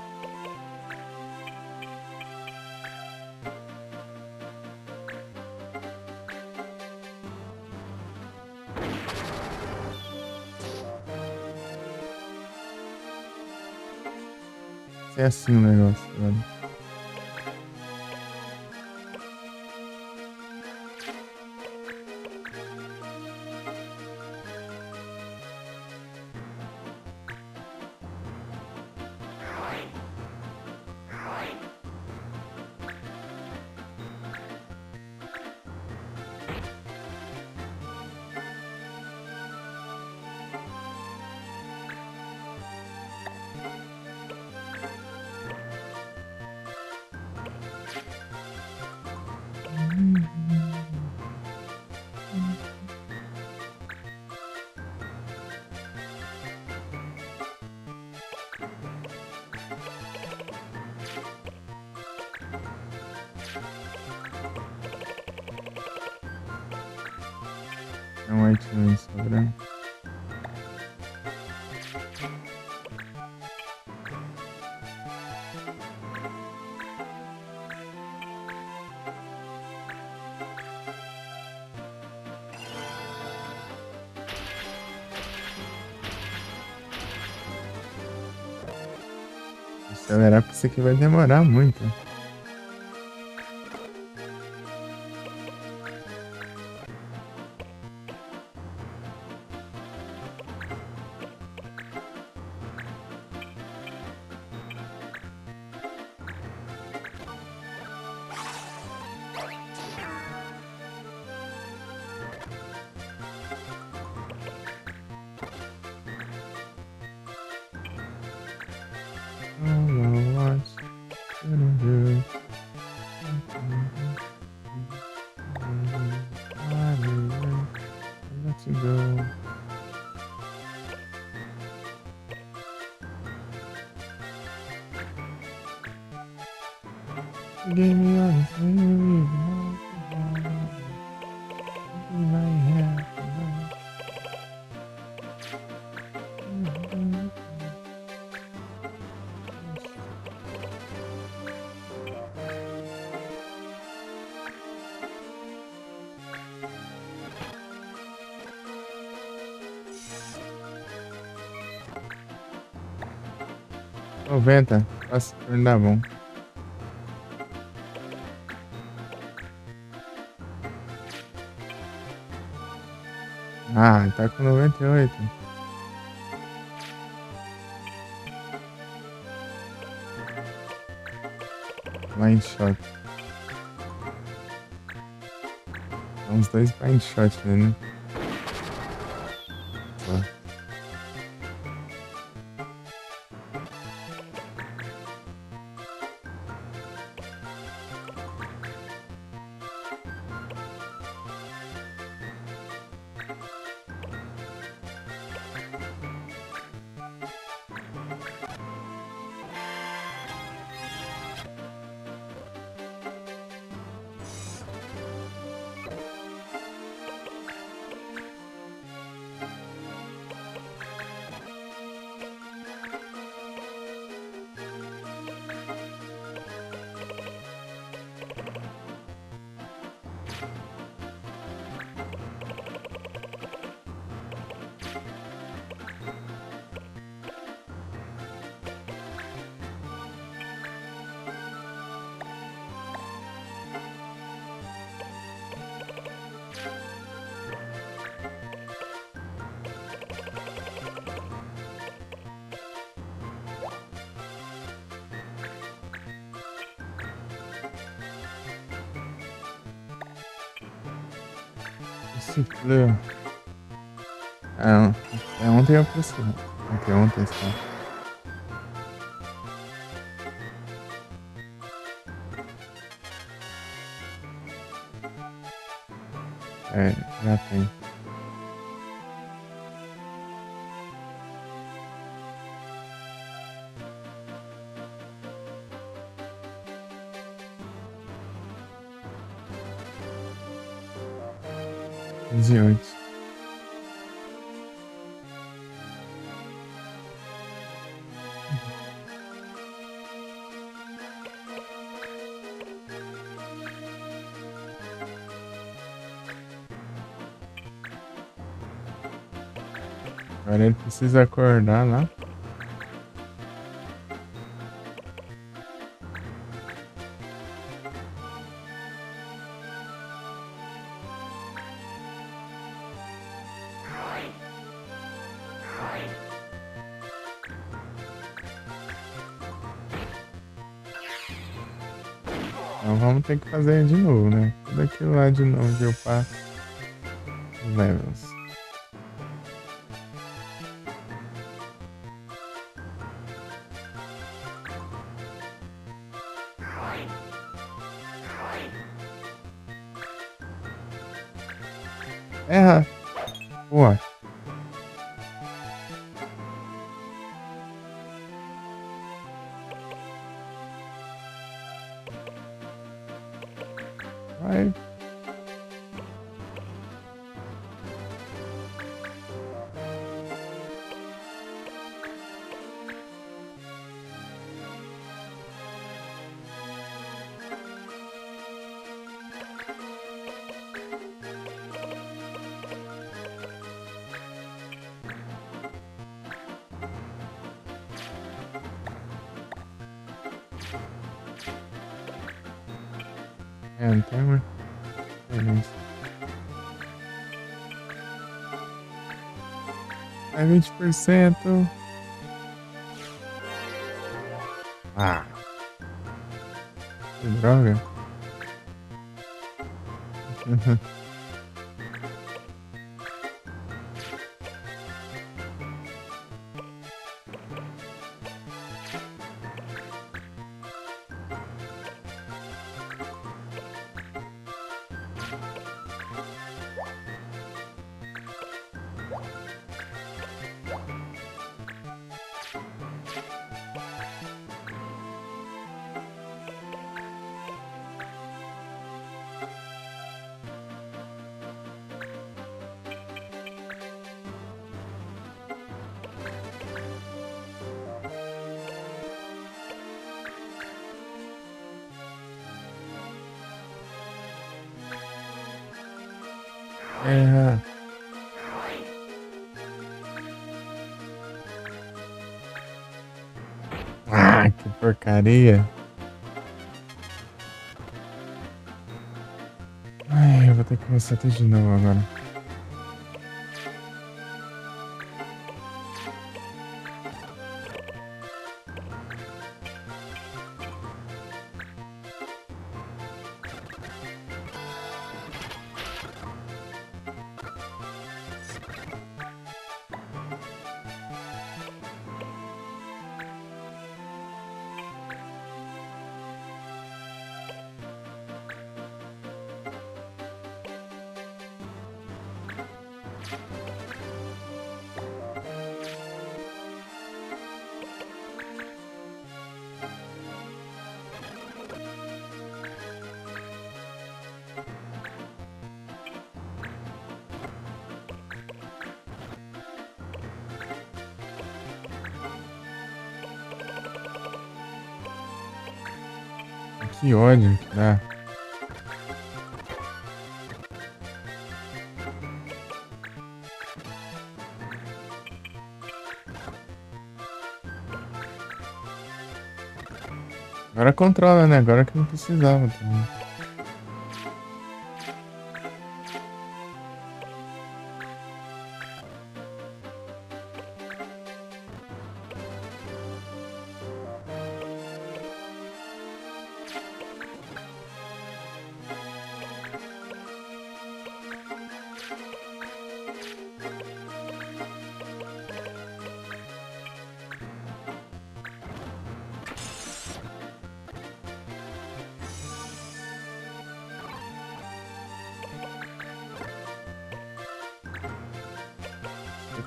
É assim o negócio, velho. É um white no Instagram. Acelerar porque isso aqui vai demorar muito. Let's go. Give me all the things noventa. Nossa, não dá bom. Ah, tá com 98. Blind shot. Dá uns 2 blind shot né? Só. ciclo. Ah, ontem eu precisei. Ontem, só. É, já tem. Oito. Agora ele precisa acordar lá. Então vamos ter que fazer de novo, né? Tudo aquilo lá de novo que eu passo os levels. Erra! Pô. Vai. É, não tem uma diferença. É 20%. Ah. Que droga. É. Ah, que porcaria. Ai, eu vou ter que começar tudo de novo agora. Que ódio que dá. Agora controla, né? Agora que não precisava também.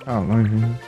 Tá longe, né?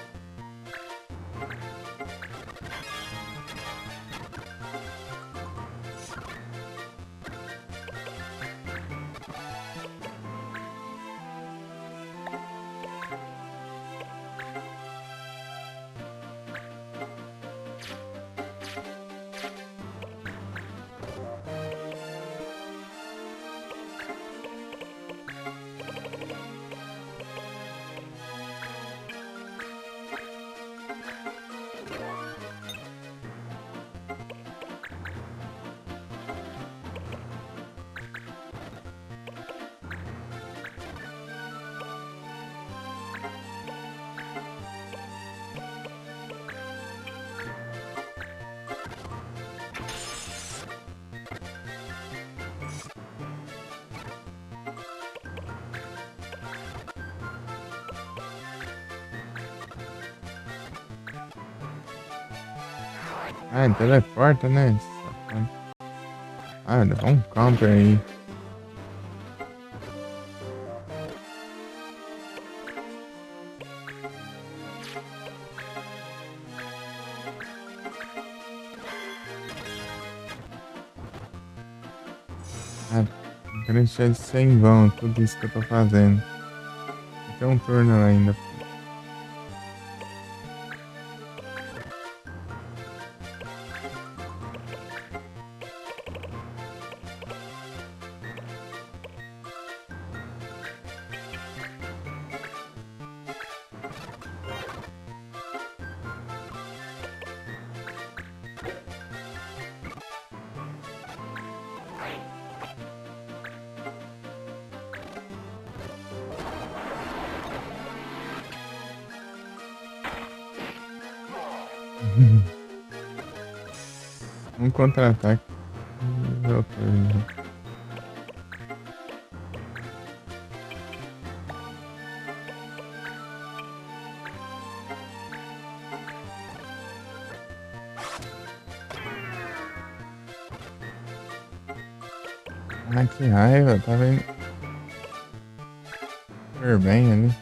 Ah, teleporta, né? Safado. Ah, dá um counter aí. Ah, não quero deixar de ser em vão tudo isso que eu tô fazendo. Tem um turno ainda. Um contra-ataque. Meu turno. Ah, que raiva. Tava indo super bem ali.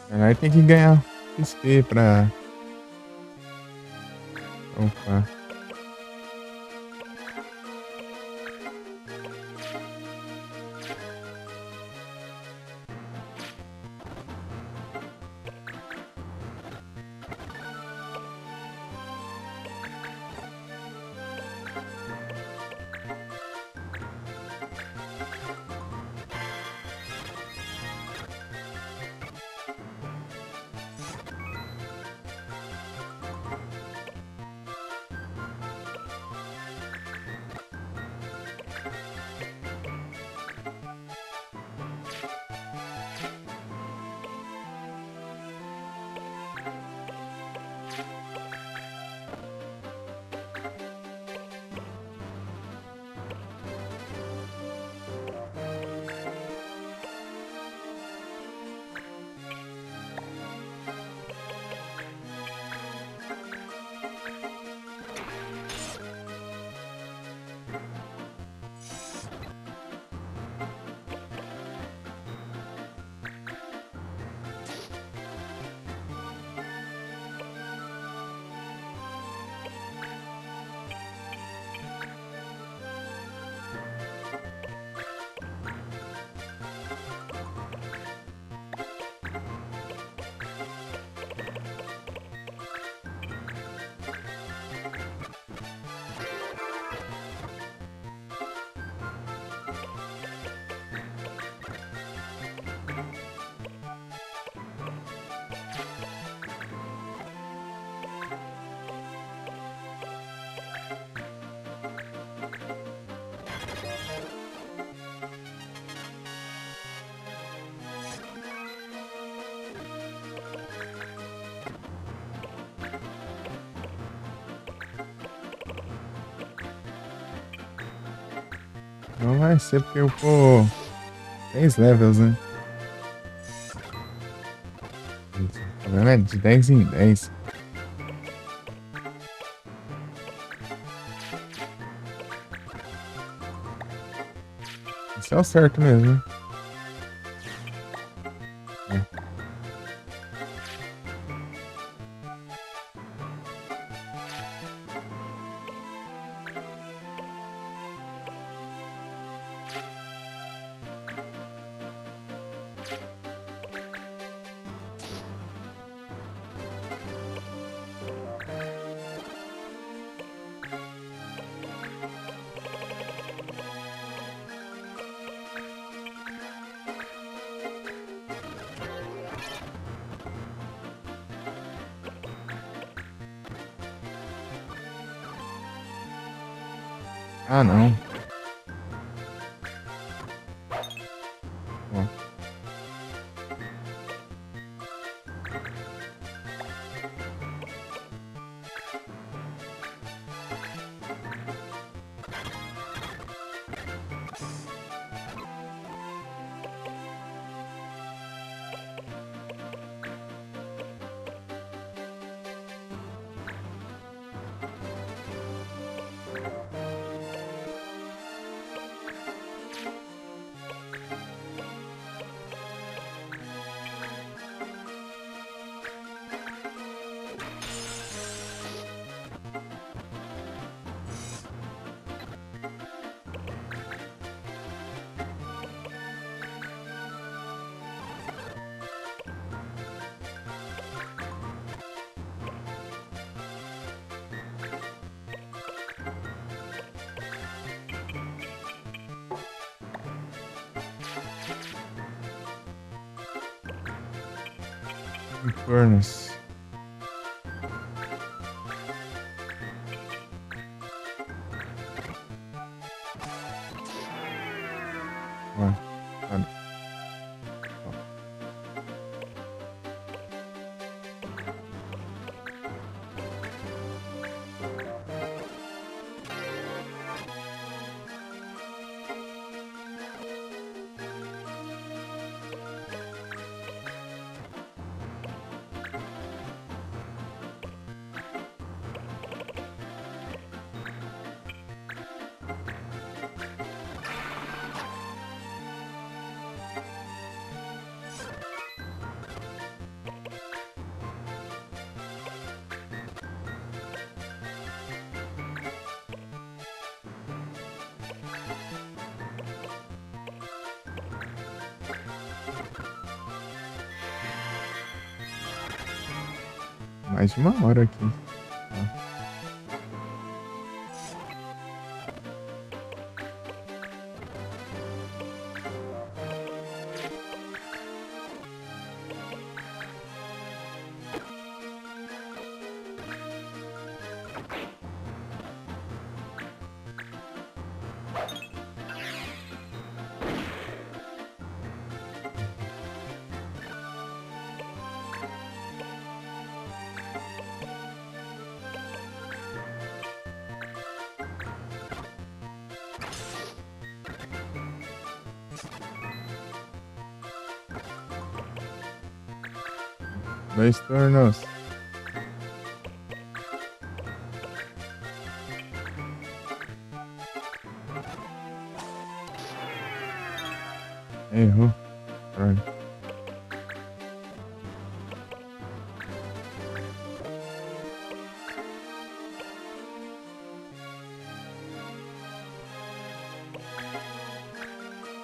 Caralho, tem que ganhar XP pra upar. Não vai ser porque eu vou 10 levels, né? O problema é de 10 em 10. Isso é o certo mesmo, né? É. Ah, não. Ó. Furnace. Ó. Olha. Ó. Mais de 1 hora aqui. Ó. Dois turnos. Errou. Droga.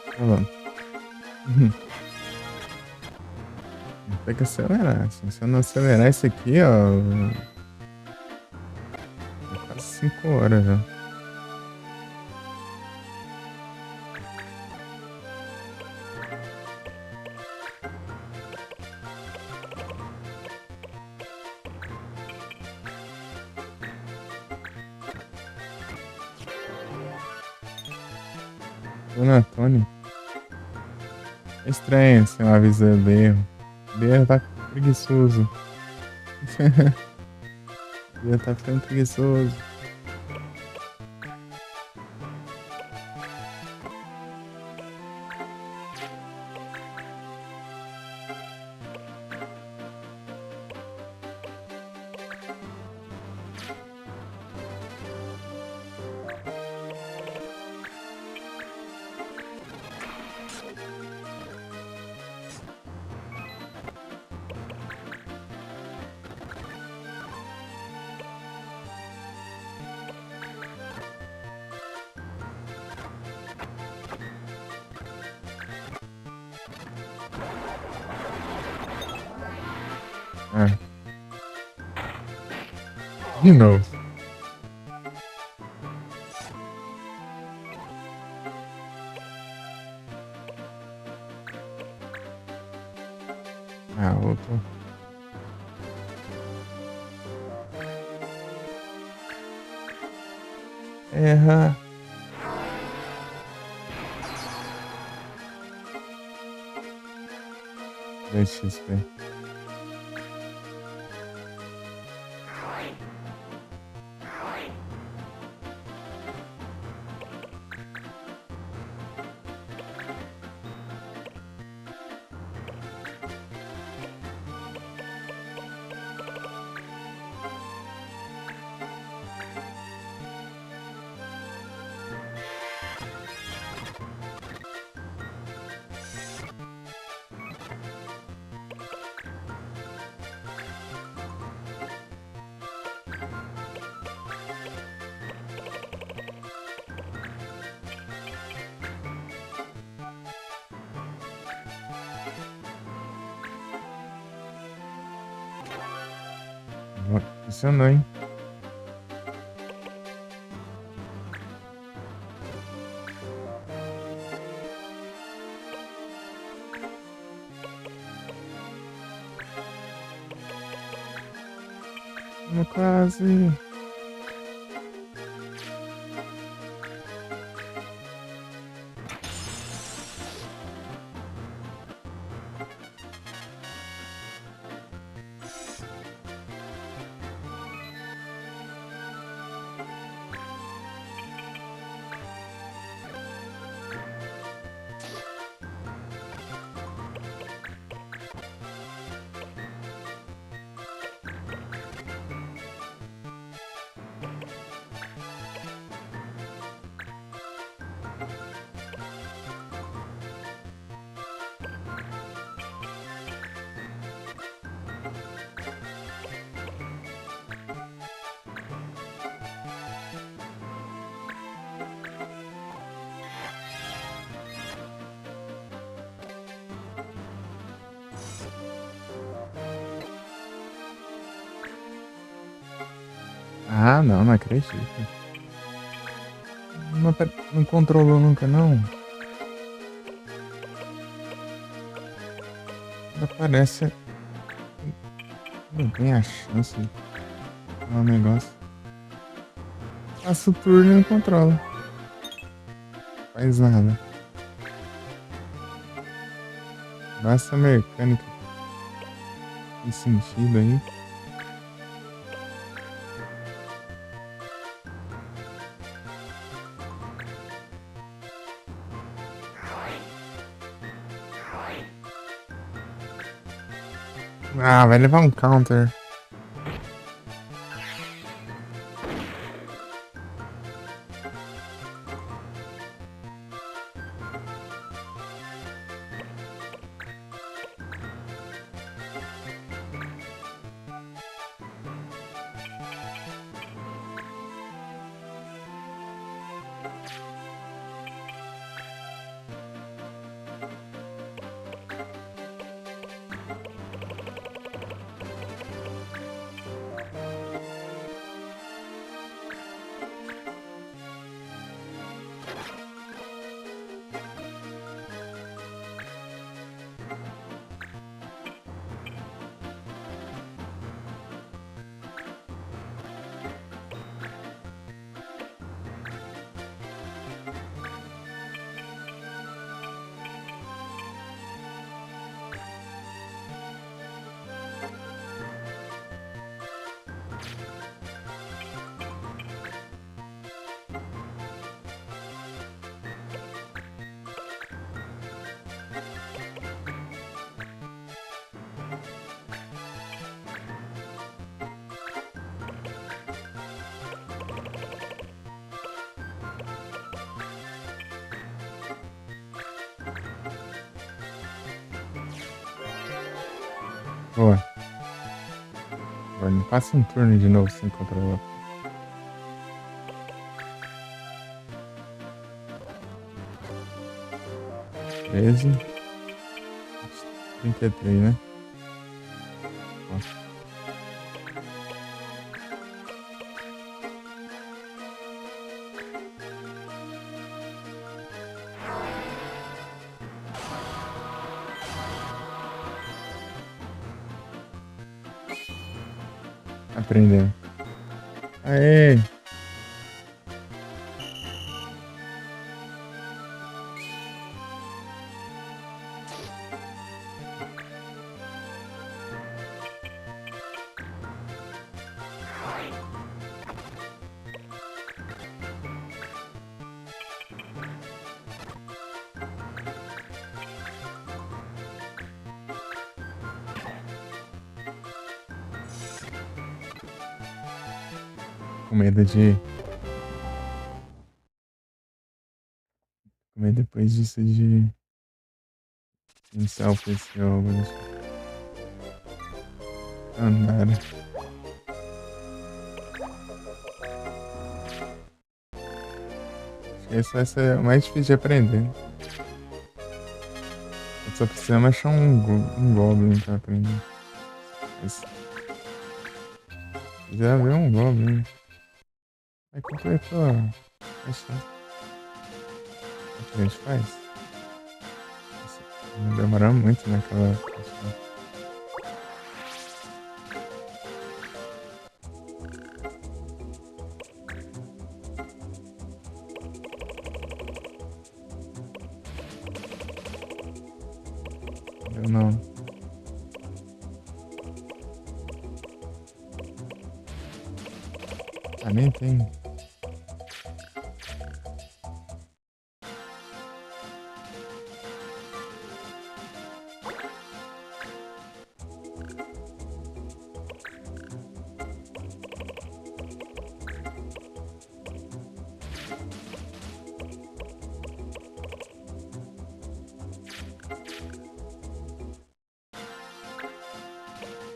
Tá bom. Tem que acelerar. Se você não acelerar isso aqui, ó. Vai quase 5 horas já. Dona Tony. É estranho assim, uma avisa de erro. O erro tá preguiçoso. O erro tá ficando preguiçoso. É. De novo. Ah, outro. Erra. 2 XP. Funcionou, hein? Quase. Ah, não, não acredito. Não controlou nunca, não. Ainda parece. Não tem a chance de falar um negócio. Passa o turno e não controla. Faz nada. Basta a mecânica. Tem sentido aí. Ah, vai levar um counter. Boa. Agora não passa um turno de novo sem controlar. Treze. 33, né? Nossa. aprender. Aê! Com medo de comer depois disso de iniciar o PC ou algo assim. Andar. Acho que esse vai ser o mais difícil de aprender. Eu só precisamos achar um Goblin pra aprender. Mas, já viu um Goblin. Aí completou a questão. O que a gente faz? Nossa, não demora muito naquela questão. Eu não. Ah, nem tem.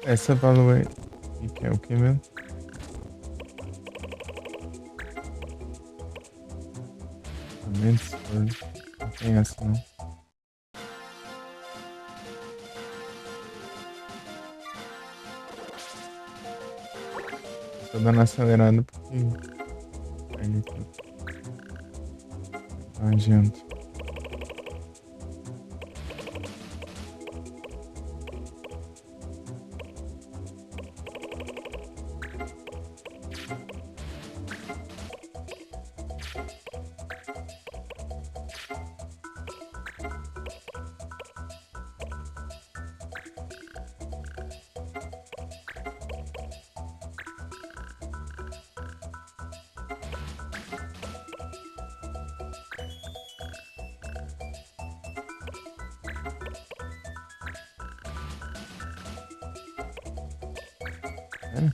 Essa valor aí. Que é o que mesmo? Aumentos por. Não tem essa não. Tô dando acelerado porque. Perde tudo. Não adianta. Sério?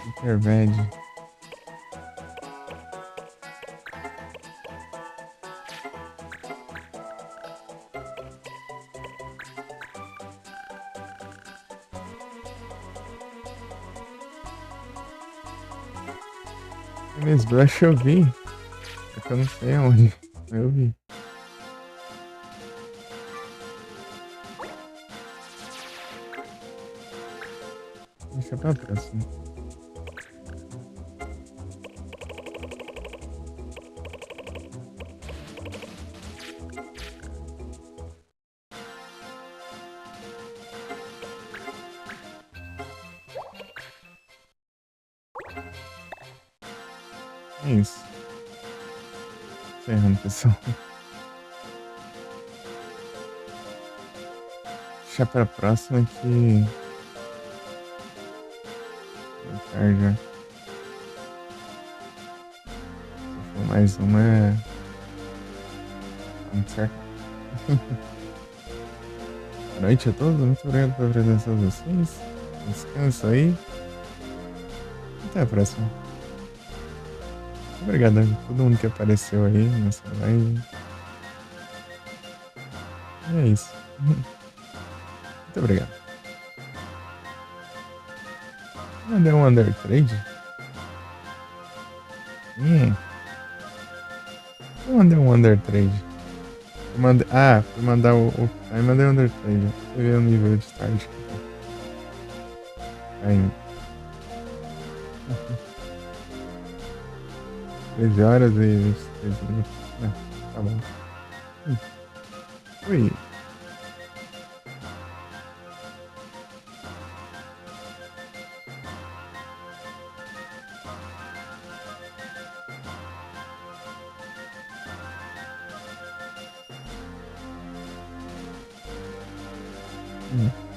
Superbad. Miss Brush eu vi. É que eu não sei aonde. Eu vi. Deixa pra próxima. É isso. Ferrando, pessoal. Deixa pra próxima que. Vai tarde. Se for mais uma é. Muito certo. Boa noite a todos. Muito obrigado pela presença de vocês. Descansa aí. Até a próxima. Obrigado a todo mundo que apareceu aí nessa live. E é isso. Muito obrigado. Mandei um Under Trade? Eu mandei um Under Trade. Fui mandar aí mandei um Under Trade. Você vê o nível de start que tá indo. 13 horas e 23 minutos. Tá bom. Ui. Hum.